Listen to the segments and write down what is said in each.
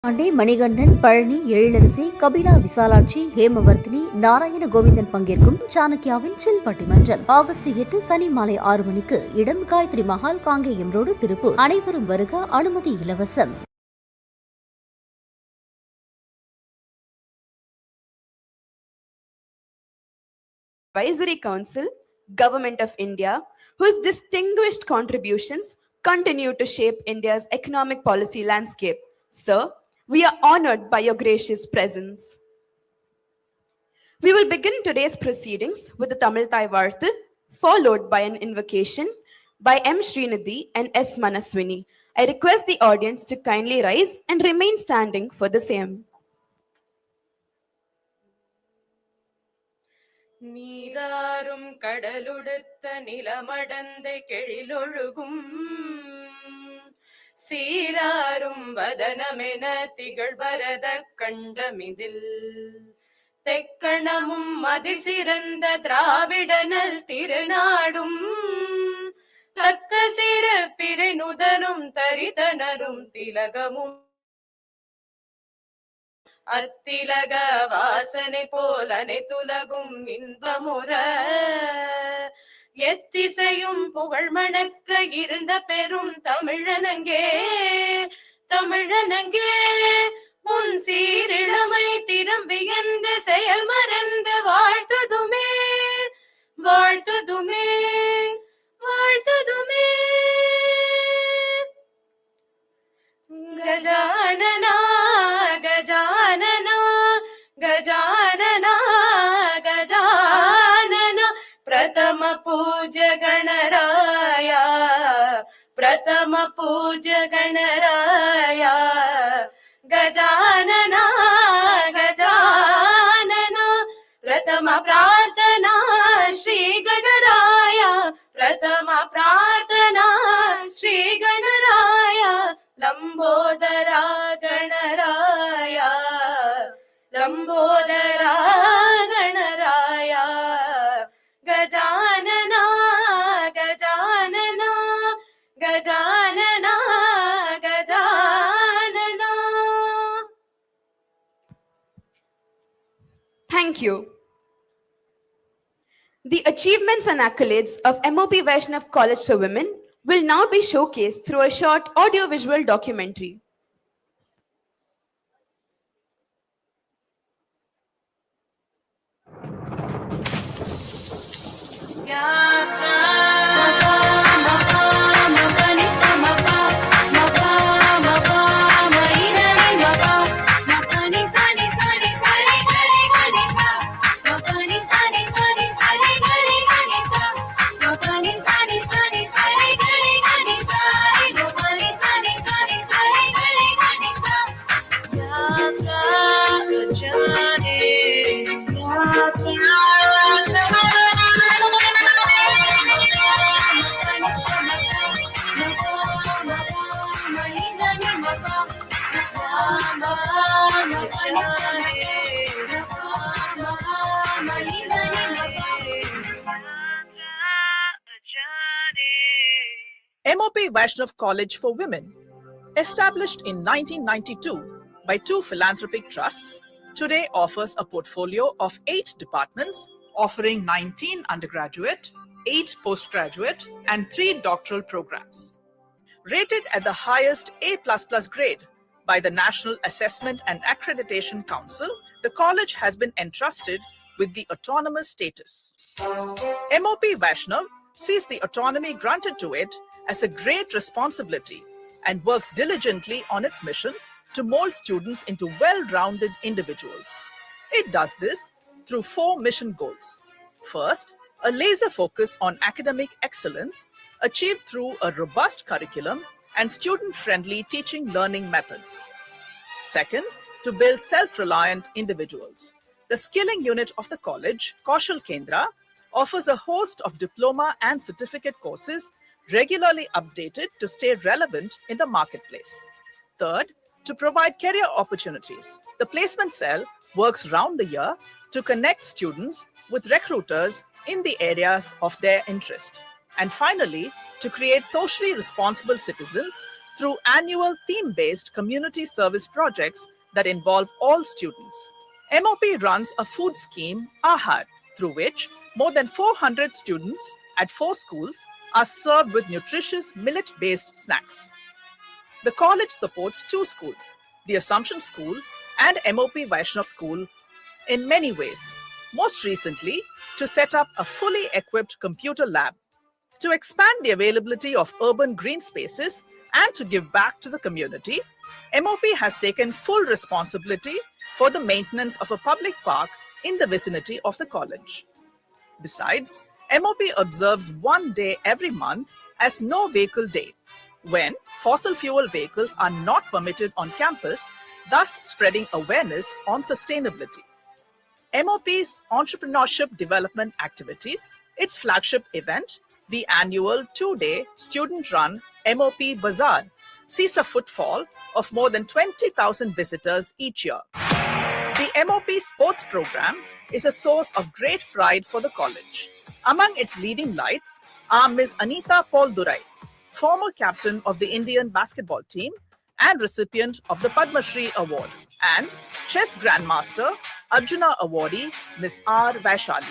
ஆண்டே மணிகண்டன், பழனி, எழிலரசி, கபிலா விசாலாட்சி, ஹேமவர்த்தினி, நாராயண கோவிந்தன் பங்கேற்கும் சாணக்கியாவின் சில் பட்டிமன்றம் ஆகஸ்ட் 8 சனி மாலை 6 மணிக்கு. இடம் காயத்ரி மஹால், காங்கேயம் ரோடு, திருப்பூர். அனைவரும் வருக. அனுமதி இலவசம். Advisory Council, Government of India, whose distinguished contributions continue to shape India's economic policy landscape. Sir, we are honored by your gracious presence. We will begin today's proceedings with the Tamil Thai Varthu, followed by an invocation by M. Srinidhi and S. Manaswini. I request the audience to kindly rise and remain standing for the same. நீராறும் கடலுடுத்த நிலமடந்தை கெழிலொழுகும் சீராறும் வதனமென திகழ்பரத கண்டமிதில் தெக்கணமும் அதிசிறந்த திராவிடனல் திருநாடும் தக்க சிற பிறை நுதனும் தரிதனரும் திலகமும் அத்திலக வாசனை போல் அனைத்துலகும் இன்பமுற எத்திசையும் புகழ் மணக்க இருந்த பெரும் தமிழனங்கே தமிழனங்கே உன் சீரிழமை திரும்பியந்த செயல் மறந்து வாழ்த்துதுமே வாழ்த்துதுமே வாழ்த்துதுமே. கஜானனா கஜானனா கஜானனா கஜானனா பிரதம பூஜ கணராய பிரதம பூஜ கணராய கஜானனா கஜானனா பிரதம பிரார்த்தனா ஸ்ரீ கணராய பிரதம Prarthana Sri கணராய Lambodhara கணராய Lambodhara கணராய கஜானனா கஜானனா கஜானனா கஜானனா. Thank you. The achievements and accolades of MOP Vaishnav College for Women will now be showcased through a short audio-visual documentary. MOP Vaishnav College for Women, established in 1992 by two philanthropic trusts, today offers a portfolio of 8 departments offering 19 undergraduate, 8 postgraduate, and 3 doctoral programs. Rated at the highest A++ grade by the National Assessment and Accreditation Council, the college has been entrusted with the autonomous status. MOP Vaishnav sees the autonomy granted to it as a great responsibility and works diligently on its mission to mold students into well-rounded individuals. It does this through 4 mission goals. First, a laser focus on academic excellence achieved through a robust curriculum and student-friendly teaching learning methods. Second, to build self-reliant individuals. The skilling unit of the college, Kaushal Kendra, offers a host of diploma and certificate courses regularly updated to stay relevant in the marketplace. Third, to provide career opportunities. The placement cell works round the year to connect students with recruiters in the areas of their interest. And finally, to create socially responsible citizens through annual theme-based community service projects that involve all students. MOP runs a food scheme, Ahar, through which more than 400 students at 4 schools are served with nutritious millet-based snacks. The college supports 2 schools, the Assumption School and MOP Vaishnav School, in many ways. Most recently, to set up a fully equipped computer lab, to expand the availability of urban green spaces, and to give back to the community. MOP has taken full responsibility for the maintenance of a public park in the vicinity of the college. Besides, MOP observes one day every month as No Vehicle Day, when fossil fuel vehicles are not permitted on campus, thus spreading awareness on sustainability. MOP's Entrepreneurship Development Activities, its flagship event, the annual 2-day student-run MOP Bazaar, sees a footfall of more than 20,000 visitors each year. The MOP sports program is a source of great pride for the college. Among its leading lights are Ms. Anita Paul Durai, former captain of the Indian basketball team and recipient of the Padma Shri Award, and chess grandmaster Arjuna awardee Ms. R. Vaishali.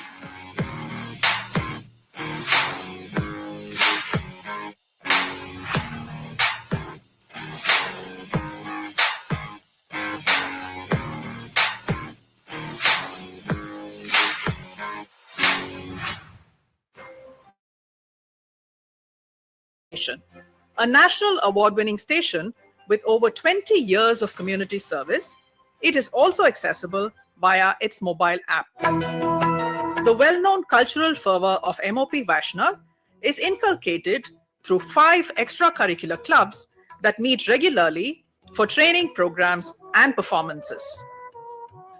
A national award-winning station with over 20 years of community service, it is also accessible via its mobile app. The well-known cultural fervor of MOP Vaishnav is inculcated through 5 extracurricular clubs that meet regularly for training programs and performances.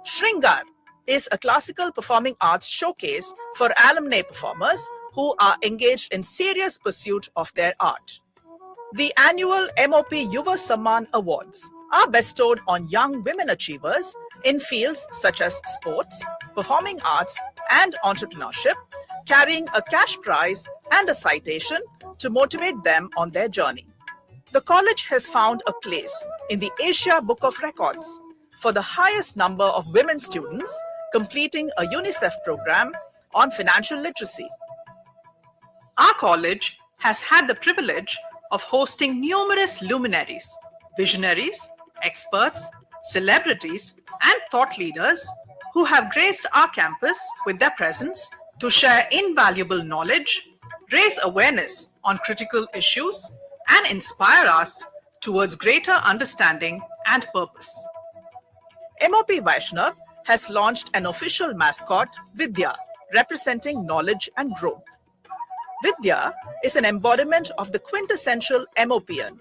Shringar is a classical performing arts showcase for alumni performers who are engaged in serious pursuit of their art. The annual MOP Yuva Samman Awards are bestowed on young women achievers in fields such as sports, performing arts, and entrepreneurship, carrying a cash prize and a citation to motivate them on their journey. The college has found a place in the Asia Book of Records for the highest number of women students completing a UNICEF program on financial literacy. Our college has had the privilege of hosting numerous luminaries, visionaries, experts, celebrities, and thought leaders who have graced our campus with their presence to share invaluable knowledge, raise awareness on critical issues, and inspire us towards greater understanding and purpose. MOP Vaishnav has launched an official mascot, Vidya, representing knowledge and growth. Vidya is an embodiment of the quintessential MOPian,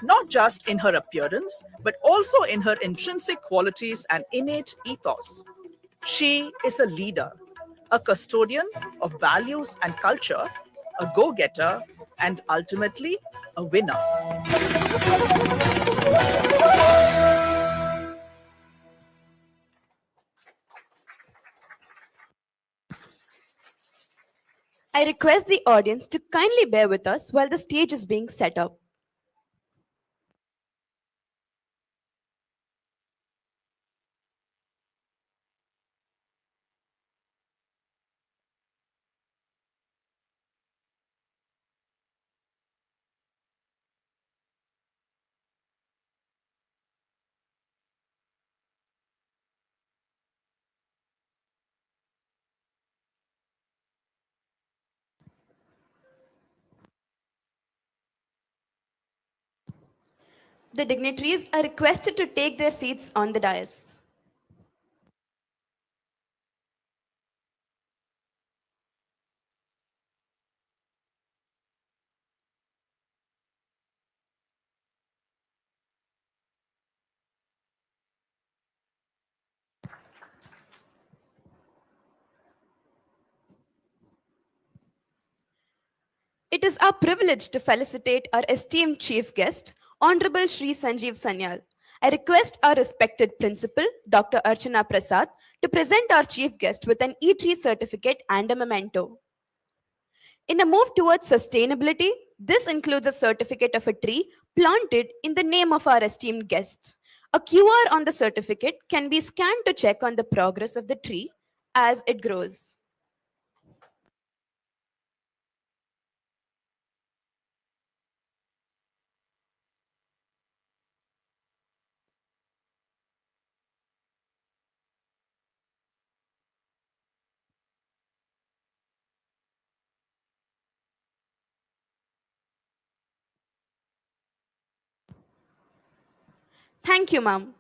not just in her appearance, but also in her intrinsic qualities and innate ethos. She is a leader, a custodian of values and culture, a go-getter, and ultimately a winner. I request the audience to kindly bear with us while the stage is being set up. The dignitaries are requested to take their seats on the dais. It is our privilege to felicitate our esteemed chief guest, Honorable Shri Sanjeev Sanyal. I request our respected principal, Dr. Archana Prasad, to present our chief guest with an E3 certificate and a memento. In a move towards sustainability, this includes a certificate of a tree planted in the name of our esteemed guest. A QR on the certificate can be scanned to check on the progress of the tree as it grows. Thank you, ma'am.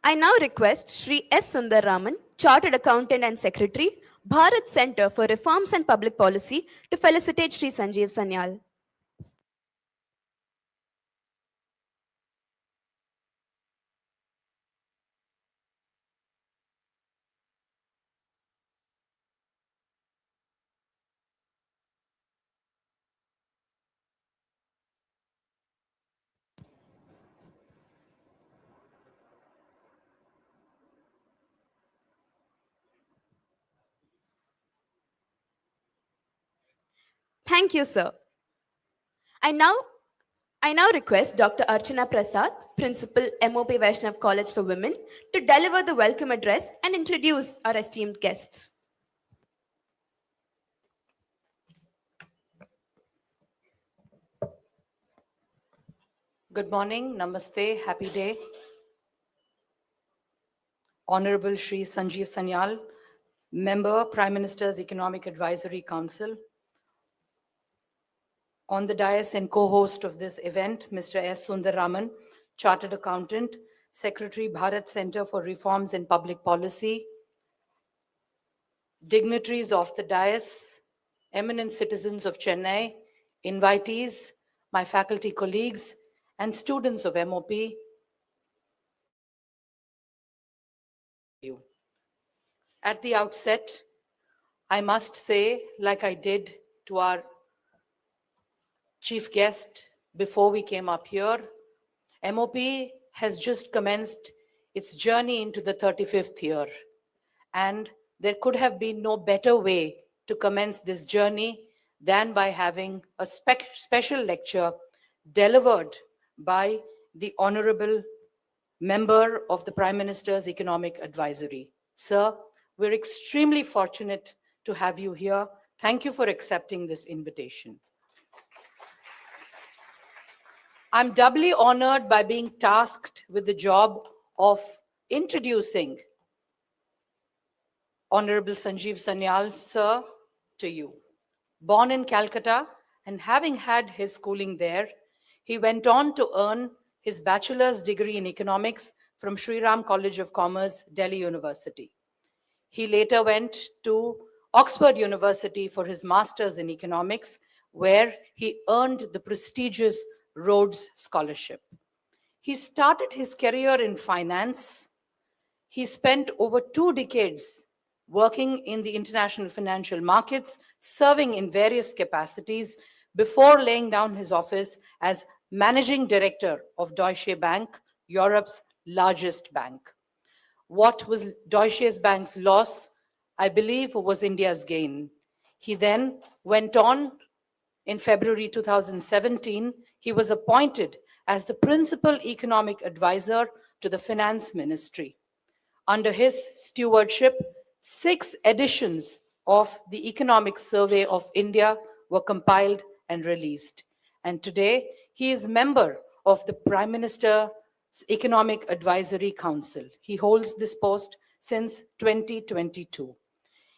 I now request Shri S. Sundararaman, Chartered Accountant and Secretary, Bharat Center for Reforms and Public Policy, to felicitate Shri Sanjeev Sanyal. Thank you, sir. I now request Dr. Archana Prasad, Principal MOP Vaishnav College for Women, to deliver the welcome address and introduce our esteemed guest. Good morning, namaste, happy day. Honorable Shri Sanjeev Sanyal, Member, Prime Minister's Economic Advisory Council. On the dais and co-host of this event, Mr. S. Sundararaman, Chartered Accountant, Secretary, Bharat Center for Reforms and Public Policy. Dignitaries of the dais, eminent citizens of Chennai, invitees, my faculty colleagues, and students of MOP. At the outset, I must say, like I did to our chief guest before we came up here, MOP has just commenced its journey into the 35th year. And there could have been no better way to commence this journey than by having a special lecture delivered by the Honorable Member of the Prime Minister's Economic Advisory. Sir, we're extremely fortunate to have you here. Thank you for accepting this invitation. I'm doubly honored by being tasked with the job of introducing Honorable Sanjeev Sanyal, sir, to you. Born in Calcutta and having had his schooling there, he went on to earn his bachelor's degree in economics from Sri Ram College of Commerce, Delhi University. He later went to Oxford University for his master's in economics, where he earned the prestigious Rhodes Scholarship. He started his career in finance. He spent over 2 decades working in the international financial markets, serving in various capacities before laying down his office as managing director of Deutsche Bank, Europe's largest bank. What was Deutsche Bank's loss, I believe, was India's gain. He then went on. In February 2017, he was appointed as the principal economic advisor to the finance ministry. Under his stewardship, 6 editions of the Economic Survey of India were compiled and released. And today, he is member of the Prime Minister's Economic Advisory Council. He holds this post since 2022.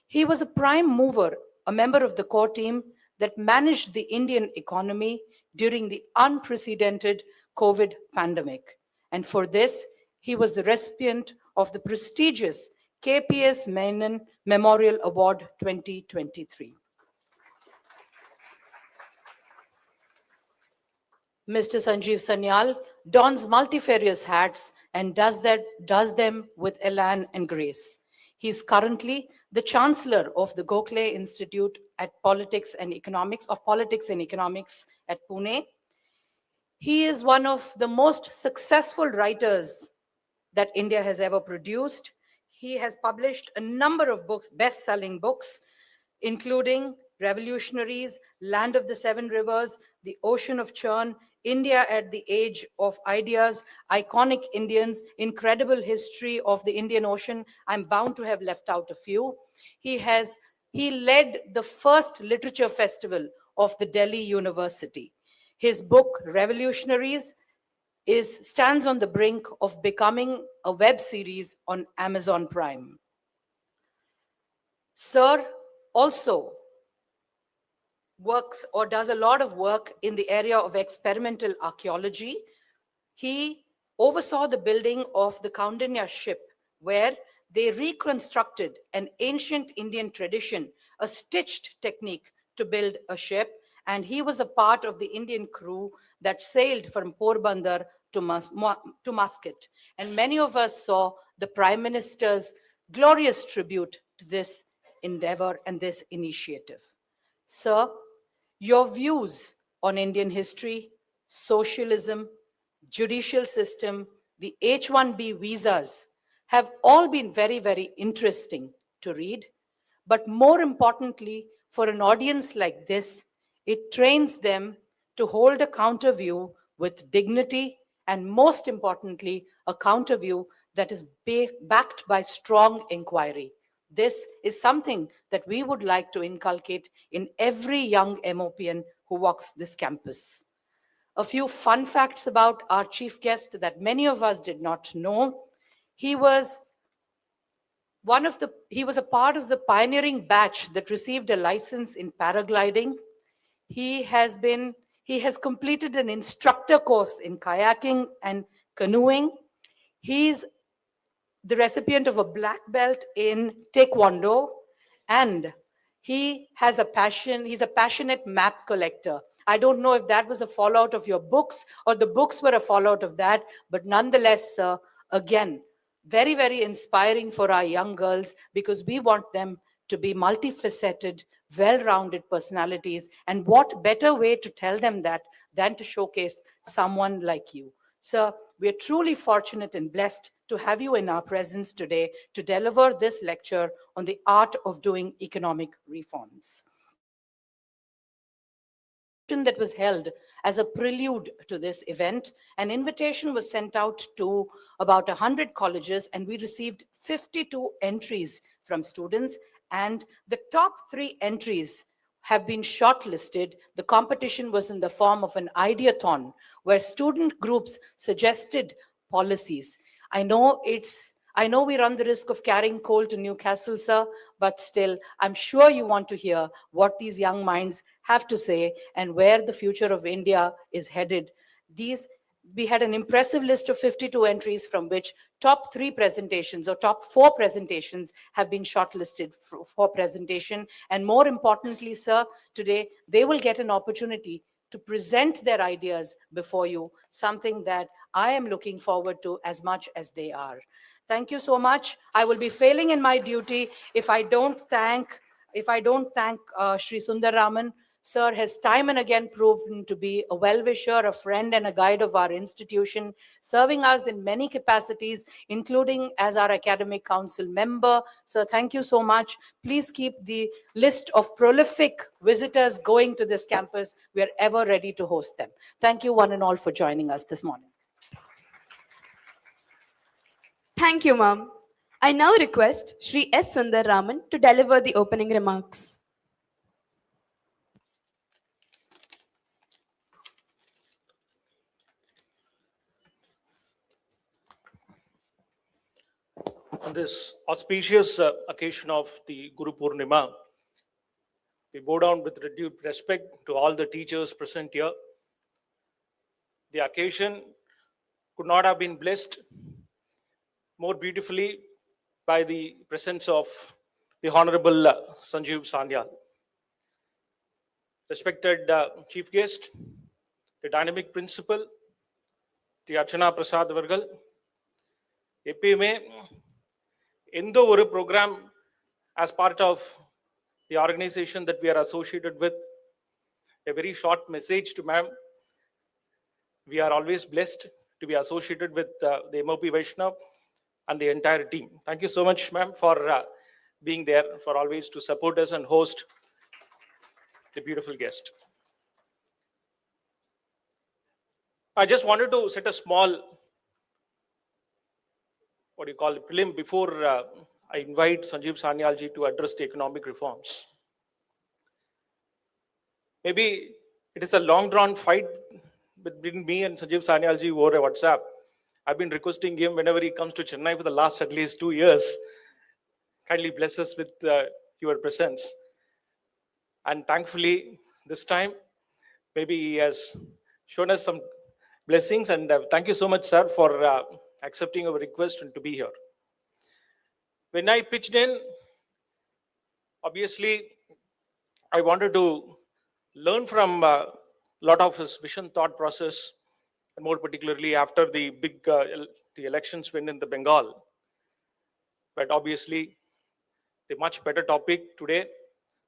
He was a prime mover, a member of the core team that managed the Indian economy during the unprecedented COVID pandemic. And for this, he was the recipient of the prestigious KPS Menon Memorial Award 2023. Mr. Sanjeev Sanyal dons multifarious hats and does them with elan and grace. He is currently the Chancellor of the Gokhale Institute of Politics and Economics at Pune. He is one of the most successful writers that India has ever produced. He has published a number of books, best-selling books, including revolutionaries, land of the seven rivers, the ocean of churn, India at the age of ideas, iconic Indians, incredible history of the Indian Ocean. I'm bound to have left out a few. He led the first literature festival of the Delhi University. His book, Revolutionaries, stands on the brink of becoming a web series on Amazon Prime. Sir also works or does a lot of work in the area of experimental archaeology. He oversaw the building of the Kaundinya ship, where they reconstructed an ancient Indian tradition, a stitched technique to build a ship, and he was a part of the Indian crew that sailed from Porbandar to Muscat. And many of us saw the Prime Minister's glorious tribute to this endeavor and this initiative. Sir, your views on Indian history, socialism, judicial system, the H-1B visas have all been very, very interesting to read. But more importantly, for an audience like this, it trains them to hold a counter view with dignity, and most importantly, a counter view that is backed by strong inquiry. This is something that we would like to inculcate in every young MOPN who walks this campus. A few fun facts about our chief guest that many of us did not know. He was a part of the pioneering batch that received a license in paragliding. He has completed an instructor course in kayaking and canoeing. He's the recipient of a black belt in Taekwondo, and he has a passion. He's a passionate map collector. I don't know if that was a fallout of your books or the books were a fallout of that, but nonetheless, again, very, very inspiring for our young girls, because we want them to be multifaceted, well-rounded personalities. And what better way to tell them that than to showcase someone like you. Sir, we are truly fortunate and blessed to have you in our presence today to deliver this lecture on the art of doing economic reforms. That was held as a prelude to this event. An invitation was sent out to about 100 colleges, and we received 52 entries from students, and the top 3 entries have been shortlisted. The competition was in the form of an ideathon where student groups suggested policies. I know we run the risk of carrying coal to Newcastle, sir, but still, I'm sure you want to hear what these young minds have to say and where the future of India is headed. We had an impressive list of 52 entries, from which top 3 presentations or top 4 presentations have been shortlisted for presentation. And more importantly, sir, today they will get an opportunity to present their ideas before you, something that I am looking forward to as much as they are. Thank you so much. I will be failing in my duty if I don't thank Shri Sundararaman. Sir has time and again proven to be a well-wisher, a friend and a guide of our institution, serving us in many capacities, including as our academic council member. Sir, thank you so much. Please keep the list of prolific visitors going to this campus. We are ever ready to host them. Thank you one and all for joining us this morning. Thank you, ma'am. I now request Shri S. Sundararaman to deliver the opening remarks. On this auspicious occasion of the Guru Purnima, we bow down with due respect to all the teachers present here. The occasion could not have been blessed more beautifully by the presence of the Honorable Sanjeev Sanyal. Respected Chief Guest, the Dynamic Principal, the Archana Prasad Vargal, எப்பயுமே எந்த ஒரு program as part of the organization that we are associated with, a very short message to ma'am. We are always blessed to be associated with the MOP Vaishnav and the entire team. Thank you so much, ma'am, for being there, for always to support us and host the beautiful guest. I just wanted to set a small, what do you call it, prelim before I invite Sanjeev Sanyal ji to address the economic reforms. Maybe it is a long drawn fight between me and Sanjeev Sanyal ji over a WhatsApp. I've been requesting him whenever he comes to Chennai for the last at least 2 years. Kindly bless us with your presence. And thankfully, this time, maybe he has shown us some blessings. And thank you so much, sir, for accepting our request and to be here. When I pitched in, obviously, I wanted to learn from a lot of his vision thought process, and more particularly after the big the elections went in the Bengal. But obviously, the much better topic today,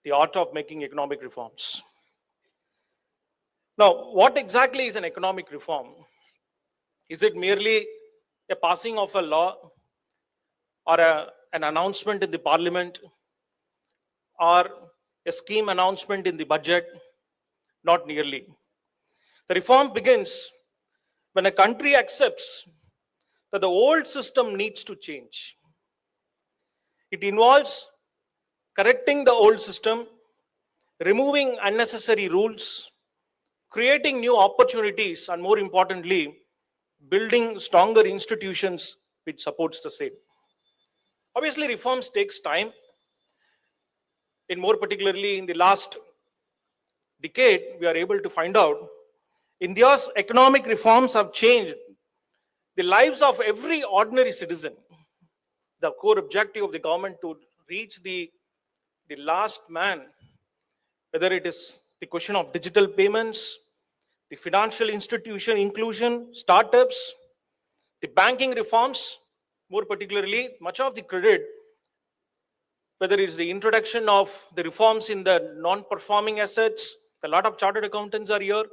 the art of making economic reforms. Now, what exactly is an economic reform? Is it merely a passing of a law or an announcement in the parliament or a scheme announcement in the budget? Not nearly. The reform begins when a country accepts that the old system needs to change. It involves correcting the old system, removing unnecessary rules, creating new opportunities, and more importantly, building stronger institutions which supports the same. Obviously, reforms takes time. In more particularly in the last decade, we are able to find out India's economic reforms have changed the lives of every ordinary citizen. The core objective of the government to reach the last man, whether it is the question of digital payments, the financial institution inclusion, startups, the banking reforms, more particularly, much of the credit, whether it's the introduction of the reforms in the non-performing assets, a lot of chartered accountants are here,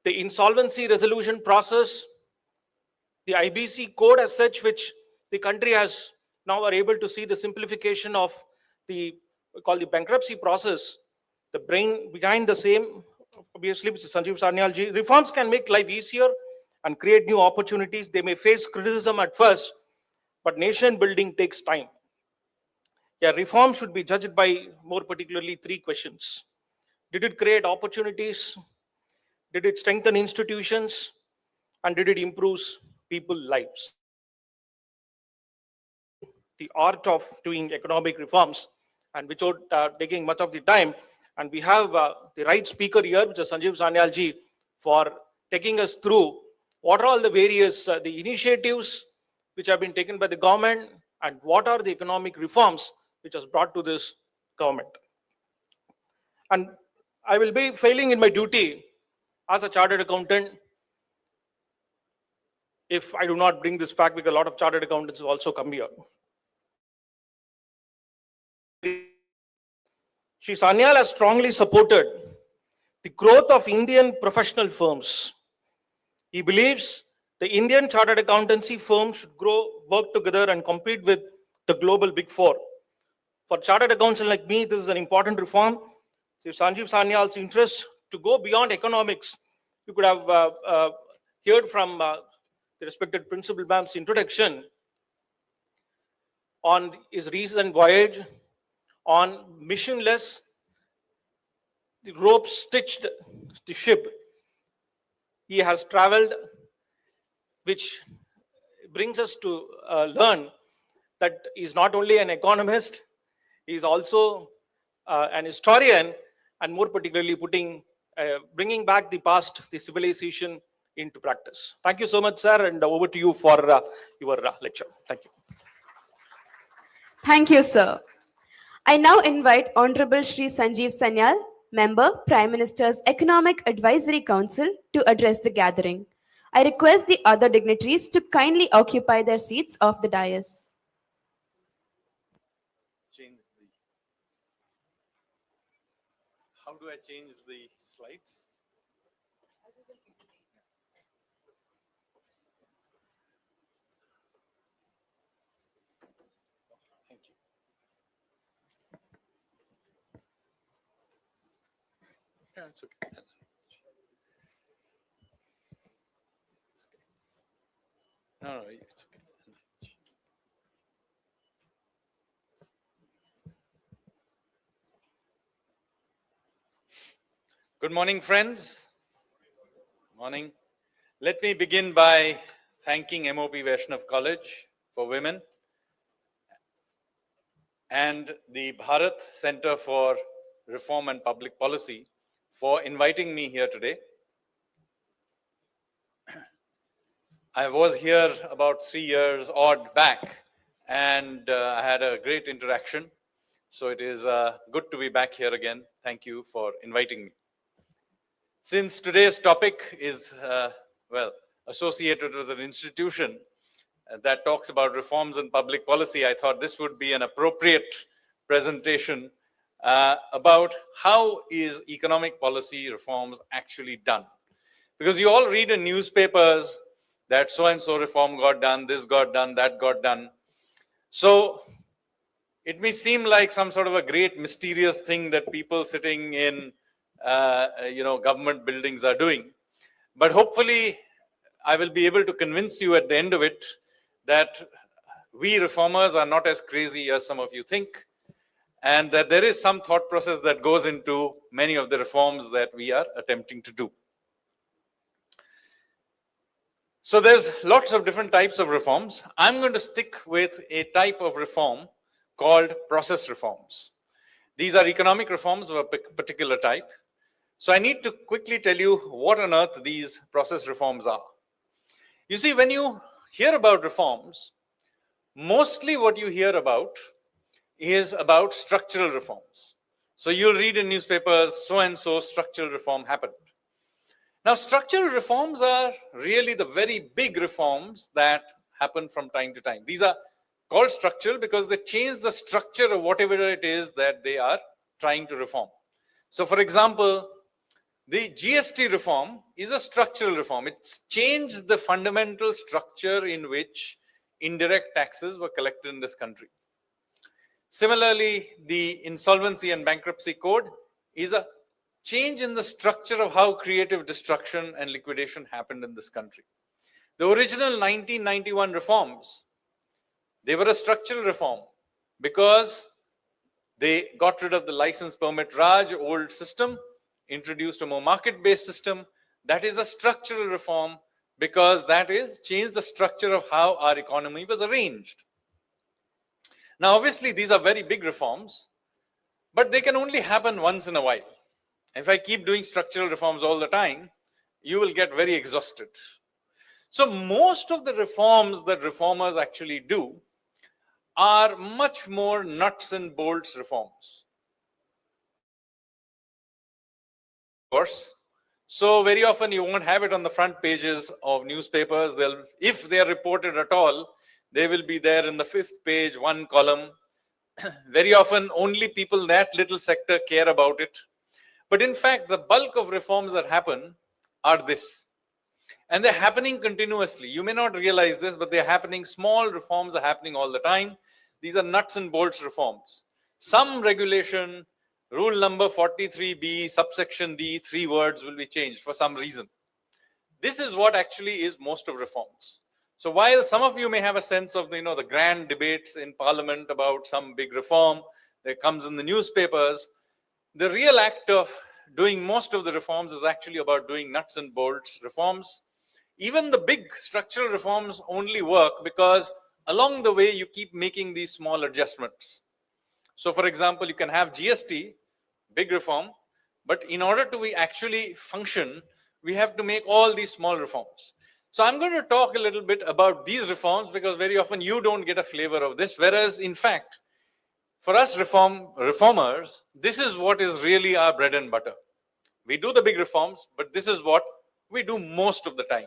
the insolvency resolution process, the IBC code as such, which the country has now are able to see the simplification of the called the bankruptcy process. The brain behind the same, obviously, Mr. Sanjeev Sanyal ji. Reforms can make life easier and create new opportunities. They may face criticism at first, but nation building takes time. Yeah, reform should be judged by more particularly 3 questions. Did it create opportunities? Did it strengthen institutions? And did it improve people's lives? The art of doing economic reforms, and without taking much of the time, and we have the right speaker here, which is Sanjeev Sanyal ji, for taking us through what are all the various the initiatives which have been taken by the government and what are the economic reforms which has brought to this government. And I will be failing in my duty as a chartered accountant if I do not bring this fact, because a lot of chartered accountants have also come here. Shri Sanyal has strongly supported the growth of Indian professional firms. He believes the Indian chartered accountancy firms should grow, work together, and compete with the global big 4. For chartered accountants like me, this is an important reform. So if Sanjeev Sanyal's interest to go beyond economics, you could have heard from the respected Principal Ma'am's introduction on his recent voyage on missionless, the rope stitched the ship. He has traveled, which brings us to learn that he's not only an economist, he's also an historian, and more particularly bringing back the past, the civilization into practice. Thank you so much, sir, and over to you for your lecture. Thank you. Thank you, sir. I now invite Honorable Shri Sanjeev Sanyal, Member, Prime Minister's Economic Advisory Council, to address the gathering. I request the other dignitaries to kindly occupy their seats off the dais. How do I change the slides? Thank you. Yeah, it's okay. No, it's okay. Good morning, friends. Morning. Let me begin by thanking MOP Vaishnav College for Women and the Bharat Center for Reform and Public Policy for inviting me here today. I was here about 3 years odd back, and I had a great interaction. So it is good to be back here again. Thank you for inviting me. Since today's topic is, associated with an institution that talks about reforms in public policy, I thought this would be an appropriate presentation about how is economic policy reforms actually done. Because you all read in newspapers that so-and-so reform got done, this got done, that got done. So it may seem like some sort of a great mysterious thing that people sitting in government buildings are doing. But hopefully I will be able to convince you at the end of it that we reformers are not as crazy as some of you think, and that there is some thought process that goes into many of the reforms that we are attempting to do. So there's lots of different types of reforms. I'm going to stick with a type of reform called process reforms. These are economic reforms of a particular type. So I need to quickly tell you what on earth these process reforms are. You see, when you hear about reforms, mostly what you hear about is about structural reforms. So you'll read in newspapers, so-and-so structural reform happened. Now, structural reforms are really the very big reforms that happen from time to time. These are called structural because they change the structure of whatever it is that they are trying to reform. So, for example, the GST reform is a structural reform. It's changed the fundamental structure in which indirect taxes were collected in this country. Similarly, the Insolvency and Bankruptcy Code is a change in the structure of how creative destruction and liquidation happened in this country. The original 1991 reforms, they were a structural reform because they got rid of the license permit Raj, old system, introduced a more market-based system. That is a structural reform because that is changed the structure of how our economy was arranged. Now, obviously, these are very big reforms, but they can only happen once in a while. If I keep doing structural reforms all the time, you will get very exhausted. So most of the reforms that reformers actually do are much more nuts and bolts reforms. Of course. So very often you won't have it on the front pages of newspapers. If they are reported at all, they will be there in the 5th page, one column. Very often only people in that little sector care about it. But in fact, the bulk of reforms that happen are this. And they're happening continuously. You may not realize this, but they're happening. Small reforms are happening all the time. These are nuts and bolts reforms. Some regulation, rule number 43B, subsection D, 3 words will be changed for some reason. This is what actually is most of reforms. So while some of you may have a sense of the grand debates in Parliament about some big reform that comes in the newspapers, the real act of doing most of the reforms is actually about doing nuts and bolts reforms. Even the big structural reforms only work because along the way you keep making these small adjustments. So for example, you can have GST, big reform, but in order to actually function, we have to make all these small reforms. So I'm going to talk a little bit about these reforms because very often you don't get a flavor of this, whereas in fact, for us reformers, this is what is really our bread and butter. We do the big reforms, but this is what we do most of the time.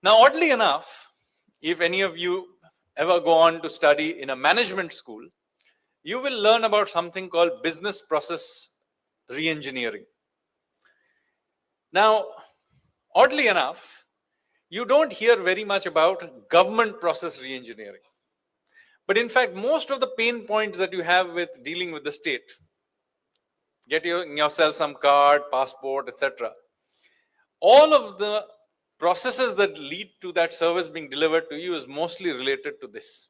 Now, oddly enough, if any of you ever go on to study in a management school, you will learn about something called business process reengineering. Now, oddly enough, you don't hear very much about government process reengineering. But in fact, most of the pain points that you have with dealing with the state, get yourself some card, passport, etc. All of the processes that lead to that service being delivered to you is mostly related to this.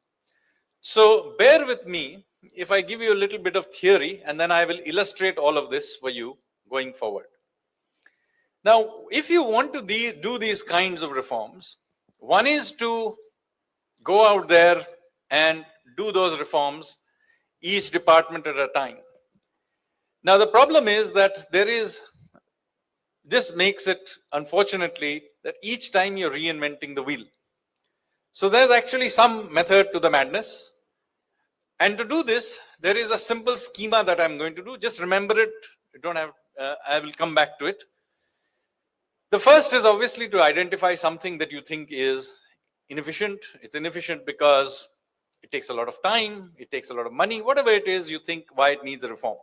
So bear with me if I give you a little bit of theory, and then I will illustrate all of this for you going forward. Now, if you want to do these kinds of reforms, one is to go out there and do those reforms, each department at a time. Now, the problem is that this makes it, unfortunately, that each time you're reinventing the wheel. So there's actually some method to the madness. And to do this, there is a simple schema that I'm going to do. Just remember it. You don't have, I will come back to it. The first is obviously to identify something that you think is inefficient. It's inefficient because it takes a lot of time, it takes a lot of money, whatever it is, you think why it needs a reform.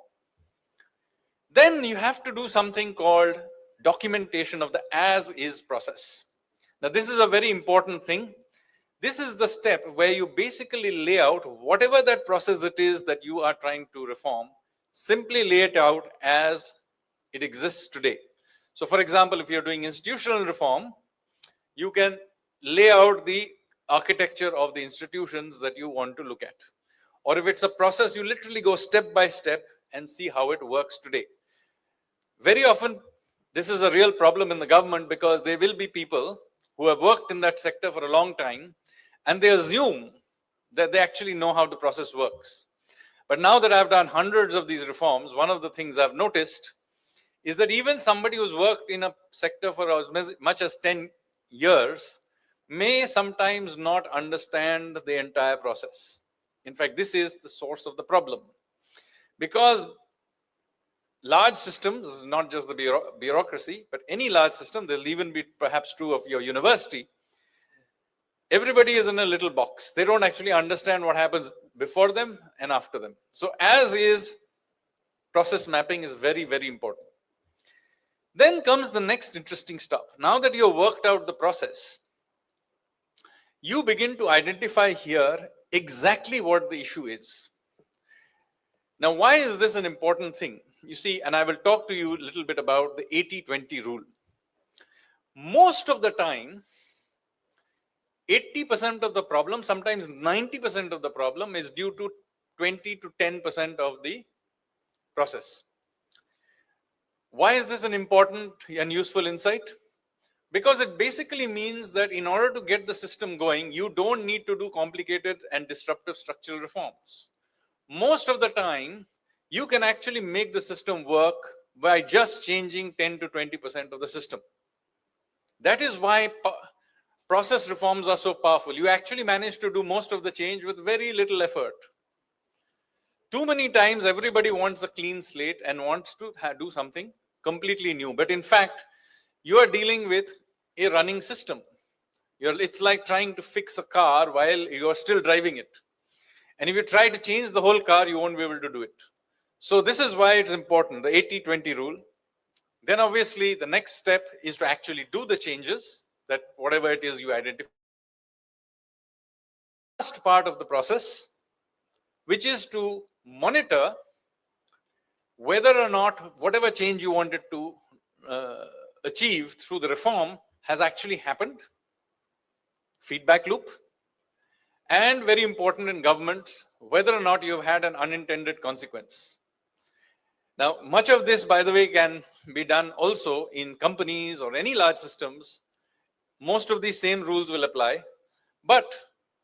Then you have to do something called documentation of the as-is process. Now, this is a very important thing. This is the step where you basically lay out whatever that process it is that you are trying to reform, simply lay it out as it exists today. So, for example, if you're doing institutional reform, you can lay out the architecture of the institutions that you want to look at. Or if it's a process, you literally go step by step and see how it works today. Very often, this is a real problem in the government because there will be people who have worked in that sector for a long time and they assume that they actually know how the process works. But now that I've done hundreds of these reforms, one of the things I've noticed is that even somebody who's worked in a sector for as much as 10 years may sometimes not understand the entire process. In fact, this is the source of the problem. Because large systems, not just the bureaucracy, but any large system, they'll even be perhaps true of your university. Everybody is in a little box. They don't actually understand what happens before them and after them. So as is, process mapping is very, very important. Then comes the next interesting stuff. Now that you've worked out the process, you begin to identify here exactly what the issue is. Now, why is this an important thing? You see, and I will talk to you a little bit about the 80-20 rule. Most of the time, 80% of the problem, sometimes 90% of the problem is due to 20 to 10% of the process. Why is this an important and useful insight? Because it basically means that in order to get the system going, you don't need to do complicated and disruptive structural reforms. Most of the time, you can actually make the system work by just changing 10 to 20% of the system. That is why process reforms are so powerful. You actually manage to do most of the change with very little effort. Too many times, everybody wants a clean slate and wants to do something completely new. But in fact, you are dealing with a running system. It's like trying to fix a car while you are still driving it. And if you try to change the whole car, you won't be able to do it. So this is why it's important, the 80-20 rule. Then obviously the next step is to actually do the changes, that whatever it is you identify. Last part of the process, which is to monitor whether or not whatever change you wanted to achieve through the reform has actually happened. Feedback loop. And very important in governments, whether or not you've had an unintended consequence. Now, much of this, by the way, can be done also in companies or any large systems. Most of these same rules will apply. But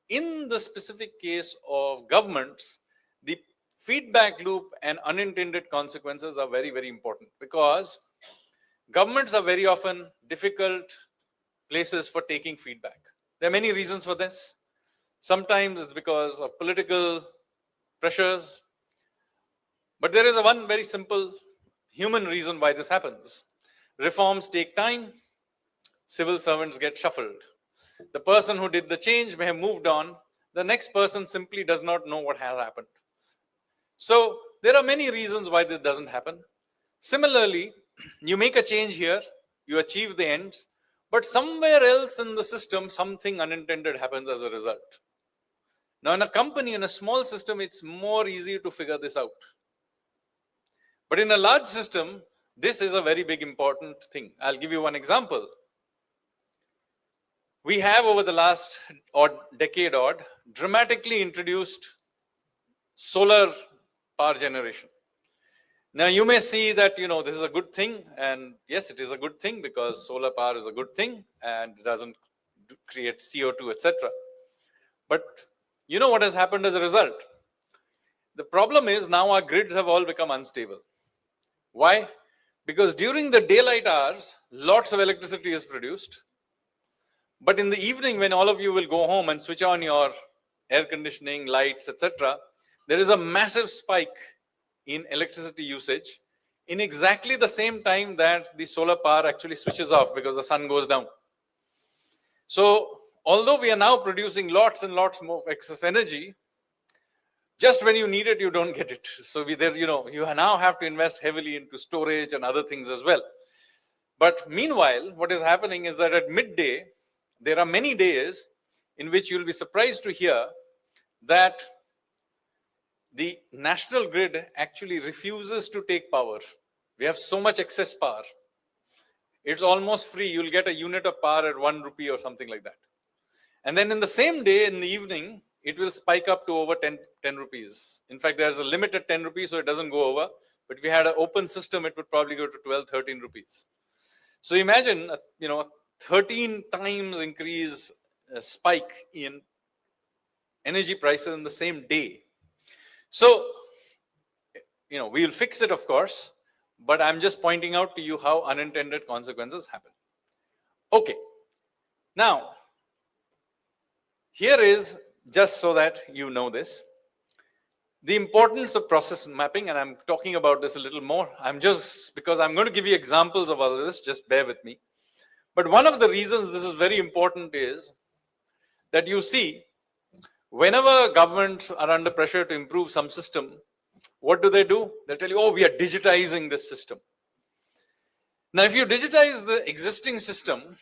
in the specific case of governments, the feedback loop and unintended consequences are very, very important, because governments are very often difficult places for taking feedback. There are many reasons for this. Sometimes it's because of political pressures. But there is one very simple human reason why this happens. Reforms take time. Civil servants get shuffled. The person who did the change may have moved on. The next person simply does not know what has happened. So there are many reasons why this doesn't happen. Similarly, you make a change here, you achieve the ends, but somewhere else in the system, something unintended happens as a result. Now, in a company, in a small system, it's more easy to figure this out. But in a large system, this is a very big important thing. I'll give you one example. We have over the last decade dramatically introduced solar power generation. Now you may see that, this is a good thing, and yes, it is a good thing because solar power is a good thing and it doesn't create CO2, etc. But you know what has happened as a result? The problem is now our grids have all become unstable. Why? Because during the daylight hours, lots of electricity is produced. But in the evening, when all of you will go home and switch on your air conditioning, lights, etc., there is a massive spike in electricity usage in exactly the same time that the solar power actually switches off because the sun goes down. So, although we are now producing lots and lots more excess energy, just when you need it, you don't get it. So, you now have to invest heavily into storage and other things as well. But meanwhile, what is happening is that at midday, there are many days in which you'll be surprised to hear that the national grid actually refuses to take power. We have so much excess power. It's almost free. You'll get a unit of power at 1 rupee or something like that. And then in the same day, in the evening, it will spike up to over 10 rupees. In fact, there's a limit at 10 rupees, so it doesn't go over. But if we had an open system, it would probably go to 12, 13 rupees. So imagine, 13 times increase spike in energy prices in the same day. So, we'll fix it, of course, but I'm just pointing out to you how unintended consequences happen. Okay. Now, here is, just so that you know this, the importance of process mapping, and I'm talking about this a little more. Because I'm going to give you examples of all of this, just bear with me. But one of the reasons this is very important is that you see, whenever governments are under pressure to improve some system, what do? They'll tell you, oh, we are digitizing this system. Now, if you digitize the existing system,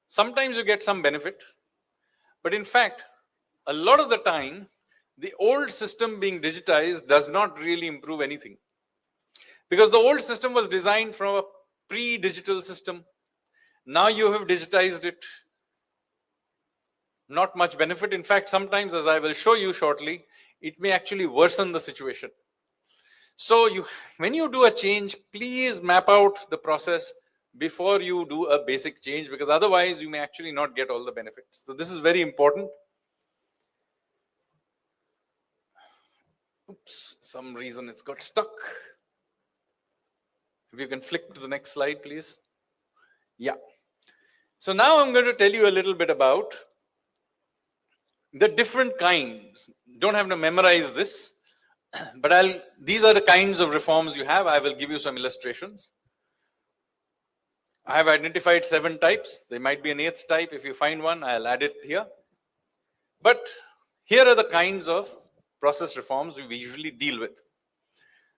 sometimes you get some benefit. But in fact, a lot of the time, the old system being digitized does not really improve anything. Because the old system was designed from a pre-digital system. Now you have digitized it. Not much benefit. In fact, sometimes, as I will show you shortly, it may actually worsen the situation. So when you do a change, please map out the process before you do a basic change, because otherwise you may actually not get all the benefits. So this is very important. Oops, some reason it's got stuck. If you can flick to the next slide, please. Yeah. So now I'm going to tell you a little bit about the different kinds. Don't have to memorize this, but these are the kinds of reforms you have. I will give you some illustrations. I have identified 7 types. There might be an 8th type. If you find one, I'll add it here. But here are the kinds of process reforms we usually deal with.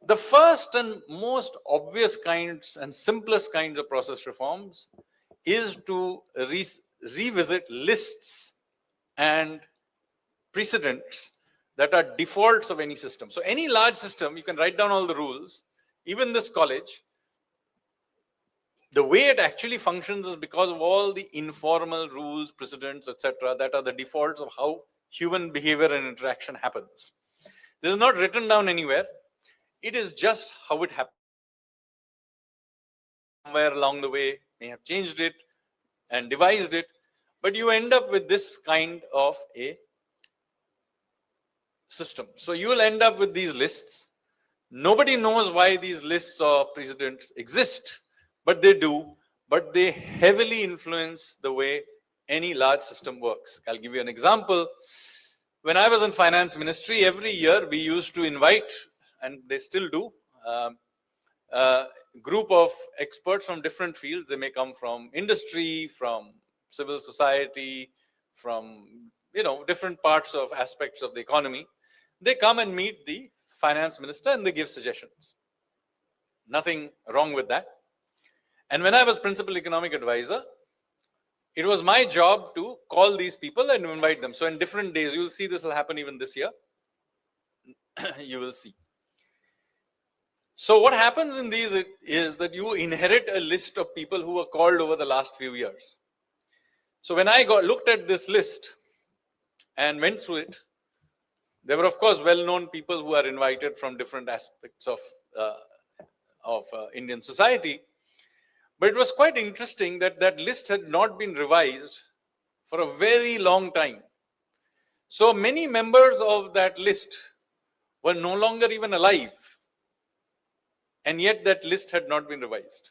The first and most obvious kinds and simplest kinds of process reforms is to revisit lists and precedents that are defaults of any system. So any large system, you can write down all the rules. Even this college, the way it actually functions is because of all the informal rules, precedents, etc., that are the defaults of how human behavior and interaction happens. This is not written down anywhere. It is just how it happens. Somewhere along the way, may have changed it and devised it, but you end up with this kind of a system. So you will end up with these lists. Nobody knows why these lists or precedents exist, but they do. But they heavily influence the way any large system works. I'll give you an example. When I was in finance ministry, every year we used to invite, and they still do, a group of experts from different fields. They may come from industry, from civil society, from different parts of aspects of the economy. They come and meet the finance minister and they give suggestions. Nothing wrong with that. And when I was principal economic advisor, it was my job to call these people and invite them. So in different days, you will see this will happen even this year. You will see. So what happens in these is that you inherit a list of people who were called over the last few years. So when I looked at this list and went through it, there were of course well-known people who are invited from different aspects of Indian society. But it was quite interesting that that list had not been revised for a very long time. So many members of that list were no longer even alive, and yet that list had not been revised.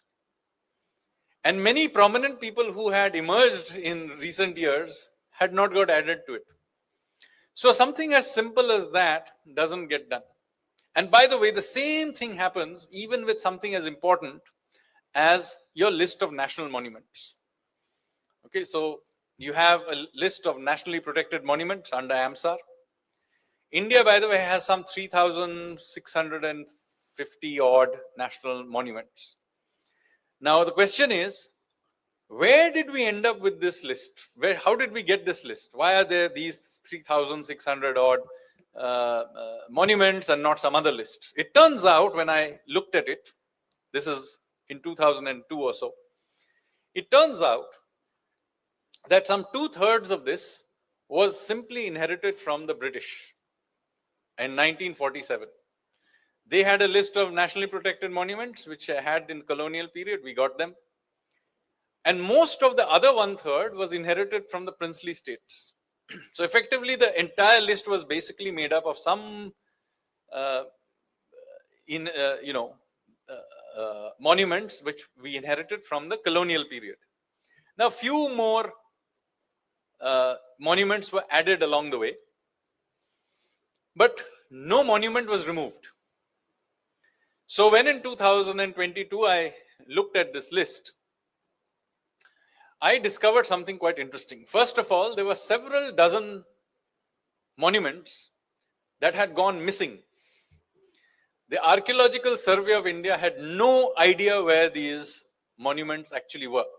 And many prominent people who had emerged in recent years had not got added to it. So something as simple as that doesn't get done. And by the way, the same thing happens even with something as important as your list of national monuments. Okay, so you have a list of nationally protected monuments under AMSAR. India, by the way, has some 3,650 odd national monuments. Now the question is, where did we end up with this list? How did we get this list? Why are there these 3,600 odd monuments and not some other list? It turns out, when I looked at it, this is in 2002 or so, it turns out that some 2/3 of this was simply inherited from the British in 1947. They had a list of nationally protected monuments, which I had in colonial period. We got them. And most of the other 1/3 was inherited from the princely states. So effectively, the entire list was basically made up of some monuments which we inherited from the colonial period. Now, few more monuments were added along the way, but no monument was removed. So when in 2022 I looked at this list, I discovered something quite interesting. First of all, there were several dozen monuments that had gone missing. The Archaeological Survey of India had no idea where these monuments actually were.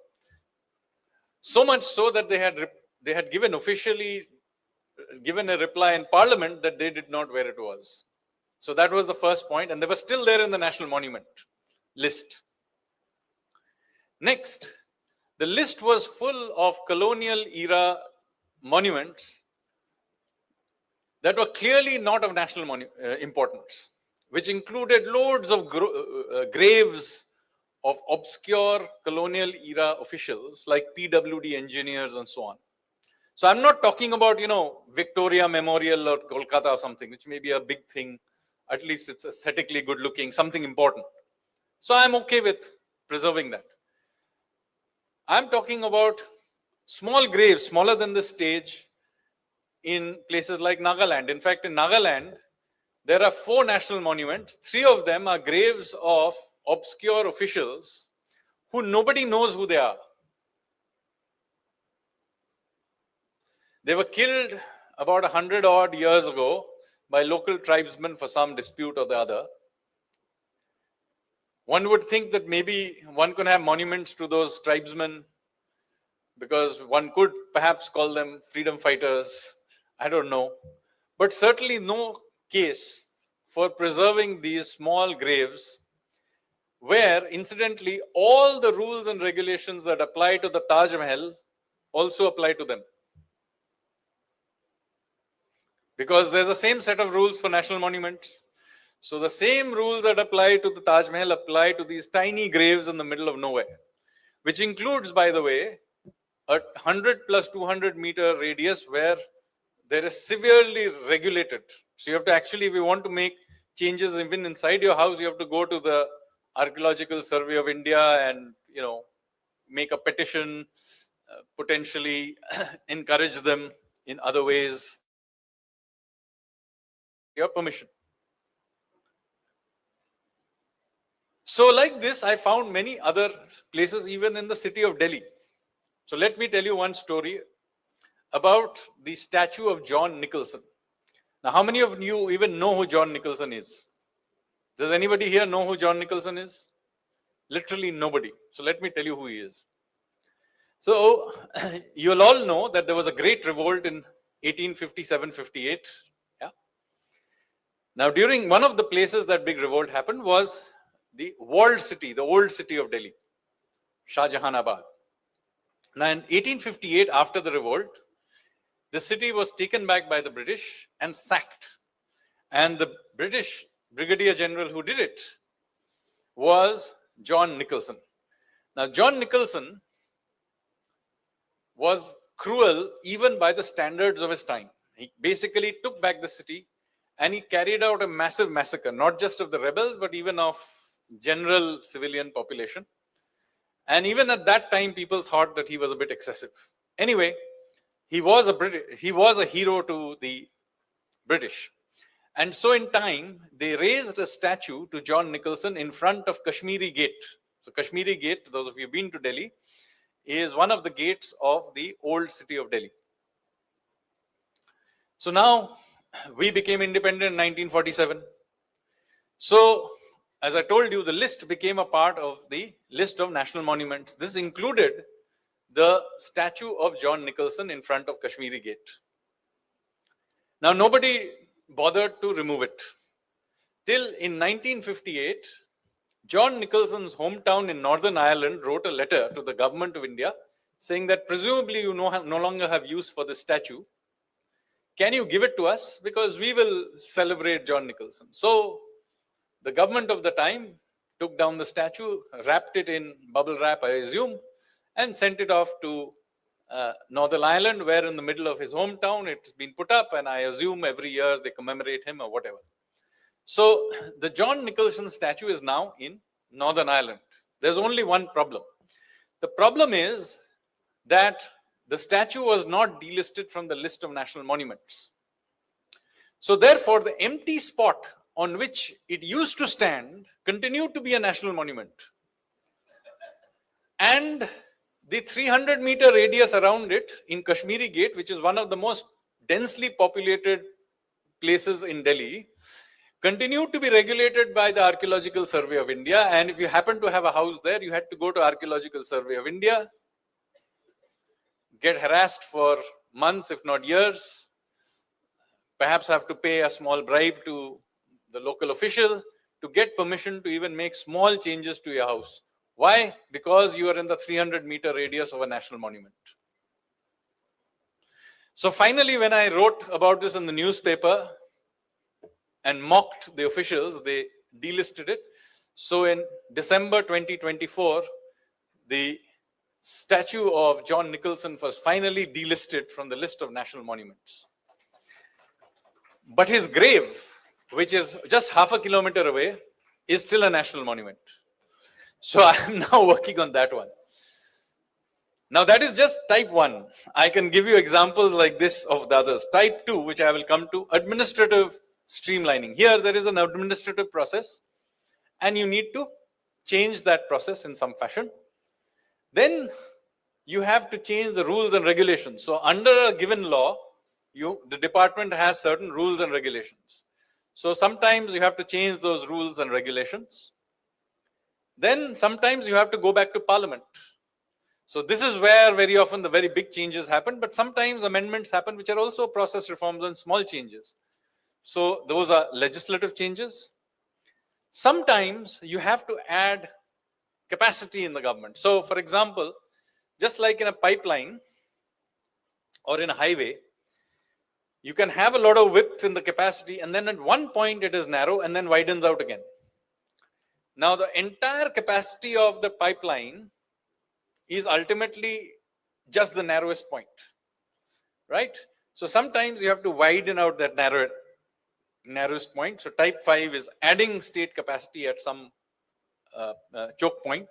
So much so that they had given a reply in Parliament that they did not know where it was. So that was the first point, and they were still there in the National Monument list. Next, the list was full of colonial era monuments that were clearly not of national importance, which included loads of graves of obscure colonial era officials like PWD engineers and so on. So I'm not talking about, Victoria Memorial or Kolkata or something, which may be a big thing. At least it's aesthetically good looking, something important. So I'm okay with preserving that. I'm talking about small graves, smaller than the stage, in places like Nagaland. In fact, in Nagaland, there are 4 national monuments. 3 of them are graves of obscure officials who nobody knows who they are. They were killed about 100 odd years ago by local tribesmen for some dispute or the other. One would think that maybe one could have monuments to those tribesmen because one could perhaps call them freedom fighters. I don't know. But certainly no case for preserving these small graves where, incidentally, all the rules and regulations that apply to the Taj Mahal also apply to them. Because there's the same set of rules for national monuments. So the same rules that apply to the Taj Mahal apply to these tiny graves in the middle of nowhere, which includes, by the way, a 100 plus 200 meter radius where there is severely regulated. So you have to actually, if you want to make changes even inside your house, you have to go to the Archaeological Survey of India and, make a petition, potentially encourage them in other ways. Your permission. So like this, I found many other places, even in the city of Delhi. So let me tell you one story about the statue of John Nicholson. Now, how many of you even know who John Nicholson is? Does anybody here know who John Nicholson is? Literally nobody. So let me tell you who he is. So you'll all know that there was a great revolt in 1857-58. Yeah. Now, during one of the places that big revolt happened was the walled city, the old city of Delhi, Shahjahanabad. Now in 1858, after the revolt, the city was taken back by the British and sacked. And the British Brigadier General who did it was John Nicholson. Now, John Nicholson was cruel even by the standards of his time. He basically took back the city and he carried out a massive massacre, not just of the rebels, but even of general civilian population. And even at that time, people thought that he was a bit excessive. Anyway, he was a hero to the British. And so in time, they raised a statue to John Nicholson in front of Kashmiri Gate. So Kashmiri Gate, those of you who've been to Delhi, is one of the gates of the old city of Delhi. So now we became independent in 1947. So as I told you, the list became a part of the list of national monuments. This included the statue of John Nicholson in front of Kashmiri Gate. Now nobody bothered to remove it. Till in 1958, John Nicholson's hometown in Northern Ireland wrote a letter to the government of India saying that presumably you no longer have use for this statue. Can you give it to us? Because we will celebrate John Nicholson. So the government of the time took down the statue, wrapped it in bubble wrap, I assume, and sent it off to Northern Ireland, where in the middle of his hometown it's been put up, and I assume every year they commemorate him or whatever. So the John Nicholson statue is now in Northern Ireland. There's only one problem. The problem is that the statue was not delisted from the list of national monuments. So therefore, the empty spot on which it used to stand continued to be a national monument. And the 300-meter radius around it in Kashmiri Gate, which is one of the most densely populated places in Delhi, continued to be regulated by the Archaeological Survey of India. And if you happen to have a house there, you had to go to Archaeological Survey of India, get harassed for months, if not years, perhaps have to pay a small bribe to the local official to get permission to even make small changes to your house. Why? Because you are in the 300-meter radius of a national monument. So finally, when I wrote about this in the newspaper and mocked the officials, they delisted it. So in December 2024, the statue of John Nicholson was finally delisted from the list of national monuments. But his grave, which is just half a kilometer away, is still a national monument. So I am now working on that one. Now that is just type 1. I can give you examples like this of the others. Type 2, which I will come to, administrative streamlining. Here there is an administrative process and you need to change that process in some fashion. Then you have to change the rules and regulations. So under a given law, the department has certain rules and regulations. So sometimes you have to change those rules and regulations. Then sometimes you have to go back to Parliament. So this is where very often the very big changes happen, but sometimes amendments happen which are also process reforms and small changes. So those are legislative changes. Sometimes you have to add capacity in the government. So for example, just like in a pipeline or in a highway, you can have a lot of width in the capacity and then at one point it is narrow and then widens out again. Now the entire capacity of the pipeline is ultimately just the narrowest point, right? So sometimes you have to widen out that narrowest point. So type 5 is adding state capacity at some choke point.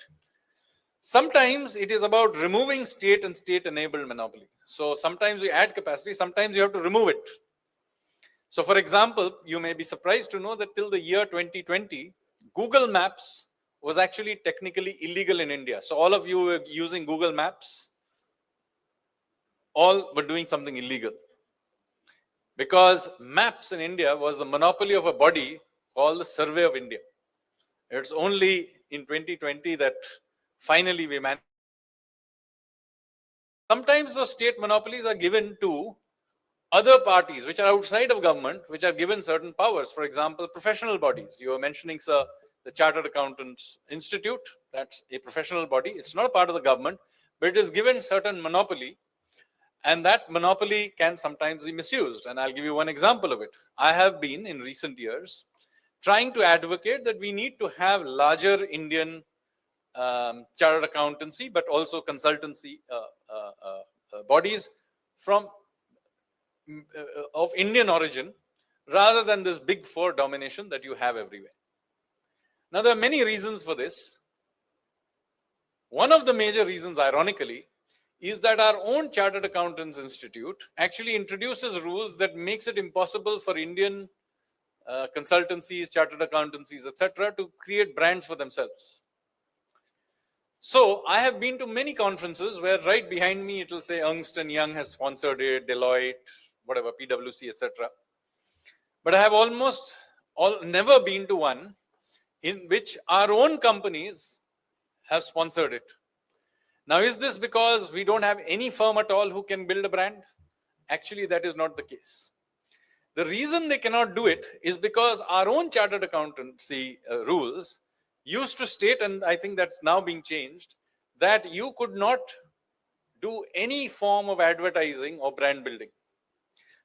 Sometimes it is about removing state and state-enabled monopoly. So sometimes you add capacity, sometimes you have to remove it. So for example, you may be surprised to know that till the year 2020, Google Maps was actually technically illegal in India. So all of you were using Google Maps, all were doing something illegal. Because maps in India was the monopoly of a body called the Survey of India. It's only in 2020 that finally we managed. Sometimes those state monopolies are given to other parties which are outside of government, which are given certain powers. For example, professional bodies. You were mentioning, sir, the Chartered Accountants Institute. That's a professional body. It's not a part of the government, but it is given certain monopoly, and that monopoly can sometimes be misused. And I'll give you one example of it. I have been in recent years trying to advocate that we need to have larger Indian chartered accountancy, but also consultancy bodies from of Indian origin, rather than this big four domination that you have everywhere. Now, there are many reasons for this. One of the major reasons, ironically, is that our own Chartered Accountants Institute actually introduces rules that makes it impossible for Indian consultancies, chartered accountancies, etc., to create brands for themselves. So I have been to many conferences where right behind me it will say Ernst & Young has sponsored it, Deloitte, whatever, PwC, etc. But I have almost never been to one in which our own companies have sponsored it. Now, is this because we don't have any firm at all who can build a brand? Actually, that is not the case. The reason they cannot do it is because our own chartered accountancy rules used to state, and I think that's now being changed, that you could not do any form of advertising or brand building.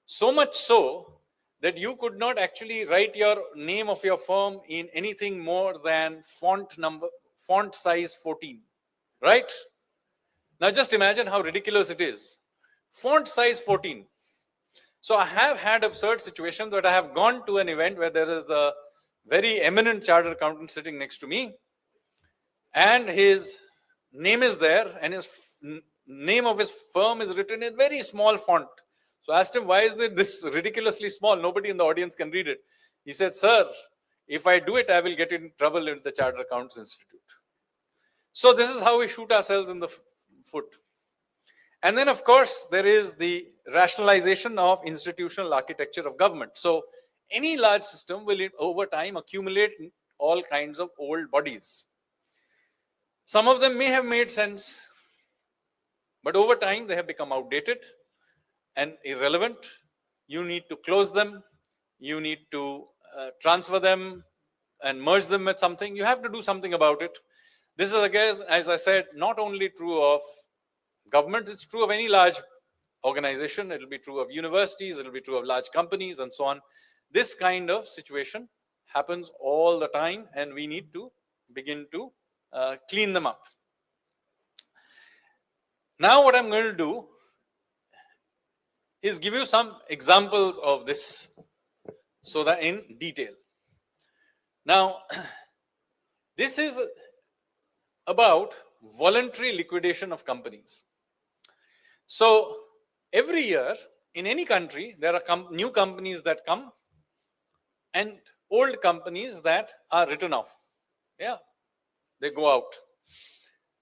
So much so that you could not actually write your name of your firm in anything more than font size 14, right? Now just imagine how ridiculous it is. Font size 14. So I have had absurd situations that I have gone to an event where there is a very eminent chartered accountant sitting next to me, and his name is there, and his name of his firm is written in very small font. So I asked him, why is it this ridiculously small? Nobody in the audience can read it. He said, sir, if I do it, I will get in trouble in the Chartered Accountants Institute. So this is how we shoot ourselves in the foot. And then, of course, there is the rationalization of institutional architecture of government. So any large system will, over time, accumulate all kinds of old bodies. Some of them may have made sense, but over time, they have become outdated and irrelevant. You need to close them. You need to transfer them and merge them with something. You have to do something about it. This is, again, as I said, not only true of government, it's true of any large organization. It'll be true of universities, it'll be true of large companies and so on. This kind of situation happens all the time, and we need to begin to clean them up. Now what I'm going to do is give you some examples of this, so that in detail. Now, this is about voluntary liquidation of companies. So every year in any country, there are new companies that come and old companies that are written off. Yeah, they go out.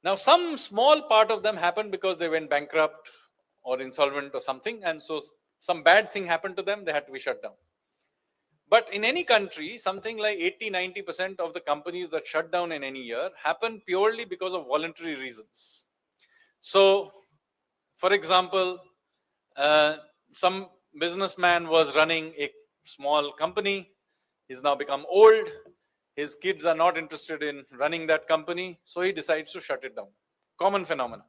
Now, some small part of them happened because they went bankrupt or insolvent or something, and so some bad thing happened to them, they had to be shut down. But in any country, something like 80-90% of the companies that shut down in any year happen purely because of voluntary reasons. So, for example, some businessman was running a small company. He's now become old. His kids are not interested in running that company, so he decides to shut it down. Common phenomena.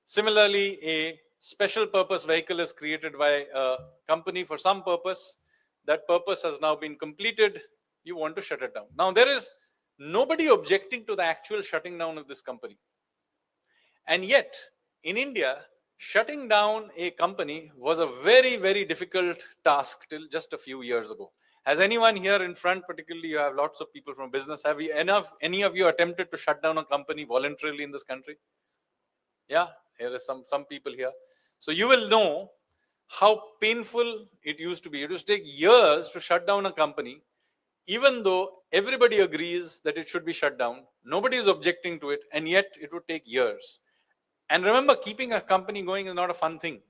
Similarly, a special purpose vehicle is created by a company for some purpose. That purpose has now been completed. You want to shut it down. Now, there is nobody objecting to the actual shutting down of this company. And yet, in India, shutting down a company was a very, very difficult task till just a few years ago. Has anyone here in front, particularly you have lots of people from business, have you any of you attempted to shut down a company voluntarily in this country? Yeah, here is some people here. So you will know how painful it used to be. It used to take years to shut down a company, even though everybody agrees that it should be shut down. Nobody is objecting to it, and yet it would take years. And remember, keeping a company going is not a fun thing.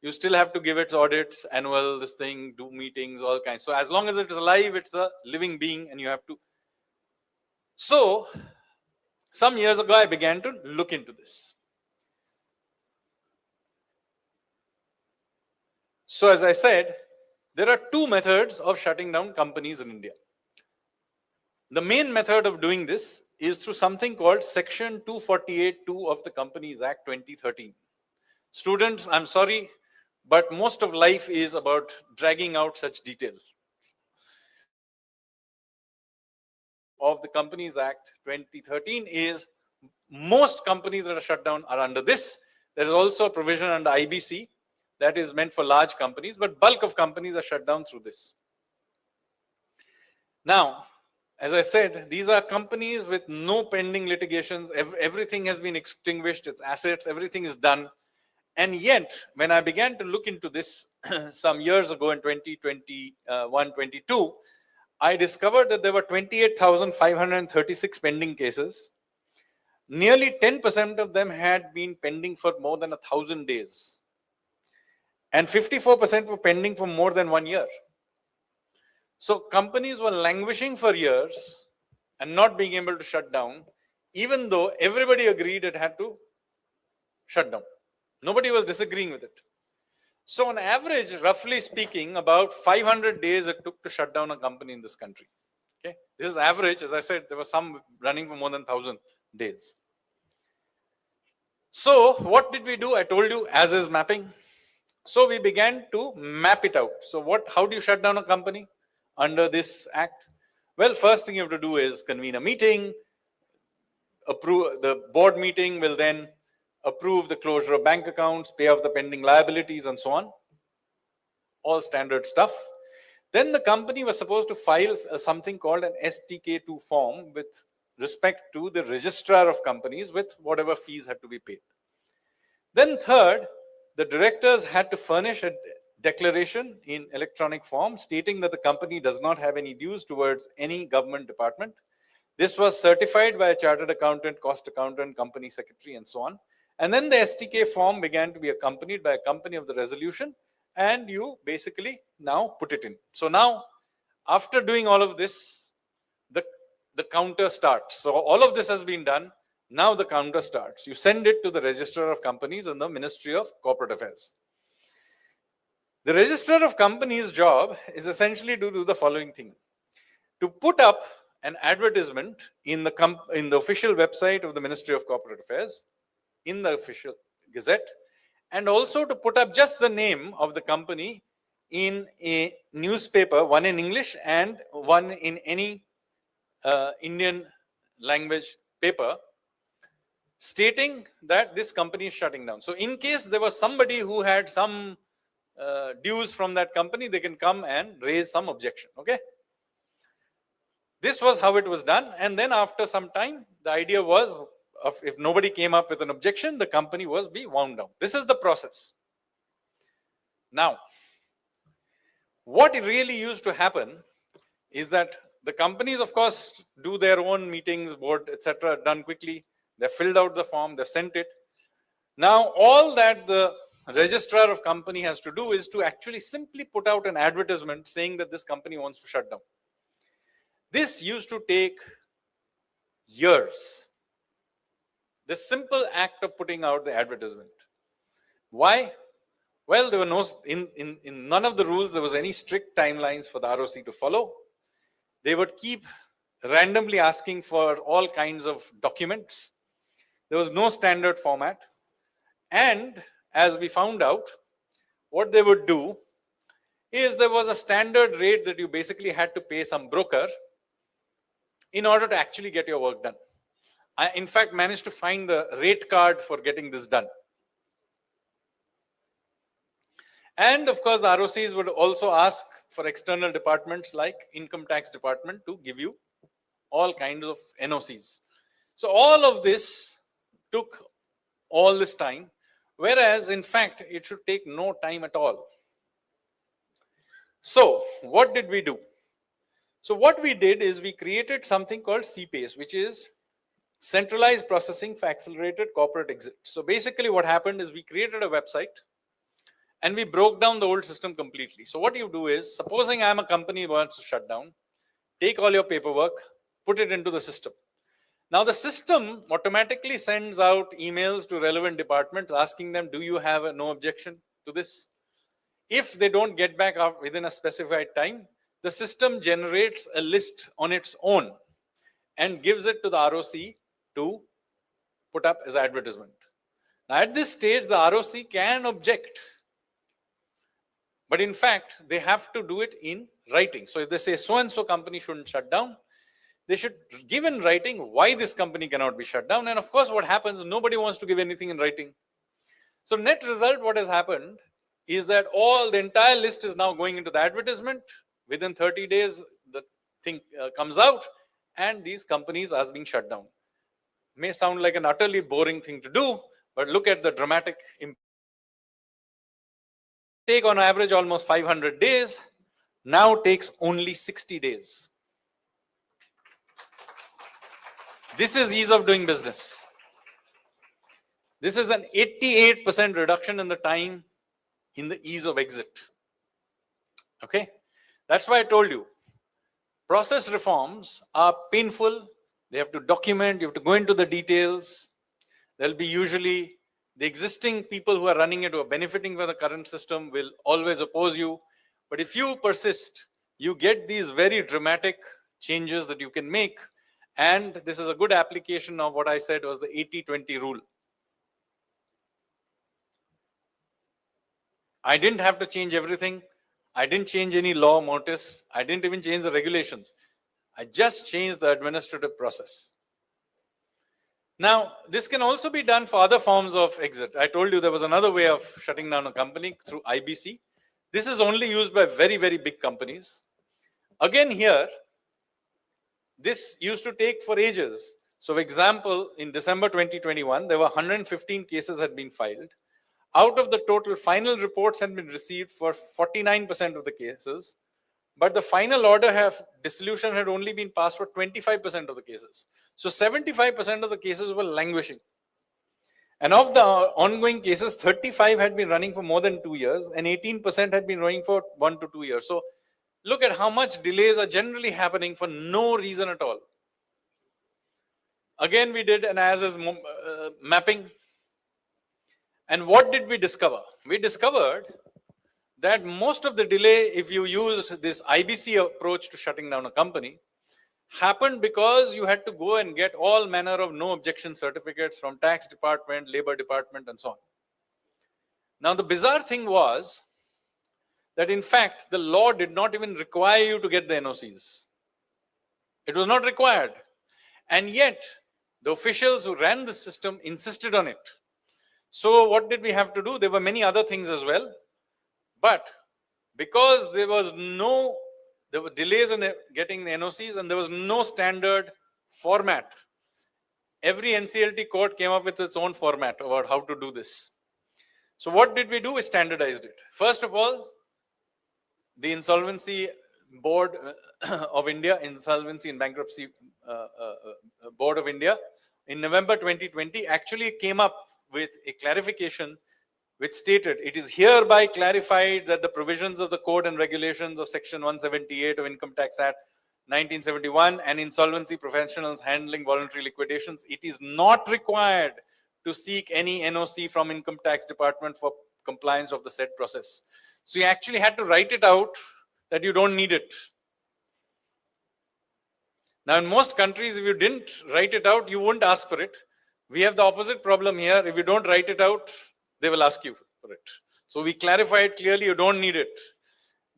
You still have to give its audits, annual, this thing, do meetings, all kinds. So as long as it is alive, it's a living being, and you have to. So some years ago, I began to look into this. So as I said, there are two methods of shutting down companies in India. The main method of doing this is through something called Section 248(2) of the Companies Act 2013. Students, I'm sorry, but most of life is about dragging out such detail. Of the Companies Act 2013 is most companies that are shut down are under this. There is also a provision under IBC that is meant for large companies, but bulk of companies are shut down through this. Now, as I said, these are companies with no pending litigations. Everything has been extinguished, its assets, everything is done. And yet, when I began to look into this some years ago in 2021-22, I discovered that there were 28,536 pending cases. Nearly 10% of them had been pending for more than 1,000 days. And 54% were pending for more than 1 year. So companies were languishing for years and not being able to shut down, even though everybody agreed it had to shut down. Nobody was disagreeing with it. So on average, roughly speaking, about 500 days it took to shut down a company in this country. Okay, this is average. As I said, there were some running for more than 1,000 days. So what did we do? I told you, as is mapping. So we began to map it out. So how do you shut down a company under this act? Well, first thing you have to do is convene a meeting. The board meeting will then approve the closure of bank accounts, pay off the pending liabilities, and so on. All standard stuff. Then the company was supposed to file something called an STK2 form with respect to the registrar of companies with whatever fees had to be paid. Then third, the directors had to furnish a declaration in electronic form stating that the company does not have any dues towards any government department. This was certified by a chartered accountant, cost accountant, company secretary, and so on. And then the STK form began to be accompanied by a copy of the resolution, and you basically now put it in. So now, after doing all of this, the counter starts. So all of this has been done. Now the counter starts. You send it to the Registrar of Companies and the Ministry of Corporate Affairs. The Registrar of Companies' job is essentially to do the following thing: to put up an advertisement in the official website of the Ministry of Corporate Affairs, in the official gazette, and also to put up just the name of the company in a newspaper, one in English and one in any Indian language paper, stating that this company is shutting down. So in case there was somebody who had some dues from that company, they can come and raise some objection. Okay, this was how it was done. And then after some time, the idea was, if nobody came up with an objection, the company was be wound down. This is the process. Now, what really used to happen is that the companies, of course, do their own meetings, board, etc., done quickly. They filled out the form, they sent it. Now, all that the registrar of company has to do is to actually simply put out an advertisement saying that this company wants to shut down. This used to take years. The simple act of putting out the advertisement. Why? Well, there were no, in none of the rules there was any strict timelines for the ROC to follow. They would keep randomly asking for all kinds of documents. There was no standard format. And as we found out, what they would do is there was a standard rate that you basically had to pay some broker in order to actually get your work done. I, in fact, managed to find the rate card for getting this done. And of course, the ROCs would also ask for external departments like income tax department to give you all kinds of NOCs. So all of this took all this time, whereas in fact, it should take no time at all. So what did we do? So what we did is we created something called CPACE, which is Centralized Processing for Accelerated Corporate Exit. So basically what happened is we created a website and we broke down the old system completely. So what you do is, supposing I'm a company who wants to shut down, take all your paperwork, put it into the system. Now the system automatically sends out emails to relevant departments asking them, do you have no objection to this? If they don't get back within a specified time, the system generates a list on its own and gives it to the ROC to put up as advertisement. Now, at this stage, the ROC can object. But in fact, they have to do it in writing. So if they say so-and-so company shouldn't shut down, they should give in writing why this company cannot be shut down. And of course, what happens is nobody wants to give anything in writing. So net result, what has happened is that the entire list is now going into the advertisement. Within 30 days, the thing comes out and these companies are being shut down. May sound like an utterly boring thing to do, but look at the dramatic impact. Take on average almost 500 days, now takes only 60 days. This is ease of doing business. This is an 88% reduction in the time in the ease of exit. Okay, that's why I told you, process reforms are painful. They have to document, you have to go into the details. There'll be usually the existing people who are running it, who are benefiting from the current system, will always oppose you. But if you persist, you get these very dramatic changes that you can make. And this is a good application of what I said was the 80-20 rule. I didn't have to change everything. I didn't change any law notice. I didn't even change the regulations. I just changed the administrative process. Now, this can also be done for other forms of exit. I told you there was another way of shutting down a company through IBC. This is only used by very, very big companies. Again here, this used to take for ages. So for example, in December 2021, there were 115 cases had been filed. Out of the total, final reports had been received for 49% of the cases, but the final order of dissolution had only been passed for 25% of the cases. So 75% of the cases were languishing. And of the ongoing cases, 35 had been running for more than 2 years and 18% had been running for 1 to 2 years. So look at how much delays are generally happening for no reason at all. Again, we did an as-is mapping. And what did we discover? We discovered that most of the delay, if you used this IBC approach to shutting down a company, happened because you had to go and get all manner of no objection certificates from tax department, labor department, and so on. Now, the bizarre thing was that in fact, the law did not even require you to get the NOCs. It was not required. And yet, the officials who ran the system insisted on it. So what did we have to do? There were many other things as well. But because there were delays in getting the NOCs and there was no standard format, every NCLT court came up with its own format about how to do this. So what did we do? We standardized it. First of all, the Insolvency Board of India, Insolvency and Bankruptcy Board of India, in November 2020 actually came up with a clarification which stated, it is hereby clarified that the provisions of the code and regulations of Section 178 of Income Tax Act 1971 and insolvency professionals handling voluntary liquidations, it is not required to seek any NOC from Income Tax Department for compliance of the said process. So you actually had to write it out that you don't need it. Now in most countries, if you didn't write it out, you won't ask for it. We have the opposite problem here. If you don't write it out, they will ask you for it. So we clarified clearly, you don't need it.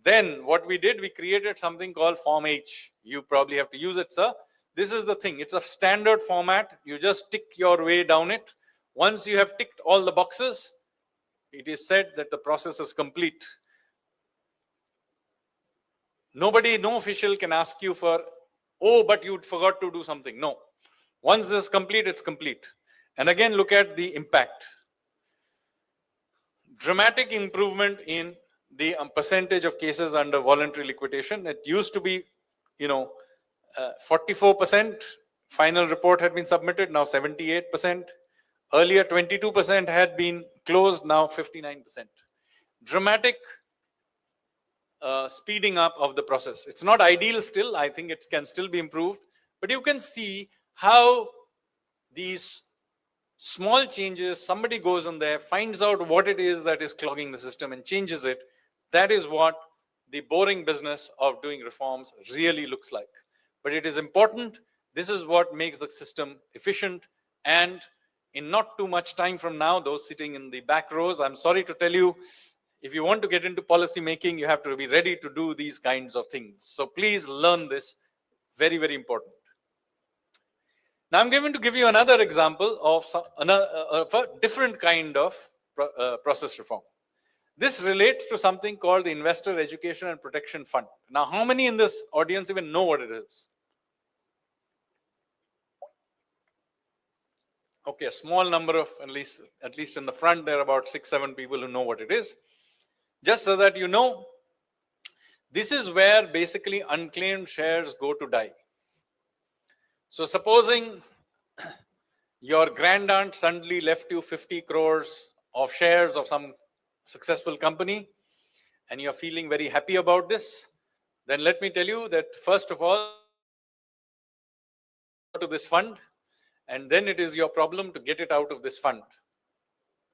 Then what we did, we created something called Form H. You probably have to use it, sir. This is the thing. It's a standard format. You just tick your way down it. Once you have ticked all the boxes, it is said that the process is complete. No official can ask you for, oh, but you forgot to do something. No. Once this is complete, it's complete. And again, look at the impact. Dramatic improvement in the percentage of cases under voluntary liquidation. It used to be, 44% final report had been submitted, now 78%. Earlier, 22% had been closed, now 59%. Dramatic speeding up of the process. It's not ideal still. I think it can still be improved. But you can see how these small changes, somebody goes in there, finds out what it is that is clogging the system and changes it. That is what the boring business of doing reforms really looks like. But it is important This is what makes the system efficient, and in not too much time from now, those sitting in the back rows, I'm sorry to tell you, if you want to get into policy making, you have to be ready to do these kinds of things. So please learn this. Very, very important. Now I'm going to give you another example of a different kind of process reform. This relates to something called the Investor Education and Protection Fund. Now, how many in this audience even know what it is? Okay, a small number of, at least in the front, there are about 6-7 people who know what it is. Just so that you know, this is where basically unclaimed shares go to die. So supposing your grandaunt suddenly left you 50 crores of shares of some successful company, and you're feeling very happy about this, then let me tell you that first of all, to this fund, and then it is your problem to get it out of this fund.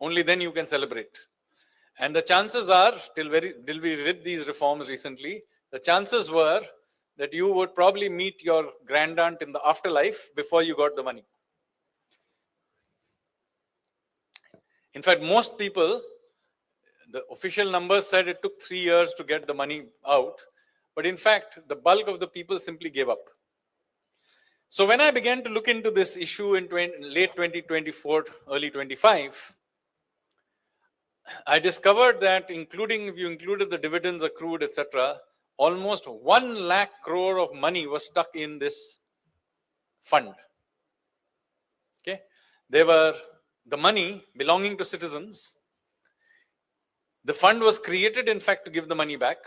Only then you can celebrate. And the chances are, till we did these reforms recently, the chances were that you would probably meet your grandaunt in the afterlife before you got the money. In fact, most people, the official numbers said it took 3 years to get the money out. But in fact, the bulk of the people simply gave up. So when I began to look into this issue in late 2024, early 25, I discovered that if you included the dividends accrued, etc., almost 1 lakh crore of money was stuck in this fund. Okay, they were the money belonging to citizens. The fund was created, in fact, to give the money back.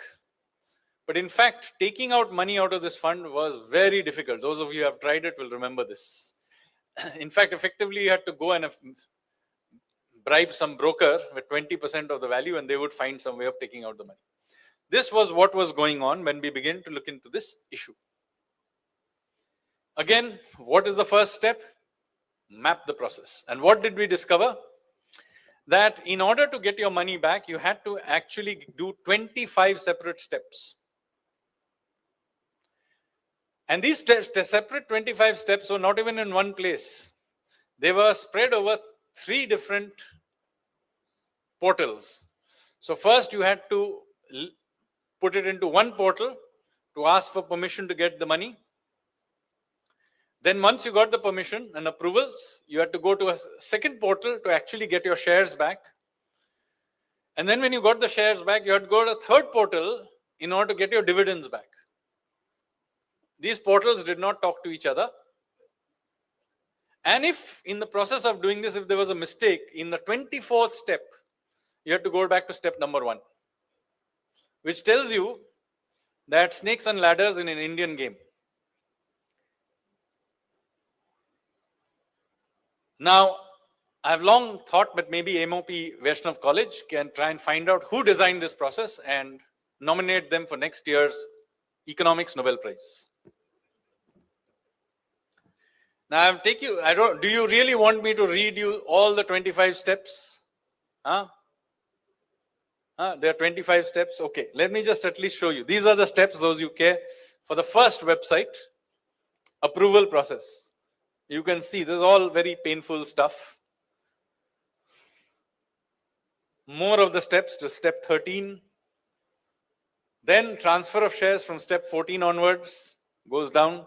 But in fact, taking out money out of this fund was very difficult. Those of you who have tried it will remember this. In fact, effectively, you had to go and bribe some broker with 20% of the value, and they would find some way of taking out the money. This was what was going on when we began to look into this issue. Again, what is the first step? Map the process. And what did we discover? That in order to get your money back, you had to actually do 25 separate steps. And these separate 25 steps were not even in one place. They were spread over 3 different portals. So first you had to put it into one portal to ask for permission to get the money. Then once you got the permission and approvals, you had to go to a second portal to actually get your shares back. And then when you got the shares back, you had to go to a third portal in order to get your dividends back. These portals did not talk to each other. And if in the process of doing this, if there was a mistake, in the 24th step, you have to go back to step number 1, which tells you that snakes and ladders in an Indian game. Now, I've long thought that maybe MOP Vaishnav College can try and find out who designed this process and nominate them for next year's Economics Nobel Prize. Now, do you really want me to read you all the 25 steps? There are 25 steps. Okay, let me just at least show you. These are the steps, those you care. For the first website, approval process. You can see this is all very painful stuff. More of the steps to step 13. Then transfer of shares from step 14 onwards goes down.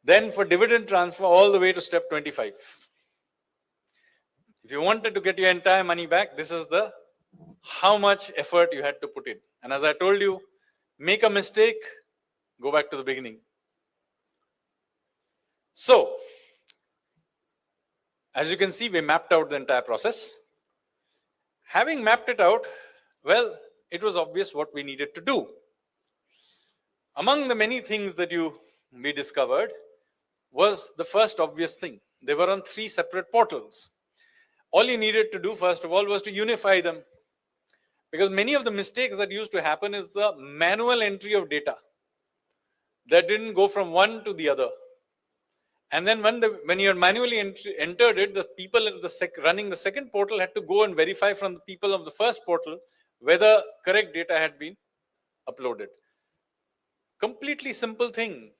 Then for dividend transfer all the way to step 25. If you wanted to get your entire money back, this is the how much effort you had to put in. And as I told you, make a mistake, go back to the beginning. So, as you can see, we mapped out the entire process. Having mapped it out, well, it was obvious what we needed to do. Among the many things that we discovered was the first obvious thing. They were on 3 separate portals. All you needed to do, first of all, was to unify them. Because many of the mistakes that used to happen is the manual entry of data that didn't go from one to the other. And then when you manually entered it, the people running the second portal had to go and verify from the people of the first portal whether correct data had been uploaded. Completely simple thing.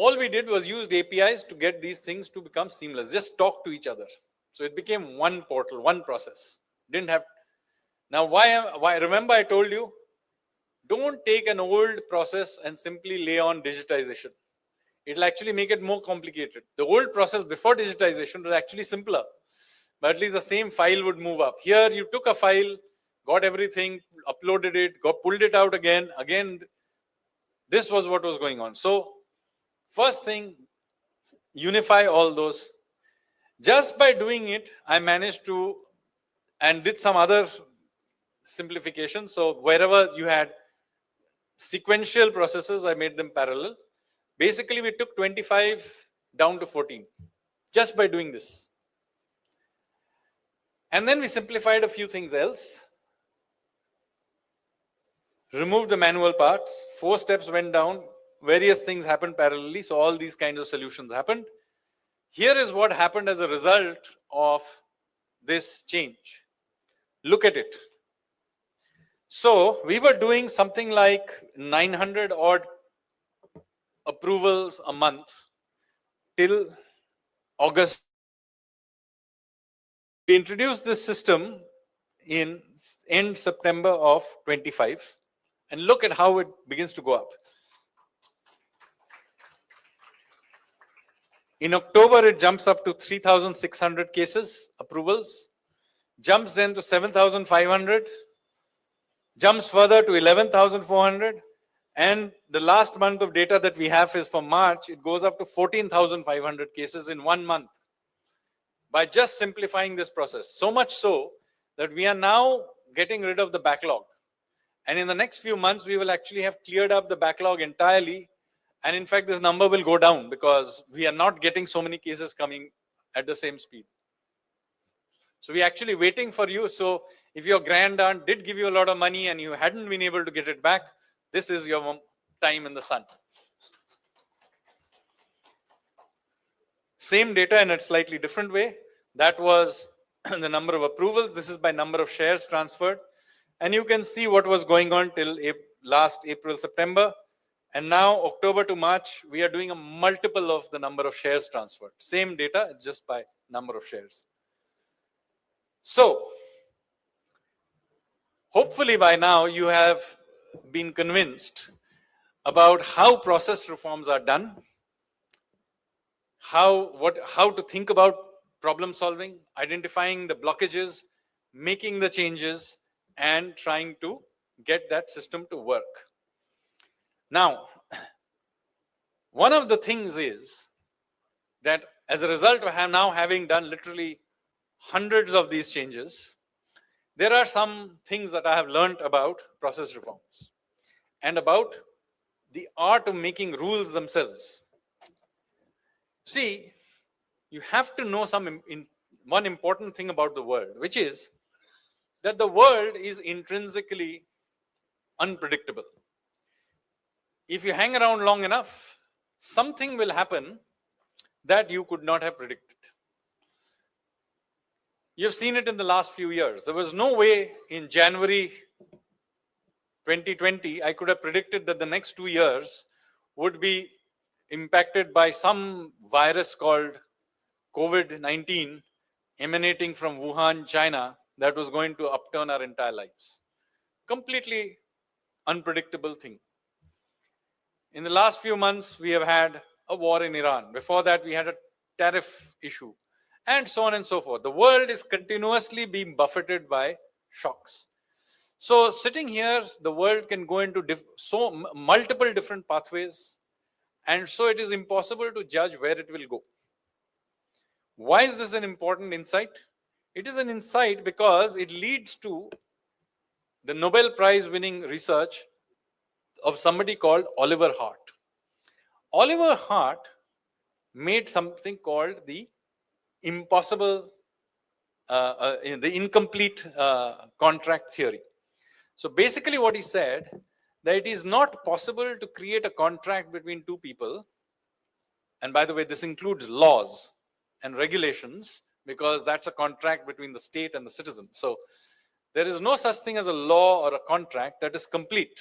all we did was used APIs to get these things to become seamless, just talk to each other. So it became one portal, one process. Didn't have. Now, why? Remember, I told you, don't take an old process and simply lay on digitization. It'll actually make it more complicated. The old process before digitization was actually simpler, but at least the same file would move up. Here, you took a file, got everything, uploaded it, pulled it out again. This was what was going on. So, first thing, unify all those. Just by doing it, I managed to, and did some other simplification. So, wherever you had sequential processes, I made them parallel. Basically, we took 25 down to 14 just by doing this. And then we simplified a few things else. Removed the manual parts. 4 steps went down. Various things happened parallelly. So all these kinds of solutions happened. Here is what happened as a result of this change. Look at it. So we were doing something like 900 odd approvals a month till August. We introduced this system in end September of 25, and look at how it begins to go up. In October, it jumps up to 3,600 cases, approvals, jumps then to 7,500, jumps further to 11,400, and the last month of data that we have is for March, it goes up to 14,500 cases in 1 month by just simplifying this process. So much so that we are now getting rid of the backlog. And in the next few months, we will actually have cleared up the backlog entirely. And in fact, this number will go down because we are not getting so many cases coming at the same speed. So we're actually waiting for you. So if your grand aunt did give you a lot of money and you hadn't been able to get it back, this is your time in the sun. Same data in a slightly different way. That was the number of approvals. This is by number of shares transferred. And you can see what was going on till last April, September. And now October to March, we are doing a multiple of the number of shares transferred. Same data, just by number of shares. So, hopefully by now you have been convinced about how process reforms are done, how to think about problem solving, identifying the blockages, making the changes, and trying to get that system to work. Now, one of the things is that as a result of now having done literally hundreds of these changes, there are some things that I have learned about process reforms and about the art of making rules themselves. See, you have to know one important thing about the world, which is that the world is intrinsically unpredictable. If you hang around long enough, something will happen that you could not have predicted. You've seen it in the last few years. There was no way in January 2020, I could have predicted that the next 2 years would be impacted by some virus called COVID-19 emanating from Wuhan, China, that was going to upturn our entire lives. Completely unpredictable thing. In the last few months, we have had a war in Iran. Before that, we had a tariff issue, and so on and so forth. The world is continuously being buffeted by shocks. So sitting here, the world can go into multiple different pathways, and so it is impossible to judge where it will go. Why is this an important insight? It is an insight because it leads to the Nobel Prize winning research of somebody called Oliver Hart. Oliver Hart made something called the incomplete contract theory. So basically what he said, that it is not possible to create a contract between two people. And by the way, this includes laws and regulations, because that's a contract between the state and the citizen. So there is no such thing as a law or a contract that is complete,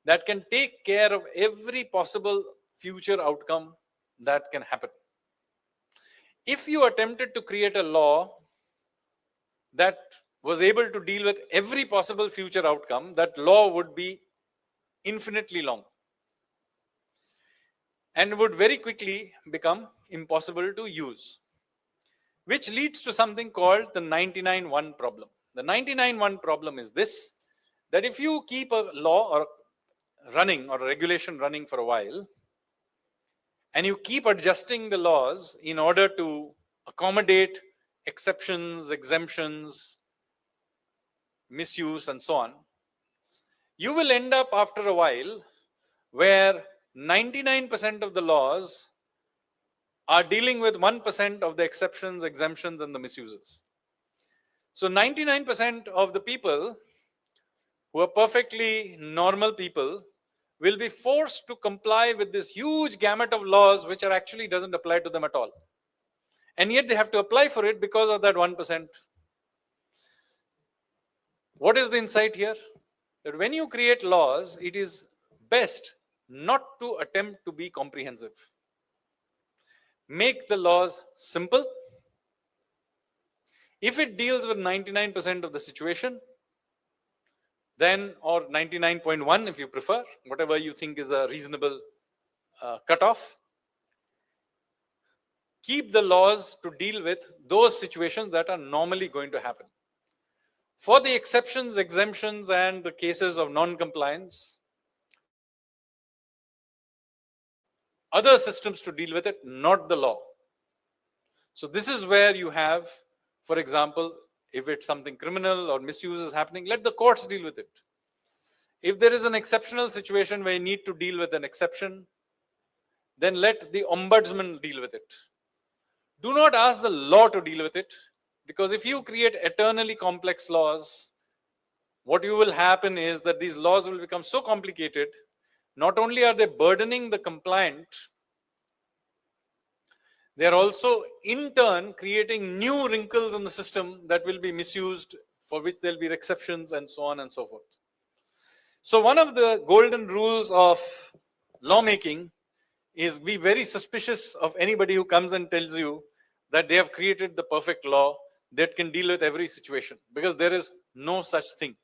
that can take care of every possible future outcome that can happen. If you attempted to create a law that was able to deal with every possible future outcome, that law would be infinitely long and would very quickly become impossible to use, which leads to something called the 99-1 problem. The 99-1 problem is this, that if you keep a law or running or a regulation running for a while, and you keep adjusting the laws in order to accommodate exceptions, exemptions, misuse, and so on, you will end up after a while where 99% of the laws are dealing with 1% of the exceptions, exemptions, and the misuses. So 99% of the people who are perfectly normal people will be forced to comply with this huge gamut of laws which are actually doesn't apply to them at all. And yet they have to apply for it because of that 1%. What is the insight here? That when you create laws, it is best not to attempt to be comprehensive. Make the laws simple. If it deals with 99% of the situation, then, or 99.1 if you prefer, whatever you think is a reasonable cutoff, keep the laws to deal with those situations that are normally going to happen. For the exceptions, exemptions, and the cases of non-compliance, other systems to deal with it, not the law. So this is where you have, for example, if it's something criminal or misuse is happening, let the courts deal with it. If there is an exceptional situation where you need to deal with an exception, then let the ombudsman deal with it. Do not ask the law to deal with it, because if you create eternally complex laws, what you will happen is that these laws will become so complicated, not only are they burdening the compliant, they are also in turn creating new wrinkles in the system that will be misused, for which there will be exceptions and so on and so forth. So one of the golden rules of lawmaking is be very suspicious of anybody who comes and tells you that they have created the perfect law that can deal with every situation, because there is no such thing.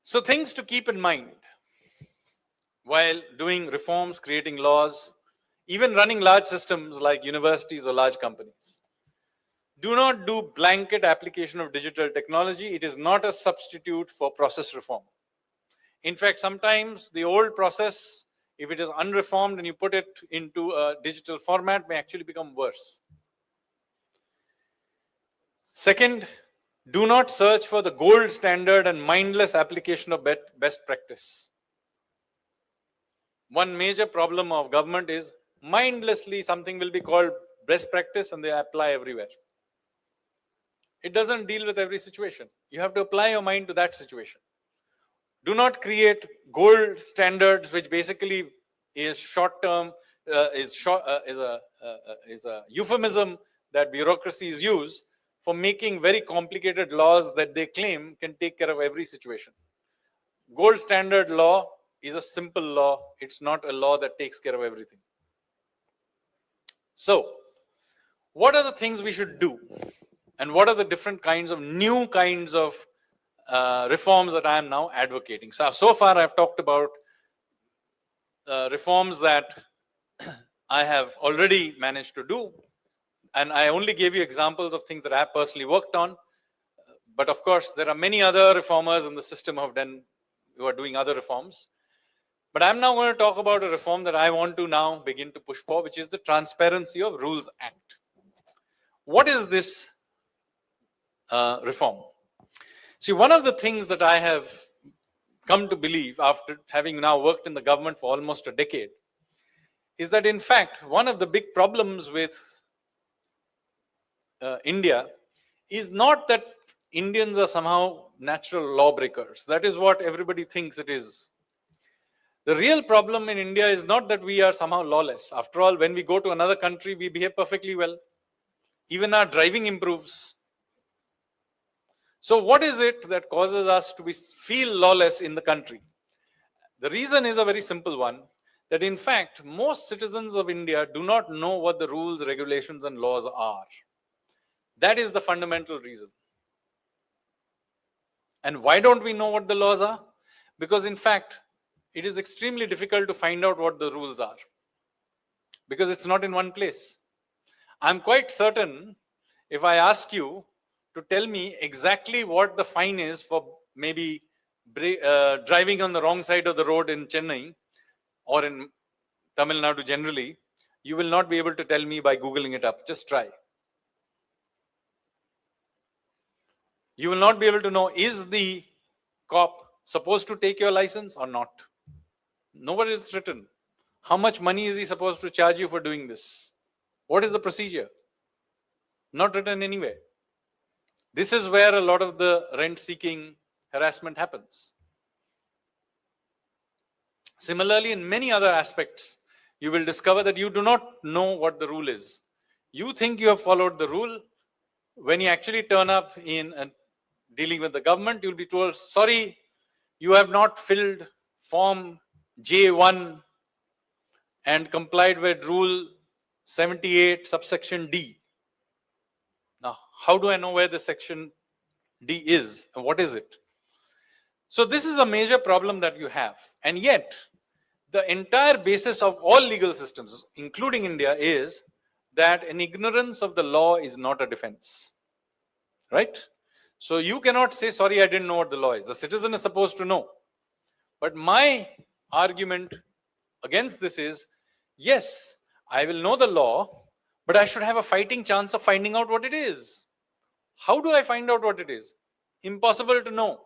So things to keep in mind while doing reforms, creating laws, even running large systems like universities or large companies. Do not do blanket application of digital technology. It is not a substitute for process reform. In fact, sometimes the old process, if it is unreformed and you put it into a digital format, may actually become worse. Second, do not search for the gold standard and mindless application of best practice. One major problem of government is mindlessly something will be called best practice and they apply everywhere. It doesn't deal with every situation. You have to apply your mind to that situation. Do not create gold standards, which basically is short-term, is a euphemism that bureaucracies use for making very complicated laws that they claim can take care of every situation. Gold standard law is a simple law. It's not a law that takes care of everything. So, what are the things we should do? And what are the different kinds of new kinds of reforms that I am now advocating? So far I've talked about reforms that I have already managed to do. And I only gave you examples of things that I have personally worked on. But of course, there are many other reformers in the system who are doing other reforms. But I'm now going to talk about a reform that I want to now begin to push for, which is the Transparency of Rules Act. What is this reform? See, one of the things that I have come to believe after having now worked in the government for almost a decade is that, in fact, one of the big problems with India is not that Indians are somehow natural lawbreakers. That is what everybody thinks it is. The real problem in India is not that we are somehow lawless. After all, when we go to another country, we behave perfectly well. Even our driving improves. So what is it that causes us to feel lawless in the country? The reason is a very simple one, that in fact, most citizens of India do not know what the rules, regulations, and laws are. That is the fundamental reason. And why don't we know what the laws are? Because in fact, it is extremely difficult to find out what the rules are, because it's not in one place. I'm quite certain if I ask you to tell me exactly what the fine is for maybe driving on the wrong side of the road in Chennai or in Tamil Nadu generally, you will not be able to tell me by Googling it up. Just try. You will not be able to know, is the cop supposed to take your license or not? Nowhere it's written. How much money is he supposed to charge you for doing this? What is the procedure? Not written anywhere. This is where a lot of the rent-seeking harassment happens. Similarly, in many other aspects, you will discover that you do not know what the rule is. You think you have followed the rule. When you actually turn up in dealing with the government, you'll be told, sorry, you have not filled form J1 and complied with rule 78 subsection D. Now, how do I know where the section D is and what is it? So this is a major problem that you have. And yet, the entire basis of all legal systems, including India, is that an ignorance of the law is not a defense. Right? So you cannot say, sorry, I didn't know what the law is. The citizen is supposed to know. But my argument against this is, yes, I will know the law, but I should have a fighting chance of finding out what it is. How do I find out what it is? Impossible to know.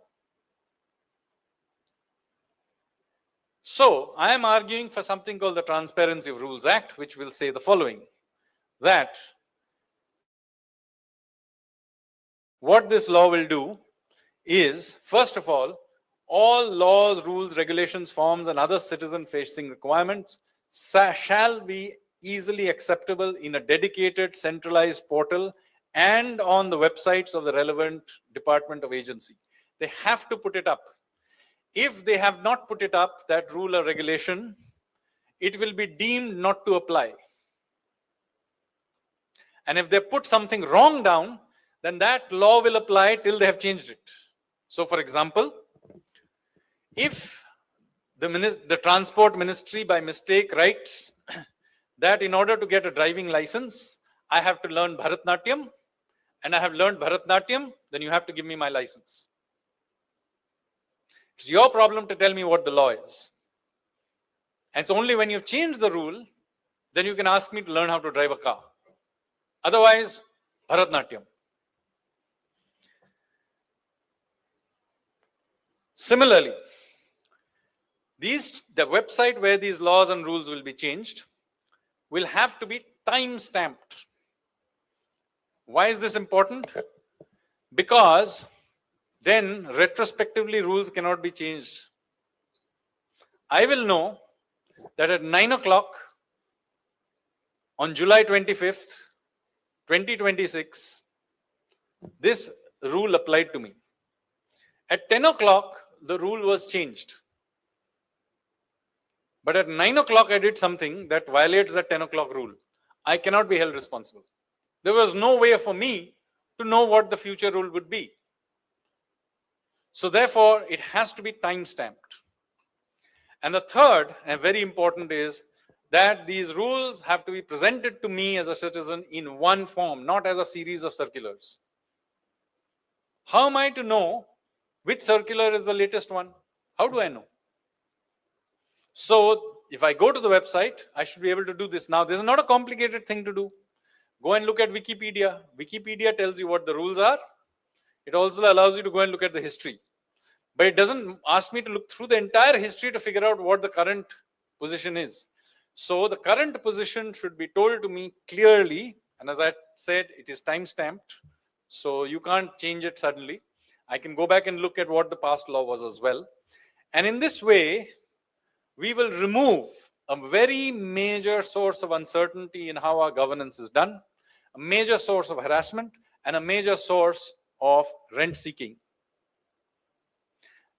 So I am arguing for something called the Transparency of Rules Act, which will say the following, that what this law will do is, first of all laws, rules, regulations, forms, and other citizen-facing requirements shall be easily acceptable in a dedicated, centralized portal and on the websites of the relevant department of agency. They have to put it up. If they have not put it up, that rule or regulation, it will be deemed not to apply. And if they put something wrong down, then that law will apply till they have changed it. So, for example, if the Transport Ministry by mistake writes that in order to get a driving license, I have to learn Bharatnatyam, and I have learned Bharatnatyam, then you have to give me my license. It's your problem to tell me what the law is. And it's only when you've changed the rule, then you can ask me to learn how to drive a car. Otherwise, Bharatnatyam. Similarly, the website where these laws and rules will be changed will have to be time-stamped. Why is this important? Because then retrospectively rules cannot be changed. I will know that at 9 o'clock on July 25th, 2026, this rule applied to me. At 10 o'clock, the rule was changed. But at 9 o'clock, I did something that violates the 10 o'clock rule. I cannot be held responsible. There was no way for me to know what the future rule would be. So therefore, it has to be time-stamped. And the third, and very important, is that these rules have to be presented to me as a citizen in one form, not as a series of circulars. How am I to know which circular is the latest one? How do I know? So if I go to the website, I should be able to do this. Now, this is not a complicated thing to do. Go and look at Wikipedia. Wikipedia tells you what the rules are. It also allows you to go and look at the history. But it doesn't ask me to look through the entire history to figure out what the current position is. So the current position should be told to me clearly. And as I said, it is time-stamped. So you can't change it suddenly. I can go back and look at what the past law was as well. And in this way, we will remove a very major source of uncertainty in how our governance is done, a major source of harassment, and a major source of rent seeking.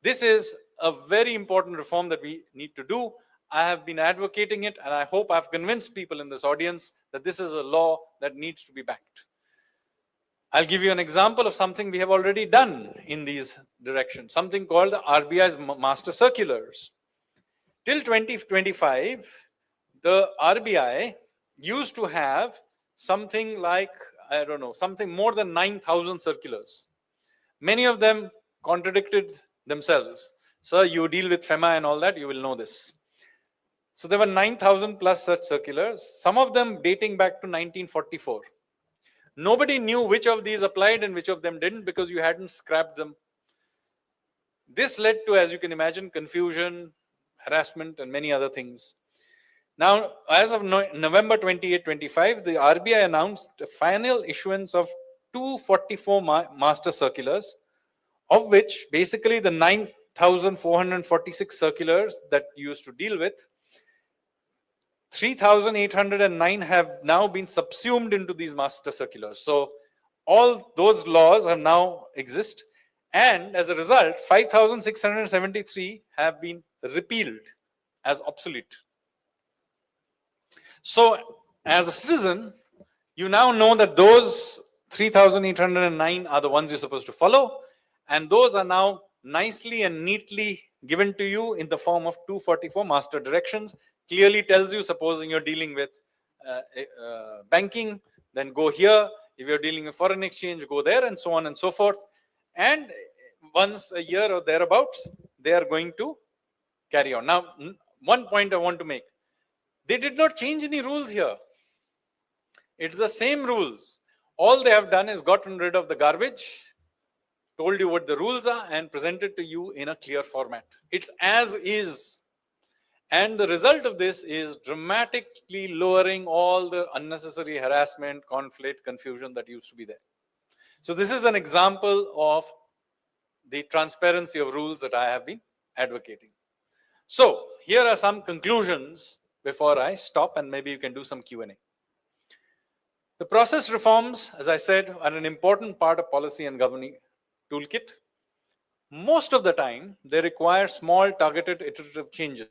This is a very important reform that we need to do. I have been advocating it, and I hope I've convinced people in this audience that this is a law that needs to be backed. I'll give you an example of something we have already done in these directions, something called the RBI's Master Circulars. Till 2025, the RBI used to have something like, I don't know, something more than 9,000 circulars. Many of them contradicted themselves. Sir, you deal with FEMA and all that, you will know this. So there were 9,000 plus such circulars, some of them dating back to 1944. Nobody knew which of these applied and which of them didn't because you hadn't scrapped them. This led to, as you can imagine, confusion, harassment, and many other things. Now, as of November 28, 25, the RBI announced the final issuance of 244 master circulars, of which basically the 9,446 circulars that you used to deal with, 3,809 have now been subsumed into these master circulars. So all those laws have now exist, and as a result, 5,673 have been repealed as obsolete. So as a citizen, you now know that those 3,809 are the ones you're supposed to follow, and those are now nicely and neatly given to you in the form of 244 master directions. Clearly tells you, supposing you're dealing with banking, then go here. If you're dealing with foreign exchange, go there, and so on and so forth. And once a year or thereabouts, they are going to carry on. Now, one point I want to make. They did not change any rules here. It's the same rules. All they have done is gotten rid of the garbage, told you what the rules are, and presented to you in a clear format. It's as is. And the result of this is dramatically lowering all the unnecessary harassment, conflict, confusion that used to be there. So this is an example of the transparency of rules that I have been advocating. So here are some conclusions before I stop, and maybe you can do some Q&A. The process reforms, as I said, are an important part of policy and governing toolkit. Most of the time, they require small, targeted, iterative changes.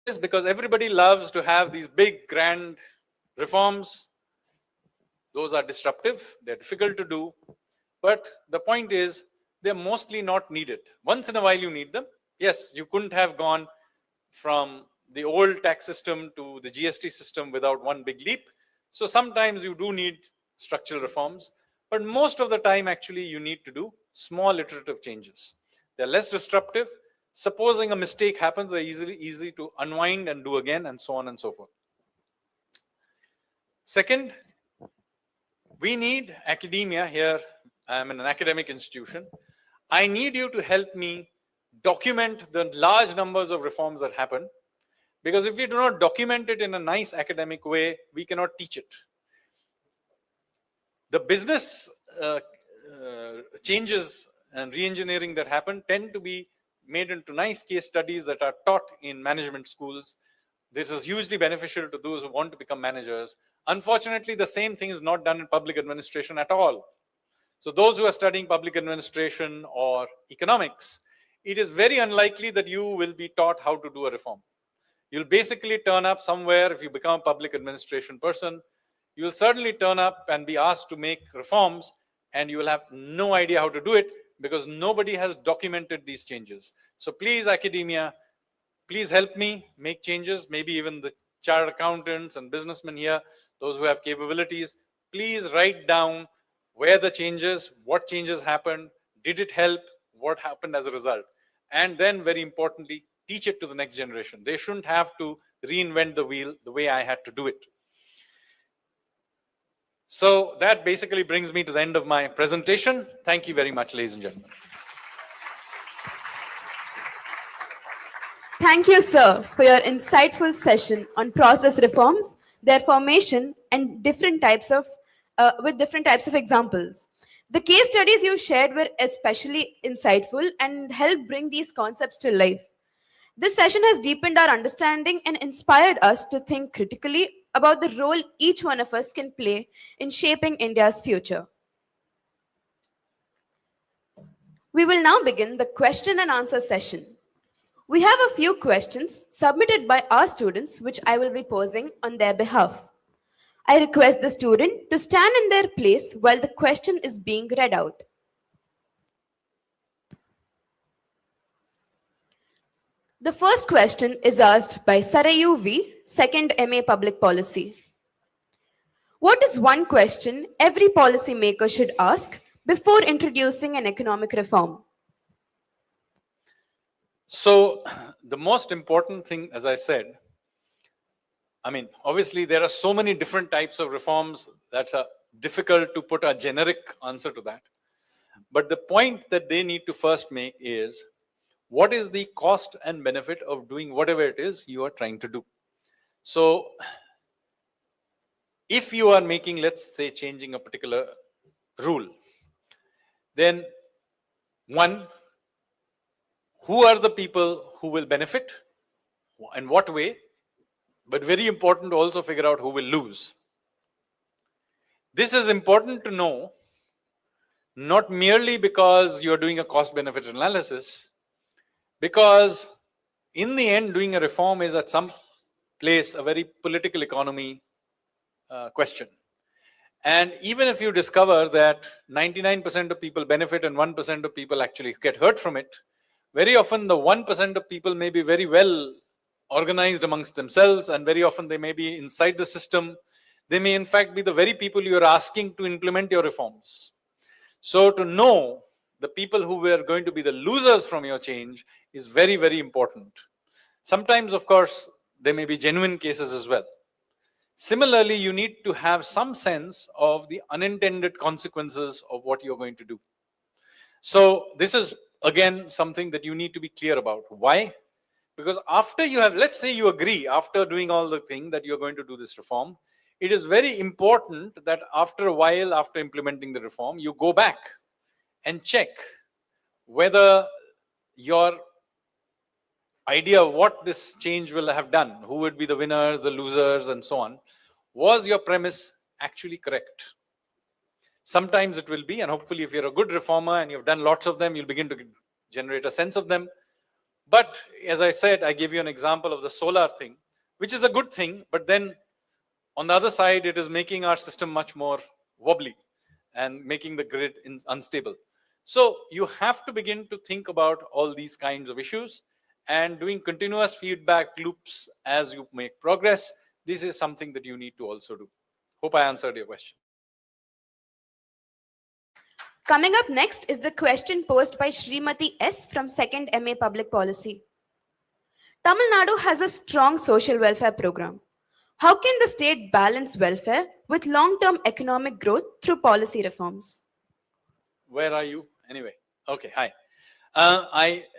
This is because everybody loves to have these big, grand reforms. Those are disruptive, they're difficult to do, but the point is, they're mostly not needed. Once in a while you need them. Yes, you couldn't have gone from the old tax system to the GST system without one big leap. So sometimes you do need structural reforms, but most of the time actually you need to do small iterative changes. They're less disruptive. Supposing a mistake happens, they're easy to unwind and do again, and so on and so forth. Second, we need academia here. I'm in an academic institution. I need you to help me document the large numbers of reforms that happen, because if we do not document it in a nice academic way, we cannot teach it. The business changes and re-engineering that happen tend to be made into nice case studies that are taught in management schools. This is hugely beneficial to those who want to become managers. Unfortunately, the same thing is not done in public administration at all. So those who are studying public administration or economics, it is very unlikely that you will be taught how to do a reform. You'll basically turn up somewhere. If you become a public administration person, you'll certainly turn up and be asked to make reforms, and you will have no idea how to do it because nobody has documented these changes. So please, academia, please help me make changes. Maybe even the chartered accountants and businessmen here, those who have capabilities, please write down where the changes, what changes happened, did it help, what happened as a result. And then very importantly, teach it to the next generation. They shouldn't have to reinvent the wheel the way I had to do it. So that basically brings me to the end of my presentation. Thank you very much, ladies and gentlemen. Thank you, sir, for your insightful session on process reforms, their formation, and different types of examples. The case studies you shared were especially insightful and helped bring these concepts to life. This session has deepened our understanding and inspired us to think critically about the role each one of us can play in shaping India's future. We will now begin the question and answer session. We have a few questions submitted by our students which I will be posing on their behalf. I request the student to stand in their place while the question is being read out. The first question is asked by Sarayu V, 2nd MA Public Policy. What is one question every policy maker should ask before introducing an economic reform? So, the most important thing, as I said, obviously there are so many different types of reforms that's difficult to put a generic answer to that. But the point that they need to first make is, what is the cost and benefit of doing whatever it is you are trying to do? So, if you are making, let's say, changing a particular rule, then one, who are the people who will benefit and what way? But very important to also figure out who will lose. This is important to know, not merely because you're doing a cost benefit analysis, because in the end, doing a reform is at some place a very political economy question. And even if you discover that 99% of people benefit and 1% of people actually get hurt from it, very often the 1% of people may be very well organized amongst themselves, and very often they may be inside the system. They may in fact be the very people you are asking to implement your reforms. So to know the people who were going to be the losers from your change is very, very important. Sometimes, of course, there may be genuine cases as well. Similarly, you need to have some sense of the unintended consequences of what you're going to do. So this is again something that you need to be clear about. Why? Because after you have, let's say you agree, after doing all the thing that you're going to do this reform, it is very important that after a while, after implementing the reform, you go back and check whether your idea of what this change will have done, who would be the winners, the losers, and so on, was your premise actually correct? Sometimes it will be, and hopefully if you're a good reformer and you've done lots of them, you'll begin to generate a sense of them. But as I said, I gave you an example of the solar thing, which is a good thing, but then on the other side, it is making our system much more wobbly and making the grid unstable. So you have to begin to think about all these kinds of issues, and doing continuous feedback loops as you make progress. This is something that you need to also do. Hope I answered your question. Coming up next is the question posed by Srimati S from 2nd MA Public Policy. Tamil Nadu has a strong social welfare program. How can the state balance welfare with long-term economic growth through policy reforms? Where are you? Anyway, okay, hi.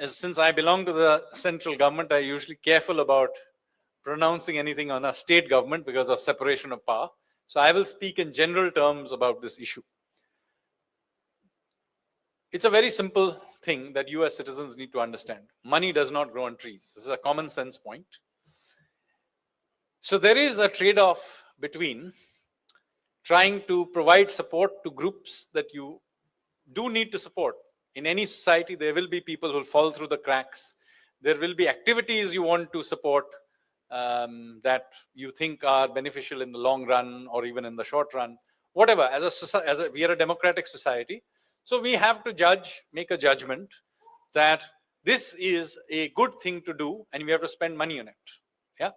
Since I belong to the central government, I usually careful about pronouncing anything on a state government because of separation of power. So I will speak in general terms about this issue. It's a very simple thing that you as citizens need to understand. Money does not grow on trees. This is a common sense point. So there is a trade-off between trying to provide support to groups that you do need to support. In any society, there will be people who will fall through the cracks. There will be activities you want to support that you think are beneficial in the long run or even in the short run. Whatever, we are a democratic society. So we have to make a judgment that this is a good thing to do and we have to spend money on it. Yeah.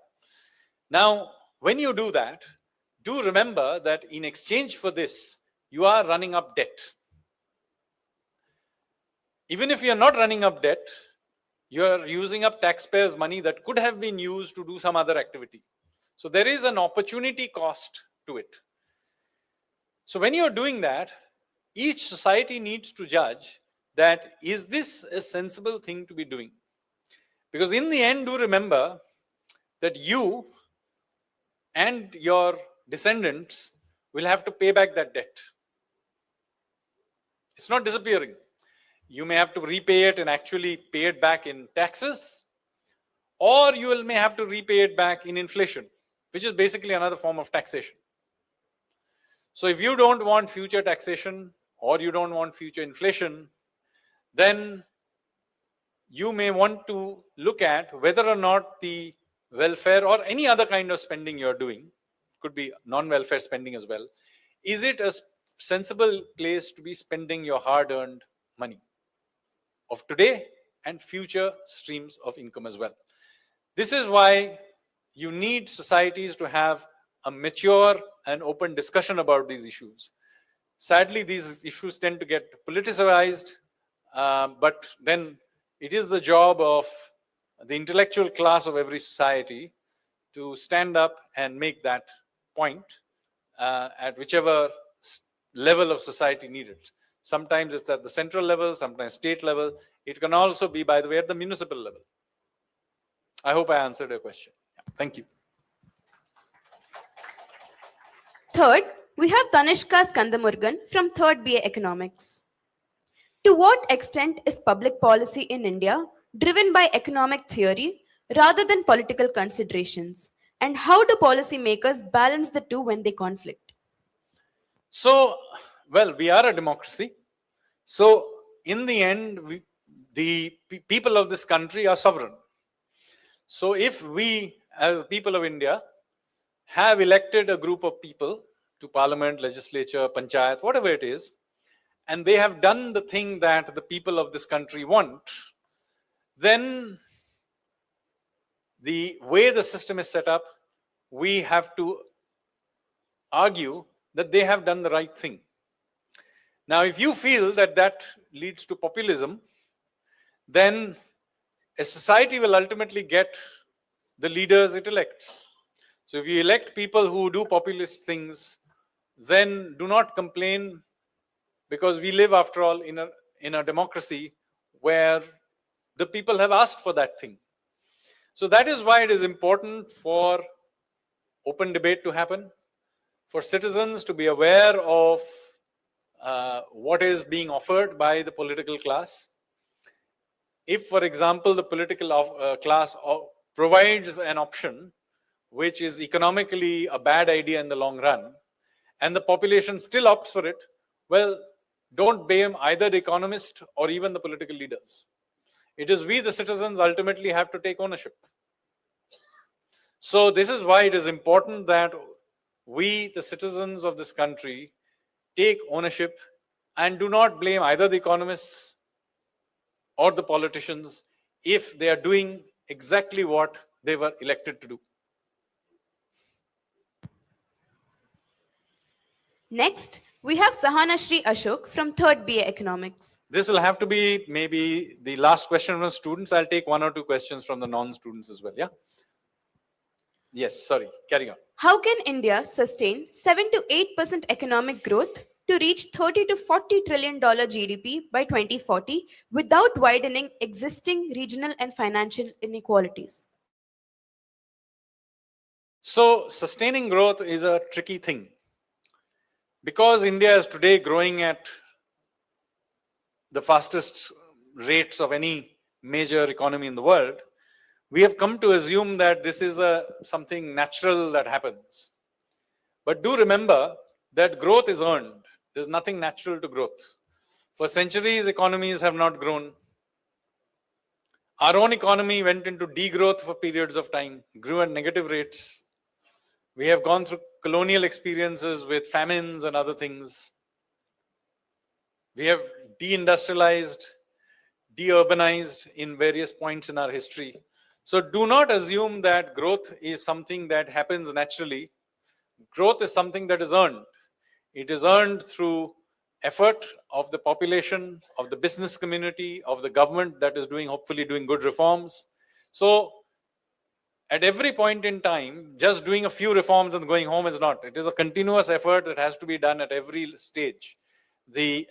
Now, when you do that, do remember that in exchange for this, you are running up debt. Even if you're not running up debt, you're using up taxpayers' money that could have been used to do some other activity. So there is an opportunity cost to it. So when you're doing that, each society needs to judge that, is this a sensible thing to be doing? Because in the end, do remember that you and your descendants will have to pay back that debt. It's not disappearing. You may have to repay it and actually pay it back in taxes, or you may have to repay it back in inflation, which is basically another form of taxation. So if you don't want future taxation or you don't want future inflation, then you may want to look at whether or not the welfare or any other kind of spending you're doing, could be non-welfare spending as well, is it a sensible place to be spending your hard-earned money of today and future streams of income as well. This is why you need societies to have a mature and open discussion about these issues. Sadly, these issues tend to get politicized, but then it is the job of the intellectual class of every society to stand up and make that point at whichever level of society needed. Sometimes it's at the central level, sometimes state level. It can also be, by the way, at the municipal level. I hope I answered your question. Yeah, thank you. Third, we have Tanishka Skandamurgan from 3rd BA Economics. To what extent is public policy in India driven by economic theory rather than political considerations? And how do policymakers balance the two when they conflict? So, well, we are a democracy. So, in the end, the people of this country are sovereign. So, if we, as people of India, have elected a group of people to parliament, legislature, panchayat, whatever it is, and they have done the thing that the people of this country want, then the way the system is set up, we have to argue that they have done the right thing. Now, if you feel that that leads to populism, then a society will ultimately get the leaders it elects. So if you elect people who do populist things, then do not complain, because we live, after all, in a democracy where the people have asked for that thing. So that is why it is important for open debate to happen, for citizens to be aware of what is being offered by the political class. If, for example, the political class provides an option which is economically a bad idea in the long run, and the population still opts for it, well, don't blame either the economist or even the political leaders. It is we, the citizens, ultimately have to take ownership. So this is why it is important that we, the citizens of this country, take ownership and do not blame either the economists or the politicians if they are doing exactly what they were elected to do. Next, we have Sahanashri Ashok from 3rd BA Economics. This will have to be maybe the last question from students. I'll take 1 or 2 questions from the non-students as well. Yeah. Yes, sorry, carry on. How can India sustain 7 to 8% economic growth to reach $30 to $40 trillion GDP by 2040 without widening existing regional and financial inequalities? So sustaining growth is a tricky thing, because India is today growing at the fastest rates of any major economy in the world. We have come to assume that this is something natural that happens. But do remember that growth is earned. There's nothing natural to growth. For centuries, economies have not grown. Our own economy went into degrowth for periods of time, grew at negative rates. We have gone through colonial experiences with famines and other things. We have deindustrialized, deurbanized in various points in our history. So do not assume that growth is something that happens naturally. Growth is something that is earned. It is earned through effort of the population, of the business community, of the government that is hopefully doing good reforms. So at every point in time, just doing a few reforms and going home is not. It is a continuous effort that has to be done at every stage.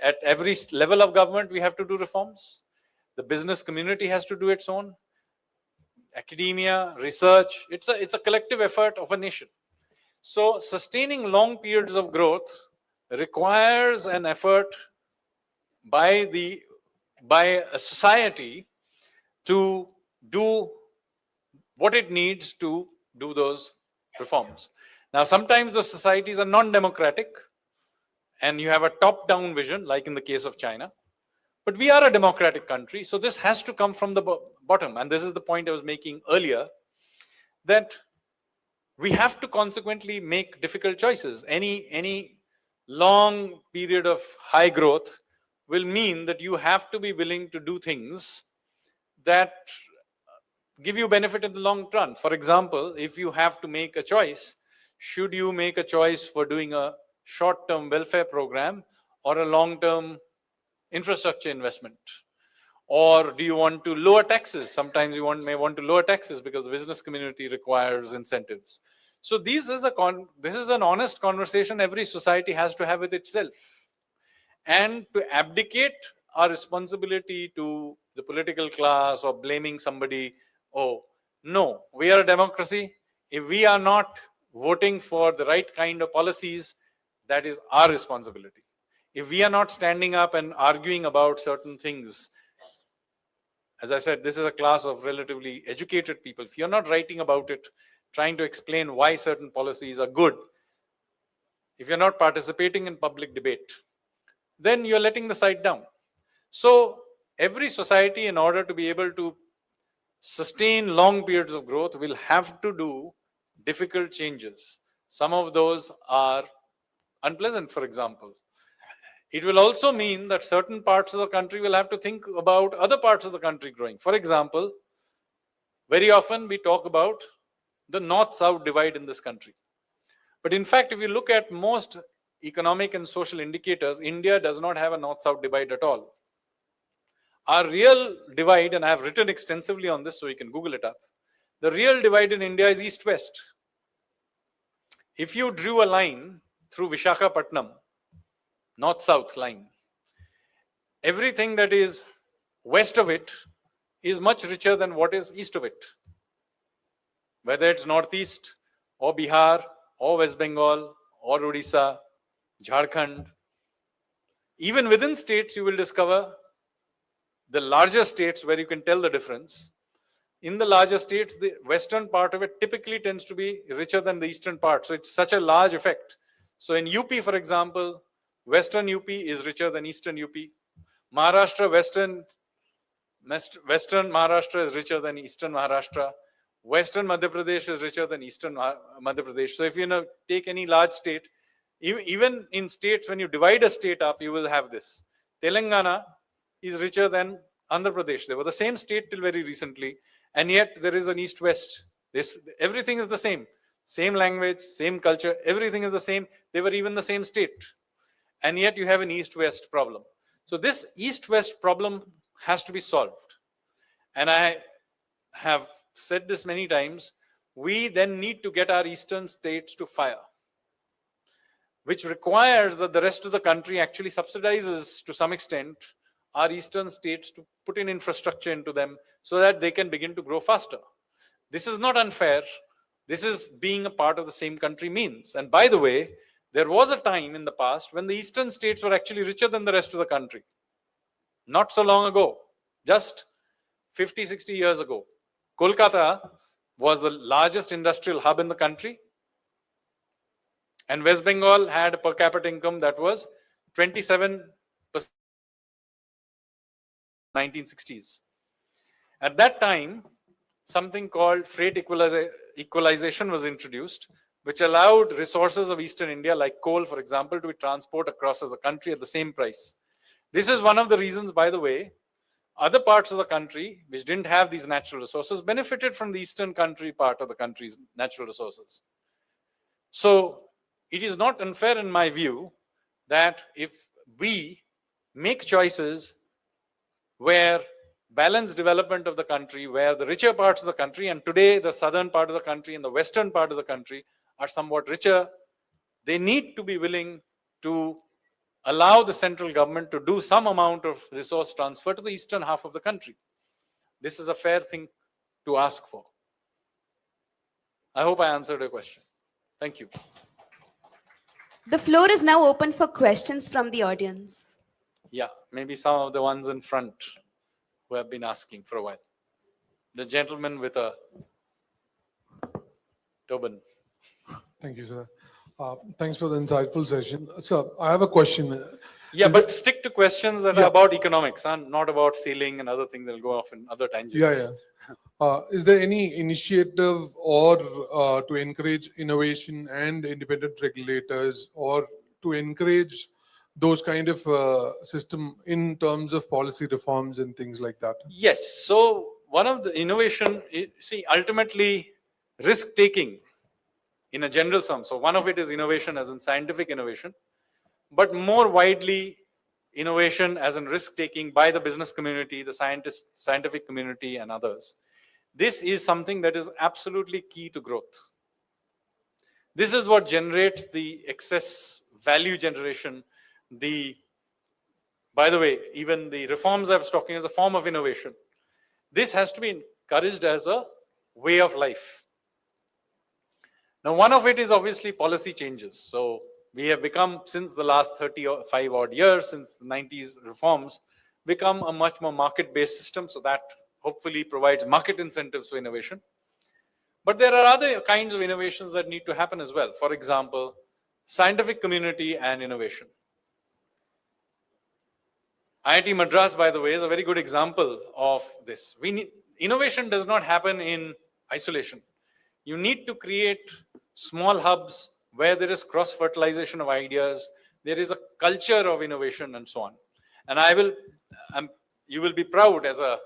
At every level of government, we have to do reforms. The business community has to do its own. Academia, research, it's a collective effort of a nation. So sustaining long periods of growth requires an effort by a society to do what it needs to do those reforms. Now, sometimes those societies are non-democratic and you have a top-down vision, like in the case of China, But we are a democratic country, so this has to come from the bottom. And this is the point I was making earlier, that we have to consequently make difficult choices. Any long period of high growth will mean that you have to be willing to do things that give you benefit in the long run. For example, if you have to make a choice, should you make a choice for doing a short-term welfare program or a long-term infrastructure investment? Or do you want to lower taxes? Sometimes you may want to lower taxes because the business community requires incentives. So this is an honest conversation every society has to have with itself. And to abdicate our responsibility to the political class or blaming somebody, oh, no, we are a democracy. If we are not voting for the right kind of policies, that is our responsibility. If we are not standing up and arguing about certain things, as I said, this is a class of relatively educated people. If you're not writing about it, trying to explain why certain policies are good, if you're not participating in public debate, then you're letting the side down. So every society, in order to be able to sustain long periods of growth, will have to do difficult changes. Some of those are unpleasant, for example. It will also mean that certain parts of the country will have to think about other parts of the country growing. For example, very often we talk about the north-south divide in this country. But in fact, if you look at most economic and social indicators, India does not have a north-south divide at all. Our real divide, and I have written extensively on this so you can Google it up, the real divide in India is east-west. If you drew a line through Visakhapatnam, north-south line, everything that is west of it is much richer than what is east of it. Whether it's northeast or Bihar or West Bengal or Odisha, Jharkhand, even within states you will discover the larger states where you can tell the difference. In the larger states, the western part of it typically tends to be richer than the eastern part. So it's such a large effect. So in UP, for example, western UP is richer than eastern UP. Maharashtra, western Maharashtra is richer than eastern Maharashtra. Western Madhya Pradesh is richer than eastern Madhya Pradesh. So if you take any large state, even in states, when you divide a state up, you will have this. Telangana is richer than Andhra Pradesh. They were the same state till very recently, and yet there is an east-west. Everything is the same. Same language, same culture, everything is the same. They were even the same state. And yet you have an east-west problem. So this east-west problem has to be solved. And I have said this many times, we then need to get our eastern states to fire, which requires that the rest of the country actually subsidizes to some extent our eastern states to put in infrastructure into them so that they can begin to grow faster. This is not unfair. This is being a part of the same country means. And by the way, there was a time in the past when the eastern states were actually richer than the rest of the country. Not so long ago, just 50, 60 years ago. Kolkata was the largest industrial hub in the country. And West Bengal had a per capita income that was 27% 1960s. At that time, something called freight equalization was introduced, which allowed resources of Eastern India, like coal, for example, to be transported across the country at the same price. This is one of the reasons, by the way, other parts of the country which didn't have these natural resources benefited from the eastern country part of the country's natural resources. So it is not unfair in my view that if we make choices where balanced development of the country, where the richer parts of the country, and today the southern part of the country and the western part of the country are somewhat richer, they need to be willing to allow the central government to do some amount of resource transfer to the eastern half of the country. This is a fair thing to ask for. I hope I answered your question. Thank you. The floor is now open for questions from the audience. Yeah, maybe some of the ones in front who have been asking for a while. The gentleman with a turban. Thank you, sir. Thanks for the insightful session. So I have a question. Yeah, Is but stick to questions that are Yeah. about economics and not about sailing and other things that will go off in other tangents. Yeah. Is there any initiative or to encourage innovation and independent regulators, or to encourage those kind of system in terms of policy reforms and things like that? Yes. So one of the innovation, see, ultimately risk taking in a general sum. So one of it is innovation as in scientific innovation, but more widely innovation as in risk taking by the business community, the scientific community and others. This is something that is absolutely key to growth. This is what generates the excess value generation. By the way, even the reforms I was talking as a form of innovation. This has to be encouraged as a way of life. Now, one of it is obviously policy changes. So we have become, since the last 35 odd years, since the 90s reforms, become a much more market-based system. So that hopefully provides market incentives for innovation. But there are other kinds of innovations that need to happen as well. For example, scientific community and innovation. IIT Madras, by the way, is a very good example of this. Innovation does not happen in isolation. You need to create small hubs where there is cross-fertilization of ideas, there is a culture of innovation and so on. And you will be proud as a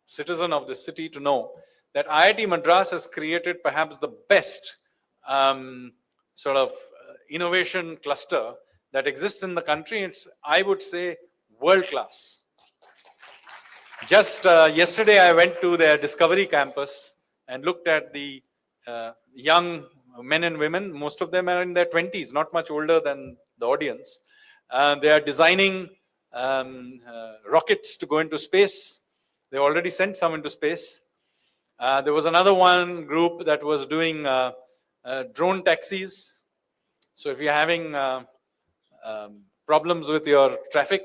citizen of this city to know that IIT Madras has created perhaps the best innovation cluster that exists in the country. It's, I would say, world-class. Just yesterday, I went to their Discovery campus and looked at the young men and women. Most of them are in their 20s, not much older than the audience. They are designing rockets to go into space. They already sent some into space. There was another one group that was doing drone taxis. So if you're having problems with your traffic,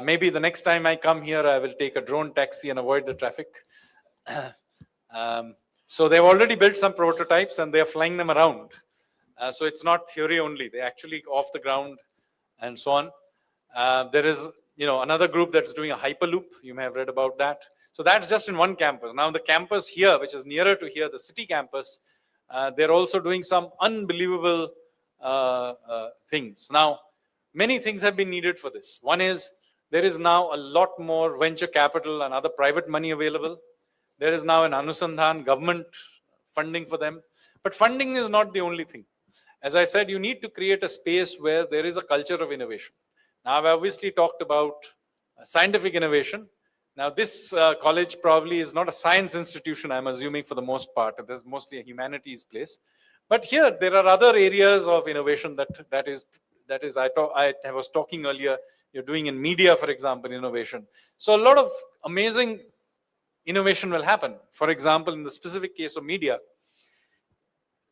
maybe the next time I come here, I will take a drone taxi and avoid the traffic. So they've already built some prototypes and they're flying them around. So it's not theory only, they're actually off the ground and so on. There is, another group that's doing a hyperloop. You may have read about that. So that's just in one campus. Now the campus here, which is nearer to here, the city campus, they're also doing some unbelievable things. Now, many things have been needed for this. One is, there is now a lot more venture capital and other private money available. There is now an Anusandhan government funding for them. But funding is not the only thing. As I said, you need to create a space where there is a culture of innovation. Now, I've obviously talked about scientific innovation. Now, this college probably is not a science institution, I'm assuming, for the most part. There's mostly a humanities place. But here, there are other areas of innovation that is, I was talking earlier, you're doing in media, for example, innovation. So a lot of amazing innovation will happen. For example, in the specific case of media,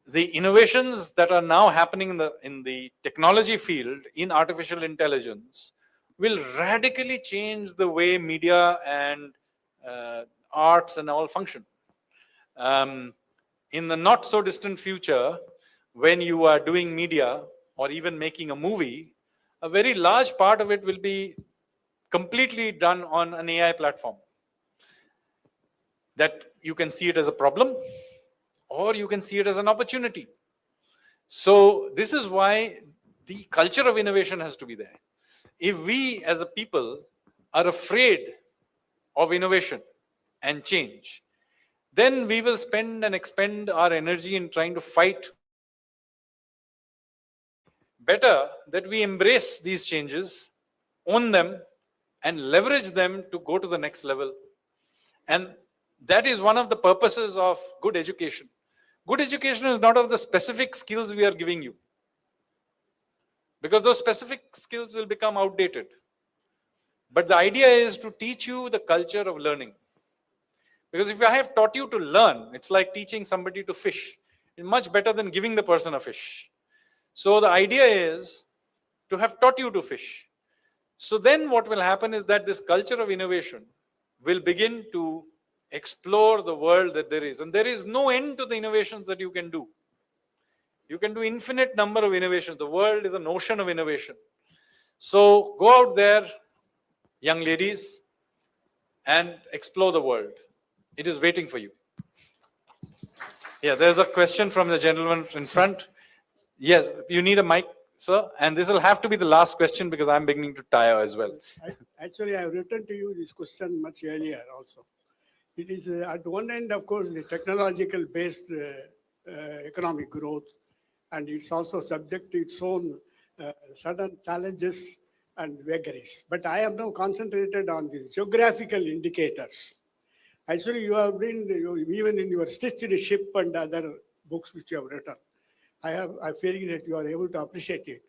the innovations that are now happening in the technology field in artificial intelligence will radically change the way media and arts and all function. In the not so distant future, when you are doing media or even making a movie, a very large part of it will be completely done on an AI platform. That you can see it as a problem or you can see it as an opportunity. So this is why the culture of innovation has to be there. If we as a people are afraid of innovation and change, then we will spend and expend our energy in trying to fight. Better that we embrace these changes, own them, and leverage them to go to the next level. And that is one of the purposes of good education. Good education is not of the specific skills we are giving you, because those specific skills will become outdated. But the idea is to teach you the culture of learning. Because if I have taught you to learn, it's like teaching somebody to fish. It's much better than giving the person a fish. So the idea is to have taught you to fish. So then what will happen is that this culture of innovation will begin to explore the world that there is. And there is no end to the innovations that you can do. You can do infinite number of innovations. The world is a notion of innovation. So go out there, young ladies, and explore the world. It is waiting for you. Yeah, there's a question from the gentleman in front. Yes, you need a mic, sir. And this will have to be the last question because I'm beginning to tire as well. Actually, I have written to you this question much earlier also. It is at one end, of course, the technological based economic growth, and it's also subject to its own certain challenges and vagaries. But I have now concentrated on these geographical indicators. Actually, you have been, even in your Stitched Ship and other books which you have written, I'm feeling that you are able to appreciate it.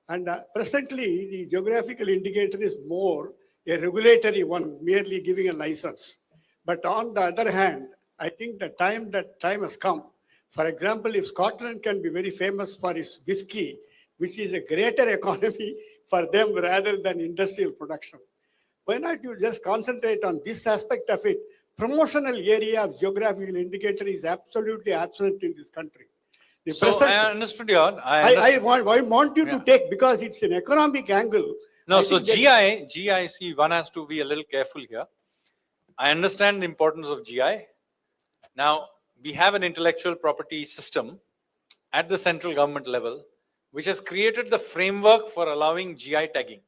And presently, the geographical indicator is more a regulatory one, merely giving a license. But on the other hand, I think that time has come. For example, if Scotland can be very famous for its whiskey, which is a greater economy for them rather than industrial production, why not you just concentrate on this aspect of it? Promotional area of geographical indicator is absolutely absent in this country. The So present, I understood your. I want you to Yeah. take, because it's an economic angle. No, I so think that- GIC, one has to be a little careful here. I understand the importance of GI. Now, we have an intellectual property system at the central government level, which has created the framework for allowing GI tagging.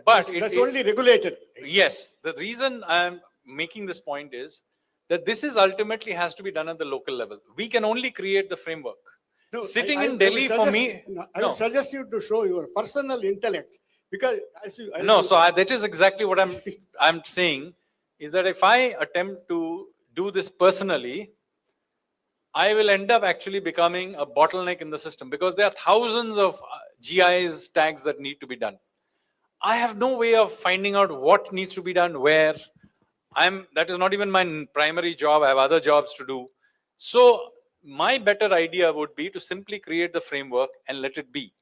But that's only regulated. yes, the reason I'm making this point is that this is ultimately has to be done at the local level. We can only create the framework. No, Sitting I in would Delhi for suggest- me, no, I no. would suggest you to show your personal intellect, because No, so that is exactly what I'm saying, is that if I attempt to do this personally, I will end up actually becoming a bottleneck in the system because there are thousands of GIs tags that need to be done. I have no way of finding out what needs to be done where. That is not even my primary job. I have other jobs to do. So my better idea would be to simply create the framework and let it be,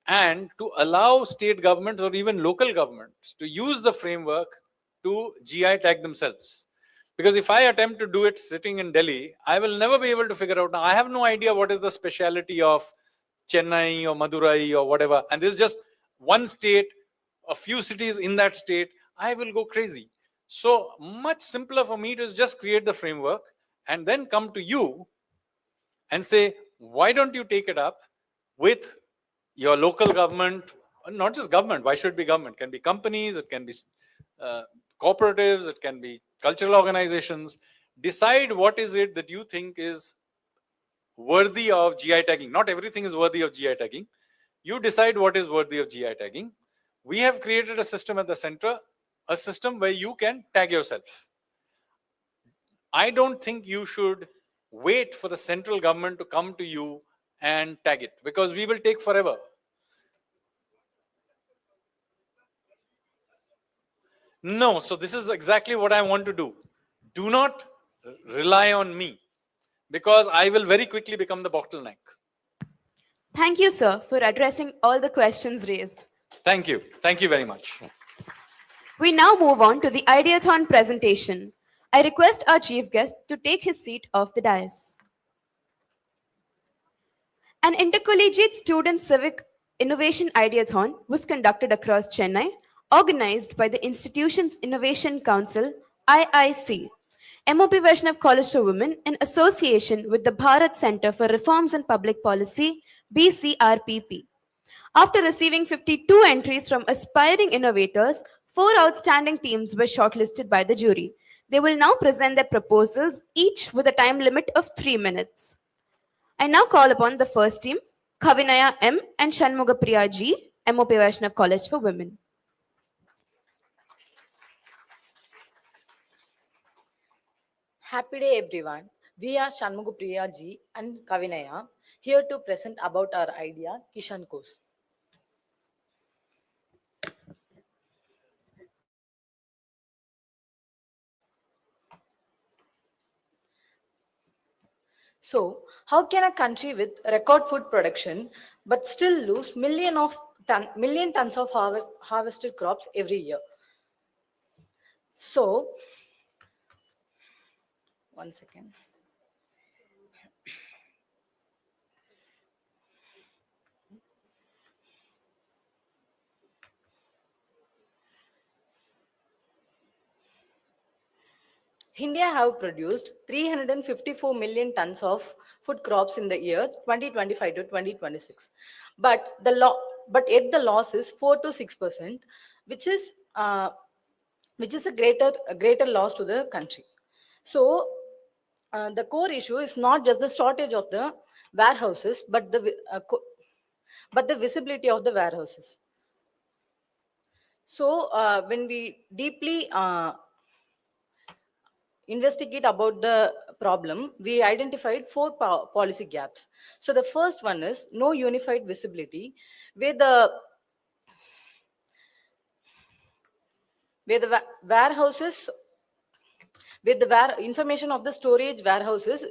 and to allow state governments or even local governments to use the framework to GI tag themselves. Because if I attempt to do it sitting in Delhi, I will never be able to figure out. Now, I have no idea what is the speciality of Chennai or Madurai or whatever. And this is just one state, a few cities in that state. I will go crazy. So much simpler for me to just create the framework and then come to you and say, why don't you take it up with your local government, not just government, why should it be government? It can be companies, it can be cooperatives, it can be cultural organizations. Decide what is it that you think is worthy of GI tagging. Not everything is worthy of GI tagging. You decide what is worthy of GI tagging. We have created a system at the center, a system where you can tag yourself. I don't think you should wait for the central government to come to you and tag it, because we will take forever. No, so this is exactly what I want to do. Do not rely on me, because I will very quickly become the bottleneck. Thank you, sir, for addressing all the questions raised. Thank you. Thank you very much. We now move on to the Ideathon presentation. I request our chief guest to take his seat off the dais. An intercollegiate student civic innovation ideathon was conducted across Chennai, organized by the institution's Innovation Council, IIC, MOP Vaishnav College for Women, in association with the Bharat Center for Reforms in Public Policy, BCRPP. After receiving 52 entries from aspiring innovators, 4 outstanding teams were shortlisted by the jury. They will now present their proposals, each with a time limit of 3 minutes. I now call upon the first team, Kavinaya M. and Shanmugapriya G., MOP Vaishnav College for Women. Happy day everyone. We are Shanmugapriya Ji and Kavinaya here to present about our idea Kishan Course. So, how can a country with record food production but still lose million tons of harvested crops every year? So, one second. India have produced 354 million tons of food crops in the year 2025 to 2026. But yet the loss is 4 to 6%, which is a greater loss to the country. So the core issue is not just the shortage of the warehouses, but the visibility of the warehouses. So when we deeply investigate about the problem, we identified four policy gaps. So the first one is no unified visibility, where warehouses, where information of the storage warehouses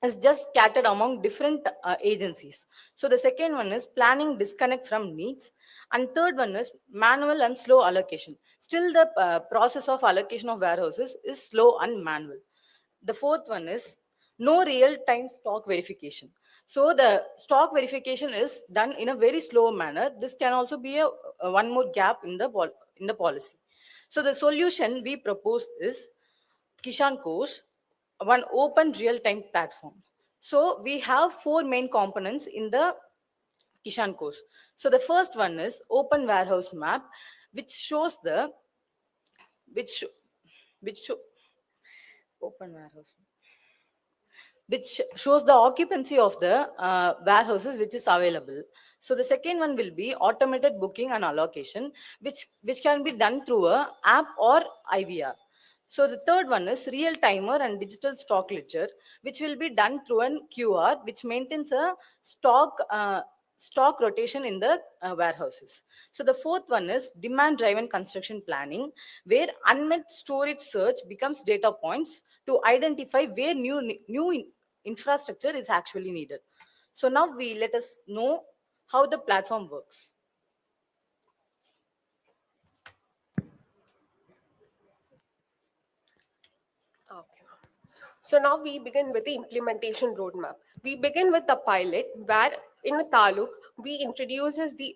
is just scattered among different agencies. So the second one is planning disconnect from needs, and third one is manual and slow allocation. Still the process of allocation of warehouses is slow and manual. The fourth one is no real time stock verification. So the stock verification is done in a very slow manner. This can also be a one more gap in the policy. So the solution we propose is Kishan Kosh, one open real-time platform. So we have four main components in the Kishan Kosh. So the first one is open warehouse map, which shows the which which sho- open warehouse which shows the occupancy of the warehouses which is available. So the second one will be automated booking and allocation, which can be done through a app or IVR. So the third one is real timer and digital stock ledger, which will be done through an QR, which maintains a stock rotation in the warehouses. So the fourth one is demand driven construction planning, where unmet storage search becomes data points to identify where new infrastructure is actually needed. So now let us know how the platform works. Okay. So now we begin with the implementation roadmap. We begin with the pilot where in a taluk we introduces the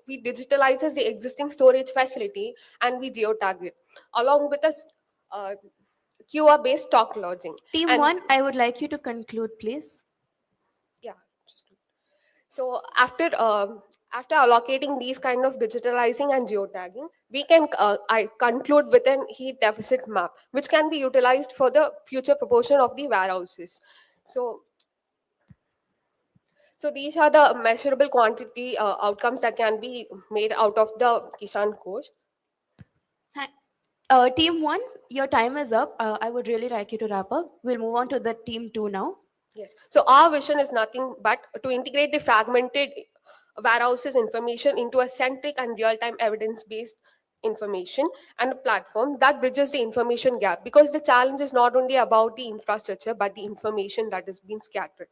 we digitalizes the existing storage facility and we geotag it along with a QR based stock lodging. Team And- 1, I would like you to conclude, please. Yeah. So after allocating these kind of digitalizing and geotagging, we can I conclude with an heat deficit map, which can be utilized for the future proportion of the warehouses. So these are the measurable quantity outcomes that can be made out of the Kishan Kosh. Team 1, your time is up. I would really like you to wrap up. We'll move on to the team 2 now. Yes. So our vision is nothing but to integrate the fragmented warehouses information into a centric and real-time evidence-based information and a platform that bridges the information gap, because the challenge is not only about the infrastructure but the information that is being scattered.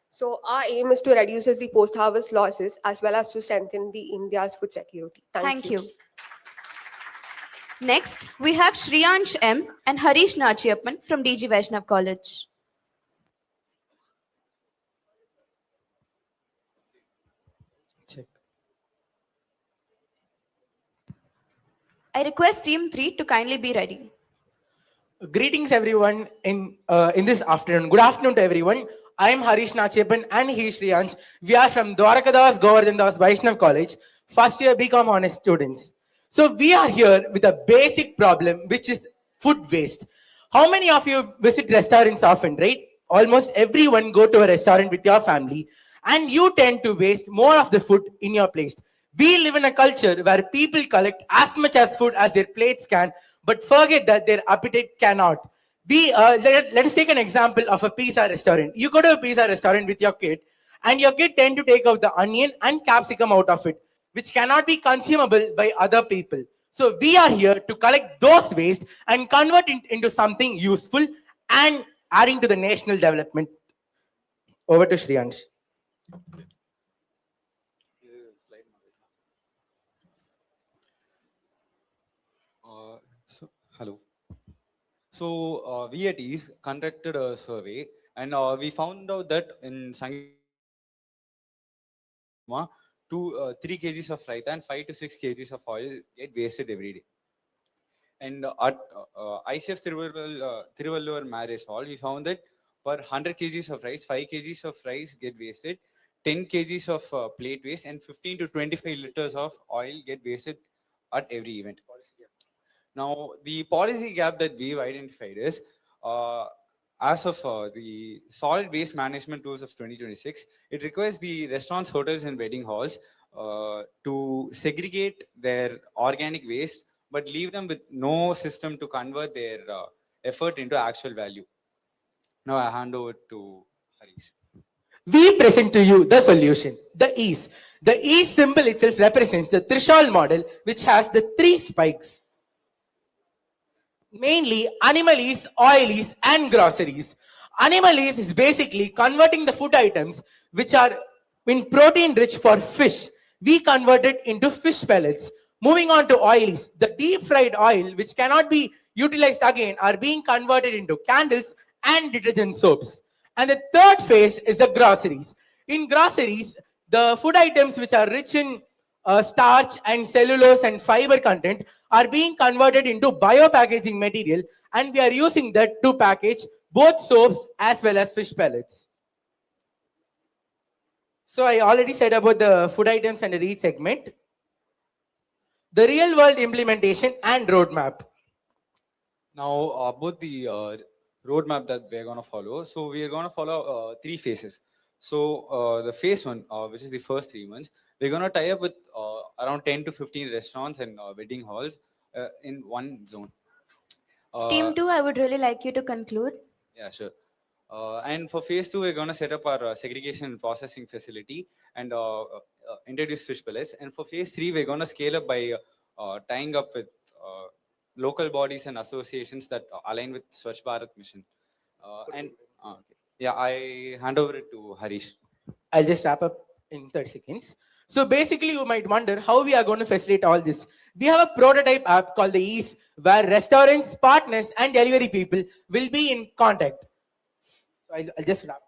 So our aim is to reduce the post-harvest losses as well as to strengthen the India's food security. Thank you. Next, we have Shriyansh M and Harish Nachiyappan from DG Vaishnav College. I request Team 3 to kindly be ready. Greetings everyone in this afternoon. Good afternoon to everyone. I am Harish Nachiyappan and he is Shriyansh. We are from Dwarakadas Govardhandas Vaishnav College, first year BCom honors students. So we are here with a basic problem, which is food waste. How many of you visit restaurants often, right? Almost everyone go to a restaurant with your family and you tend to waste more of the food in your plate. We live in a culture where people collect as much as food as their plates can, but forget that their appetite cannot. Let us take an example of a pizza restaurant. You go to a pizza restaurant with your kid, and your kid tend to take out the onion and capsicum out of it, which cannot be consumable by other people. So we are here to collect those waste and convert it into something useful and adding to the national development. Over to Shriyansh. Hello. So we at East conducted a survey and we found out that in Sanjeev, 3 kgs of rice and 5 to 6 kgs of oil get wasted every day. And at ICF Tiruvallur marriage hall, we found that per 100 kgs of rice, 5 kgs of rice get wasted, 10 kgs of plate waste, and 15 to 25 liters of oil get wasted at every event. Now, the policy gap that we've identified is, as of the solid waste management rules of 2026, it requires the restaurants, hotels, and wedding halls to segregate their organic waste, but leave them with no system to convert their effort into actual value. Now I hand over to Harish. We present to you the solution, the ease. The ease symbol itself represents the Trishul model, which has the 3 spikes. Mainly animal-ease, oil-ease, and groceries. Animal-ease is basically converting the food items which are in protein rich for fish. We convert it into fish pellets. Moving on to oil-ease, the deep fried oil which cannot be utilized again are being converted into candles and detergent soaps. And the third phase is the groceries. In groceries, the food items which are rich in starch and cellulose and fiber content are being converted into biopackaging material, and we are using that to package both soaps as well as fish pellets. So I already said about the food items and the read segment. The real world implementation and roadmap. Now about the roadmap that we're going to follow. So we are going to follow 3 phases. So the phase 1, which is the first 3 months, we're going to tie up with around 10 to 15 restaurants and wedding halls in one zone. Team 2, I would really like you to conclude. Yeah, sure. And for phase 2, we're going to set up our segregation and processing facility and introduce fish pellets. And for phase 3, we're going to scale up by tying up with local bodies and associations that align with Swachh Bharat mission. Okay. Yeah, I hand over it to Harish. I'll just wrap up in 30 seconds. So basically, you might wonder how we are going to facilitate all this. We have a prototype app called the Ease, where restaurants, partners, and delivery people will be in contact. So I'll just wrap.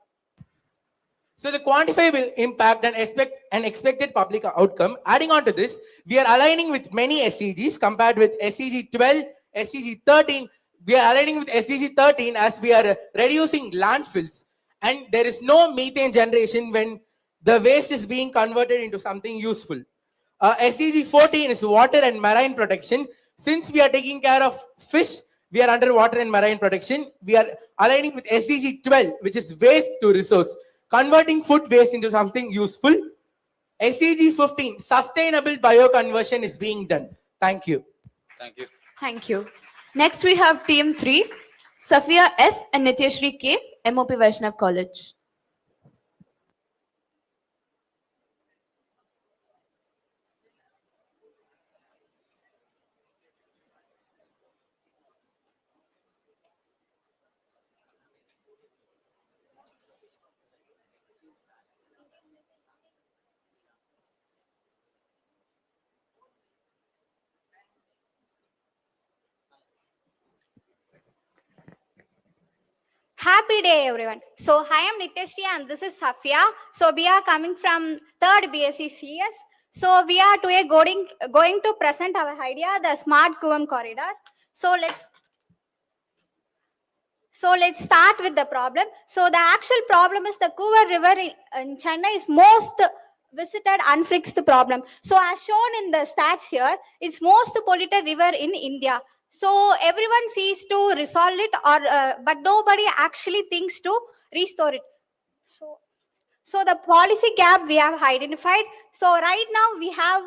So the quantifiable impact and expected public outcome. Adding on to this, we are aligning with many SDGs compared with SDG 12, SDG 13. We are aligning with SDG 13 as we are reducing landfills, and there is no methane generation when the waste is being converted into something useful. SDG 14 is water and marine protection. Since we are taking care of fish, we are under water and marine protection. We are aligning with SDG 12, which is waste to resource, converting food waste into something useful. SDG 15, sustainable bioconversion is being done. Thank you. Thank you. Thank you. Next, we have Team 3, Safia S. and Nityashri K., MOP Vaishnav College. Happy day, everyone. So, hi, I'm Nityashri and this is Safia. So, we are coming from 3rd BSc CS. So, we are today going to present our idea, the Smart Kuvam Corridor. So, let's start with the problem. So, the actual problem is the Kuvar River in Chennai is most visited unfixed problem. So, as shown in the stats here, it's most polluted river in India. So everyone sees to resolve it, but nobody actually thinks to restore it. So the policy gap we have identified. So right now we have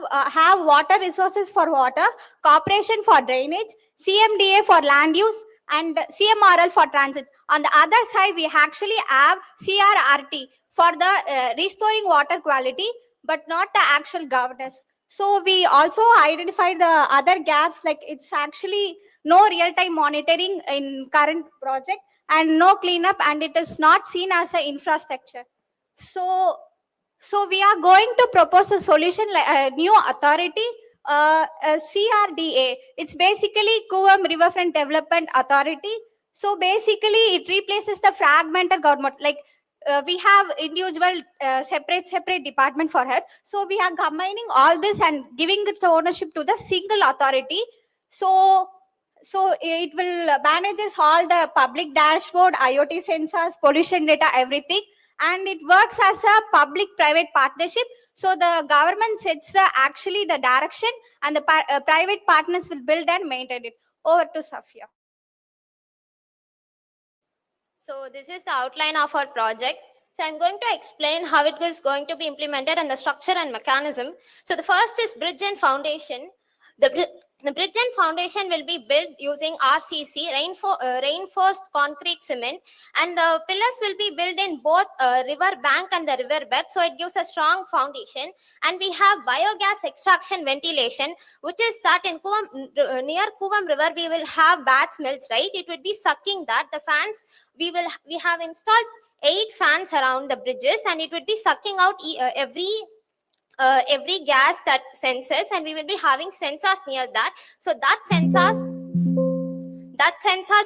water resources for water, corporation for drainage, CMDA for land use, and CMRL for transit. On the other side, we actually have CRRT for the restoring water quality, but not the actual governance. So we also identify the other gaps, like it's actually no real-time monitoring in current project and no cleanup, and it is not seen as an infrastructure. So we are going to propose a solution like a new authority, a CRDA. It's basically Kuvam Riverfront Development Authority. So basically it replaces the fragmented government, like we have individual separate department for her. So we are combining all this and giving the ownership to the single authority. So So it will manages all the public dashboard, IoT sensors, pollution data, everything. And it works as a public-private partnership. So the government sets actually the direction, and the private partners will build and maintain it. Over to Safia. So this is the outline of our project. So I'm going to explain how it is going to be implemented and the structure and mechanism. So the first is bridge and foundation. The bridge and foundation will be built using RCC, reinforced concrete cement, and the pillars will be built in both river bank and the river bed, so it gives a strong foundation. And we have biogas extraction ventilation, which is that in near Kuvam river we will have bats mills, right? It would be sucking that. The fans, we have installed 8 fans around the bridges, and it would be sucking out every gas that senses, and we will be having sensors near that. So that sensors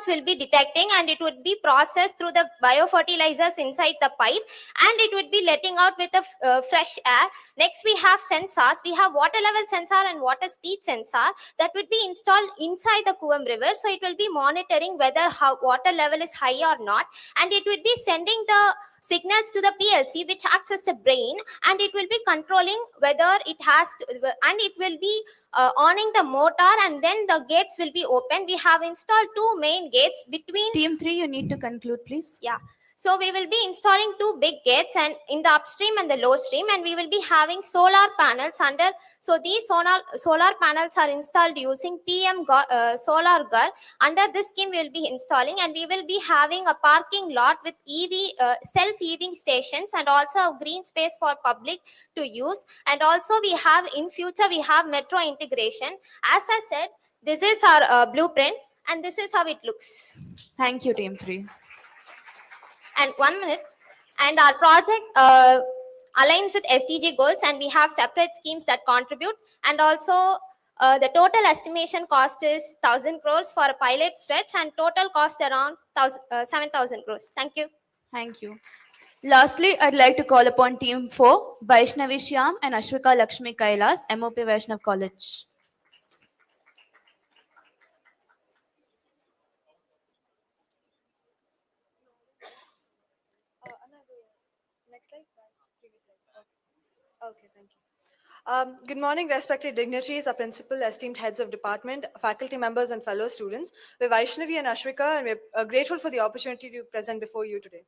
will be detecting, and it would be processed through the biofertilizers inside the pipe, and it would be letting out with a fresh air. Next, we have sensors. We have water level sensor and water speed sensor that would be installed inside the Kuvam river. So it will be monitoring whether water level is high or not, and it would be sending the signals to the PLC, which acts as the brain, and it will be controlling whether it has to, and it will be owning the motor, and then the gates will be open. We have installed 2 main gates between. Team 3, you need to conclude, please. Yeah. So we will be installing 2 big gates, and in the upstream and the low stream, and we will be having solar panels under. So these solar panels are installed using PM Solar Gar. Under this scheme, we will be installing, and we will be having a parking lot with self-EV stations, and also a green space for public to use. And also we have in future we have metro integration. As I said, this is our blueprint, and this is how it looks. Thank you, Team 3. And 1 minute. And our project aligns with SDG goals, and we have separate schemes that contribute. And also the total estimation cost is 1,000 crores for a pilot stretch, and total cost around 7,000 crores. Thank you. Thank you. Lastly, I'd like to call upon Team 4, Vaishnavi Shyam and Ashwika Lakshmi Kailas, MOP Vaishnav College. Next slide. Okay, thank you. Good morning, respected dignitaries, our principal, esteemed heads of department, faculty members, and fellow students. We're Vaishnavi and Ashwika, and we're grateful for the opportunity to present before you today.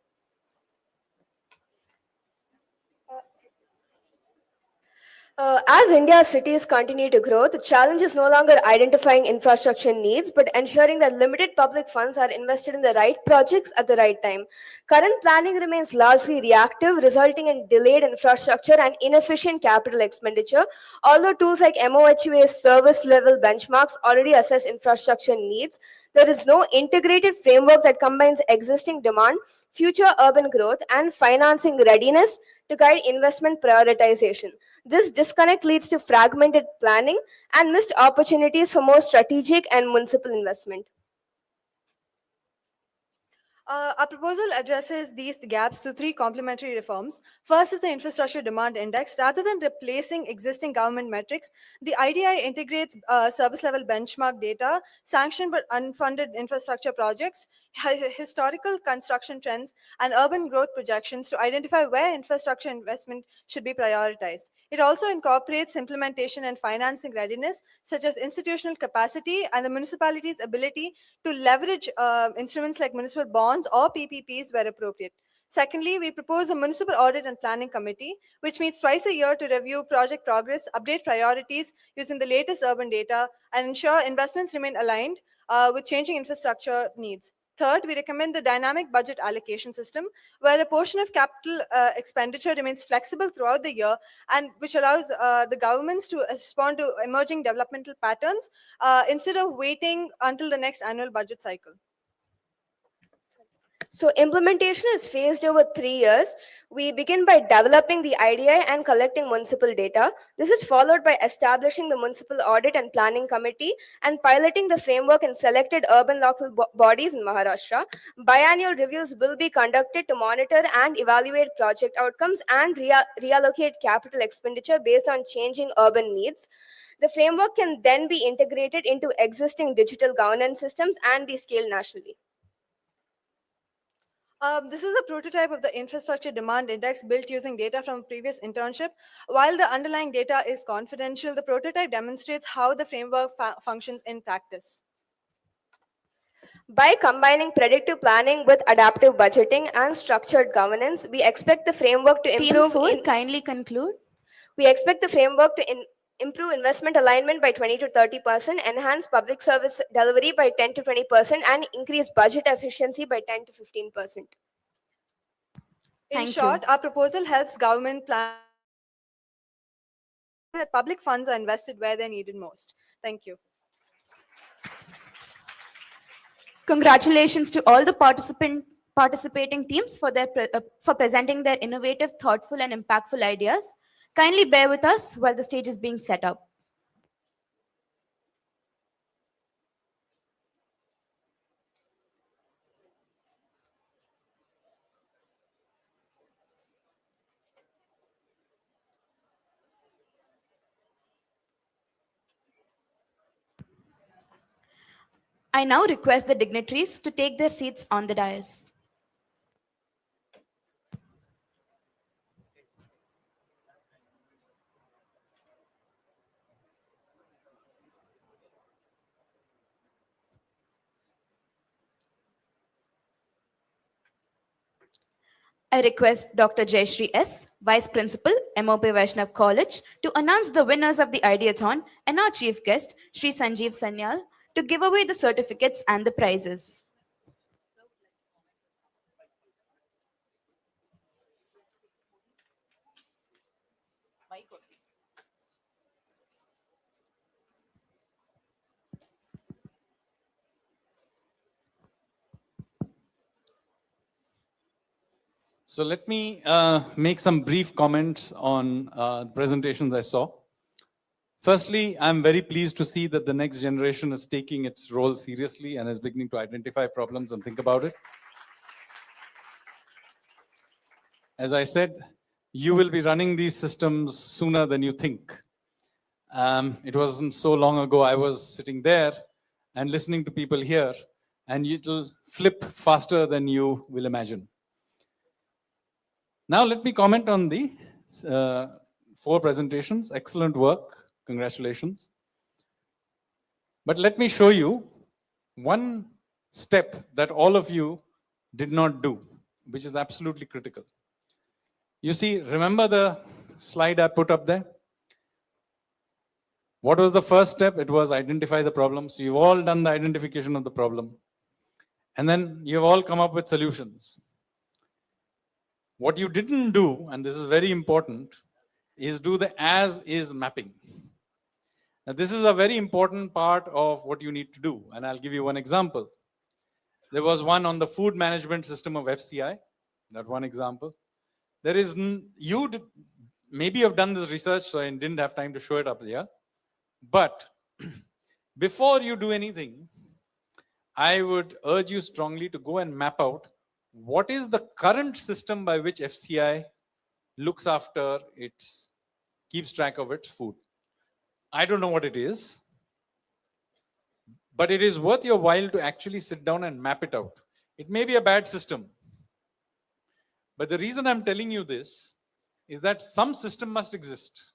As India's cities continue to grow, the challenge is no longer identifying infrastructure needs, but ensuring that limited public funds are invested in the right projects at the right time. Current planning remains largely reactive, resulting in delayed infrastructure and inefficient capital expenditure. Although tools like MOHUA's service level benchmarks already assess infrastructure needs, there is no integrated framework that combines existing demand, future urban growth, and financing readiness to guide investment prioritization. This disconnect leads to fragmented planning and missed opportunities for more strategic and municipal investment. Our proposal addresses these gaps through 3 complementary reforms. First is the Infrastructure Demand Index. Rather than replacing existing government metrics, the IDI integrates service-level benchmark data, sanctioned but unfunded infrastructure projects, historical construction trends, and urban growth projections to identify where infrastructure investment should be prioritized. It also incorporates implementation and financing readiness, such as institutional capacity and the municipality's ability to leverage instruments like municipal bonds or PPPs where appropriate. Secondly, we propose a municipal audit and planning committee, which meets twice a year to review project progress, update priorities using the latest urban data, and ensure investments remain aligned with changing infrastructure needs. Third, we recommend the dynamic budget allocation system, where a portion of capital expenditure remains flexible throughout the year, and which allows the governments to respond to emerging developmental patterns instead of waiting until the next annual budget cycle. So implementation is phased over 3 years. We begin by developing the IDI and collecting municipal data. This is followed by establishing the municipal audit and planning committee and piloting the framework in selected urban local bodies in Maharashtra. Biannual reviews will be conducted to monitor and evaluate project outcomes and reallocate capital expenditure based on changing urban needs. The framework can then be integrated into existing digital governance systems and be scaled nationally. This is a prototype of the infrastructure demand index built using data from previous internship. While the underlying data is confidential, the prototype demonstrates how the framework functions in practice. By combining predictive planning with adaptive budgeting and structured governance, we expect the framework to Team improve. 4, kindly conclude. We expect the framework to improve investment alignment by 20 to 30%, enhance public service delivery by 10 to 20%, and increase budget efficiency by 10 to 15%. In short, our proposal helps government plan that public funds are invested where they're needed most. Thank you. Congratulations to all the participating teams for presenting their innovative, thoughtful, and impactful ideas. Kindly bear with us while the stage is being set up. I now request the dignitaries to take their seats on the dais. I request Dr. Jayashree S., Vice Principal, MOP Vaishnav College, to announce the winners of the Ideathon and our chief guest, Shri Sanjeev Sanyal, to give away the certificates and the prizes. So let me make some brief comments on presentations I saw. Firstly, I'm very pleased to see that the next generation is taking its role seriously and is beginning to identify problems and think about it. As I said, you will be running these systems sooner than you think. It wasn't so long ago I was sitting there and listening to people here, and it'll flip faster than you will imagine. Now let me comment on the 4 presentations. Excellent work. Congratulations. But let me show you one step that all of you did not do, which is absolutely critical. You see, remember the slide I put up there? What was the first step? It was identify the problem. So you've all done the identification of the problem. And then you've all come up with solutions. What you didn't do, and this is very important, is do the as-is mapping. Now, this is a very important part of what you need to do, and I'll give you one example. There was one on the food management system of FCI, that one example. There is, maybe you've done this research, so I didn't have time to show it up here. But before you do anything, I would urge you strongly to go and map out what is the current system by which FCI looks after its, keeps track of its food. I don't know what it is, but it is worth your while to actually sit down and map it out. It may be a bad system, but the reason I'm telling you this is that some system must exist.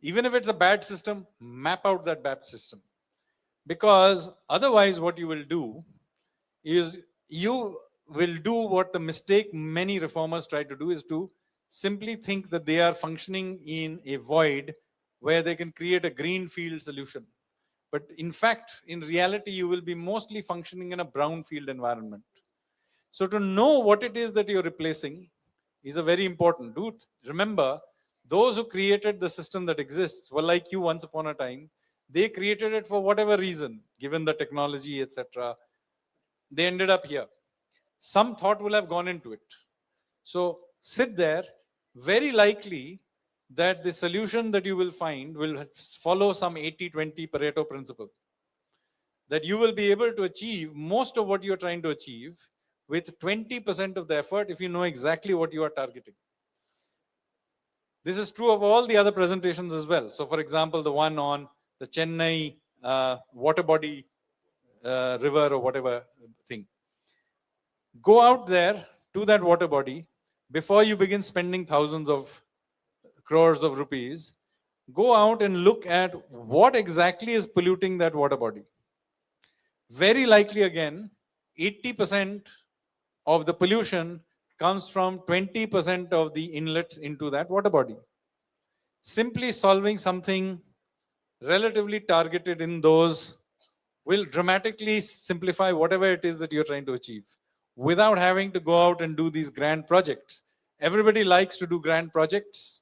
Even if it's a bad system, map out that bad system. Because otherwise what you will do is you will do what the mistake many reformers try to do, is to simply think that they are functioning in a void where they can create a green field solution. But in fact, in reality, you will be mostly functioning in a brown field environment. So to know what it is that you're replacing is a very important. Do remember, those who created the system that exists were like you once upon a time. They created it for whatever reason, given the technology, etc. They ended up here. Some thought will have gone into it. So sit there, very likely that the solution that you will find will follow some 80-20 Pareto principle. That you will be able to achieve most of what you're trying to achieve with 20% of the effort if you know exactly what you are targeting. This is true of all the other presentations as well. So for example, the one on the Chennai water body river or whatever thing. Go out there to that water body before you begin spending thousands of crores of rupees. Go out and look at what exactly is polluting that water body. Very likely again, 80% of the pollution comes from 20% of the inlets into that water body. Simply solving something relatively targeted in those will dramatically simplify whatever it is that you're trying to achieve without having to go out and do these grand projects. Everybody likes to do grand projects,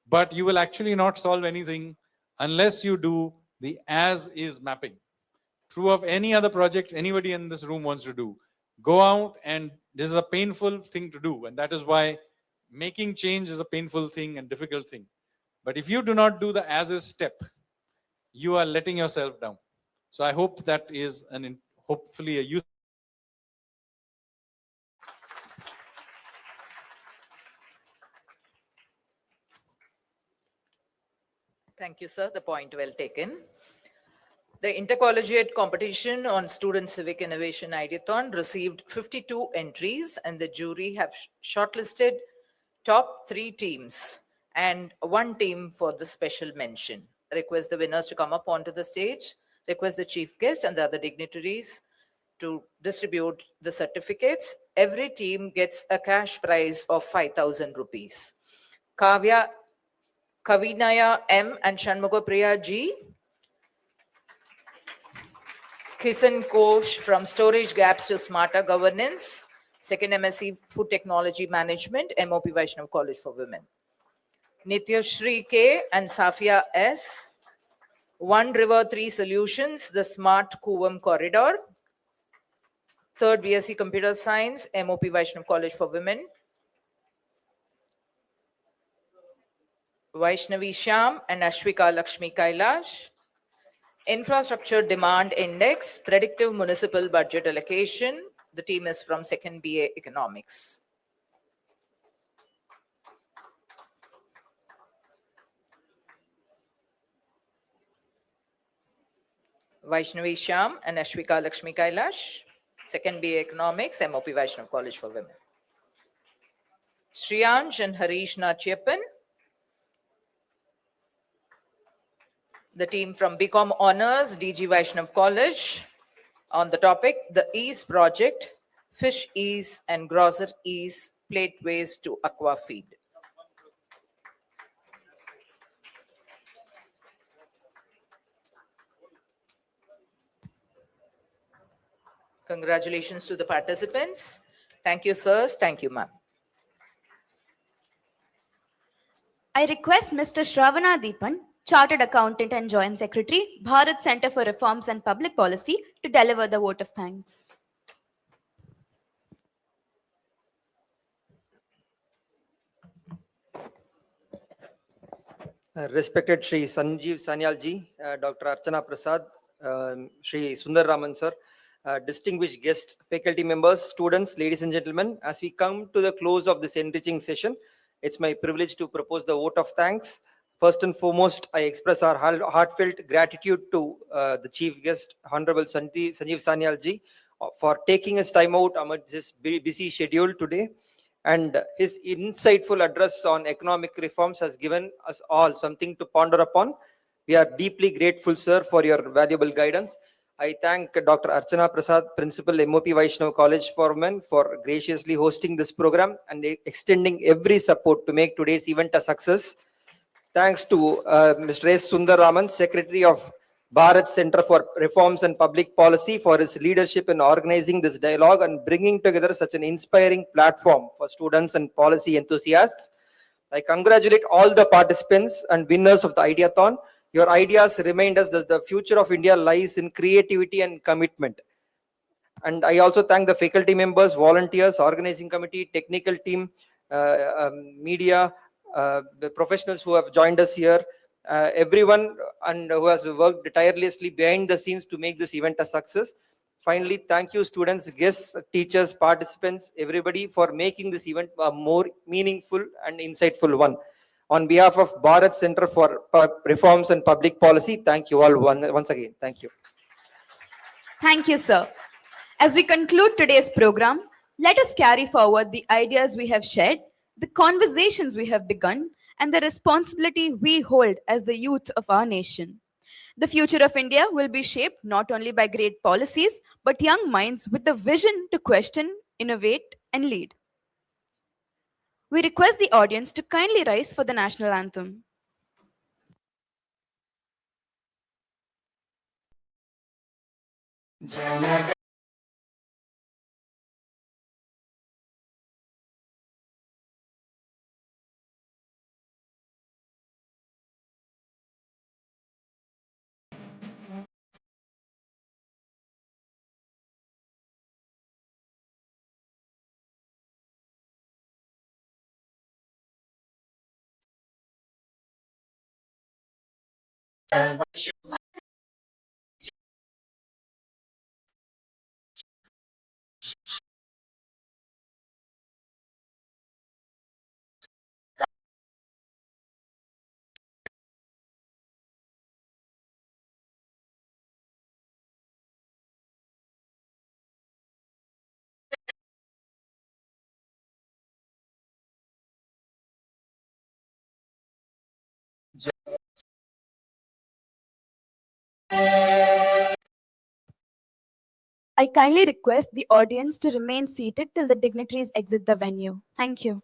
but you will actually not solve anything unless you do the as-is mapping. True of any other project anybody in this room wants to do. Go out, and this is a painful thing to do, and that is why making change is a painful thing and difficult thing. But if you do not do the as-is step, you are letting yourself down. So I hope that is hopefully a useful. Thank you, sir. The point well taken. The intercollegiate competition on student civic innovation ideathon received 52 entries, and the jury have shortlisted top 3 teams and 1 team for the special mention. I request the winners to come up onto the stage. Request the chief guest and the other dignitaries to distribute the certificates. Every team gets a cash prize of 5,000 rupees. Kavinaya M and Shanmugapriya G. Kisan Kosh from Storage Gaps to Smarter Governance. Second MSc Food Technology Management, MOP Vaishnav College for Women. Nityashri K and Safia S. One River 3 Solutions, the Smart Kuvam Corridor. Third BSc Computer Science, MOP Vaishnav College for Women. Vaishnavi Shyam and Ashwika Lakshmi Kailash. Infrastructure Demand Index, Predictive Municipal Budget Allocation. The team is from 2nd BA Economics. Vaishnavi Shyam and Ashwika Lakshmi Kailash, 2nd BA Economics, MOP Vaishnav College for Women. Shriyansh and Harish Nachyapan, the team from BCom Honors, DG Vaishnav College, on the topic, the EASE project, Fish EASE and Grosser EASE, plate waste to aqua feed. Congratulations to the participants. Thank you, sirs. Thank you, ma'am. I request Mr. Shravana Deepan, Chartered Accountant and Joint Secretary, Bharat Center for Reforms and Public Policy, to deliver the vote of thanks. Respected Shri Sanjeev Sanyal ji, Dr. Archana Prasad, Shri Sundar Raman sir, distinguished guests, faculty members, students, ladies and gentlemen, as we come to the close of this enriching session, it's my privilege to propose the vote of thanks. First and foremost, I express our heartfelt gratitude to the chief guest, Honorable Sanjeev Sanyal ji, for taking his time out amidst this busy schedule today. And his insightful address on economic reforms has given us all something to ponder upon. We are deeply grateful, sir, for your valuable guidance. I thank Dr. Archana Prasad, Principal, MOP Vaishnav College for Women, for graciously hosting this program and extending every support to make today's event a success. Thanks to Mr. S. Sundar Raman, Secretary of Bharat Center for Reforms and Public Policy, for his leadership in organizing this dialogue and bringing together such an inspiring platform for students and policy enthusiasts. I congratulate all the participants and winners of the Ideathon. Your ideas remind us that the future of India lies in creativity and commitment. And I also thank the faculty members, volunteers, organizing committee, technical team, media, the professionals who have joined us here, everyone and who has worked tirelessly behind the scenes to make this event a success. Finally, thank you students, guests, teachers, participants, everybody for making this event a more meaningful and insightful one. On behalf of Bharat Center for Reforms and Public Policy, thank you all once again. Thank you. Thank you, sir. As we conclude today's program, let us carry forward the ideas we have shared, the conversations we have begun, and the responsibility we hold as the youth of our nation. The future of India will be shaped not only by great policies, but young minds with the vision to question, innovate, and lead. We request the audience to kindly rise for the national anthem. I kindly request the audience to remain seated till the dignitaries exit the venue. Thank you.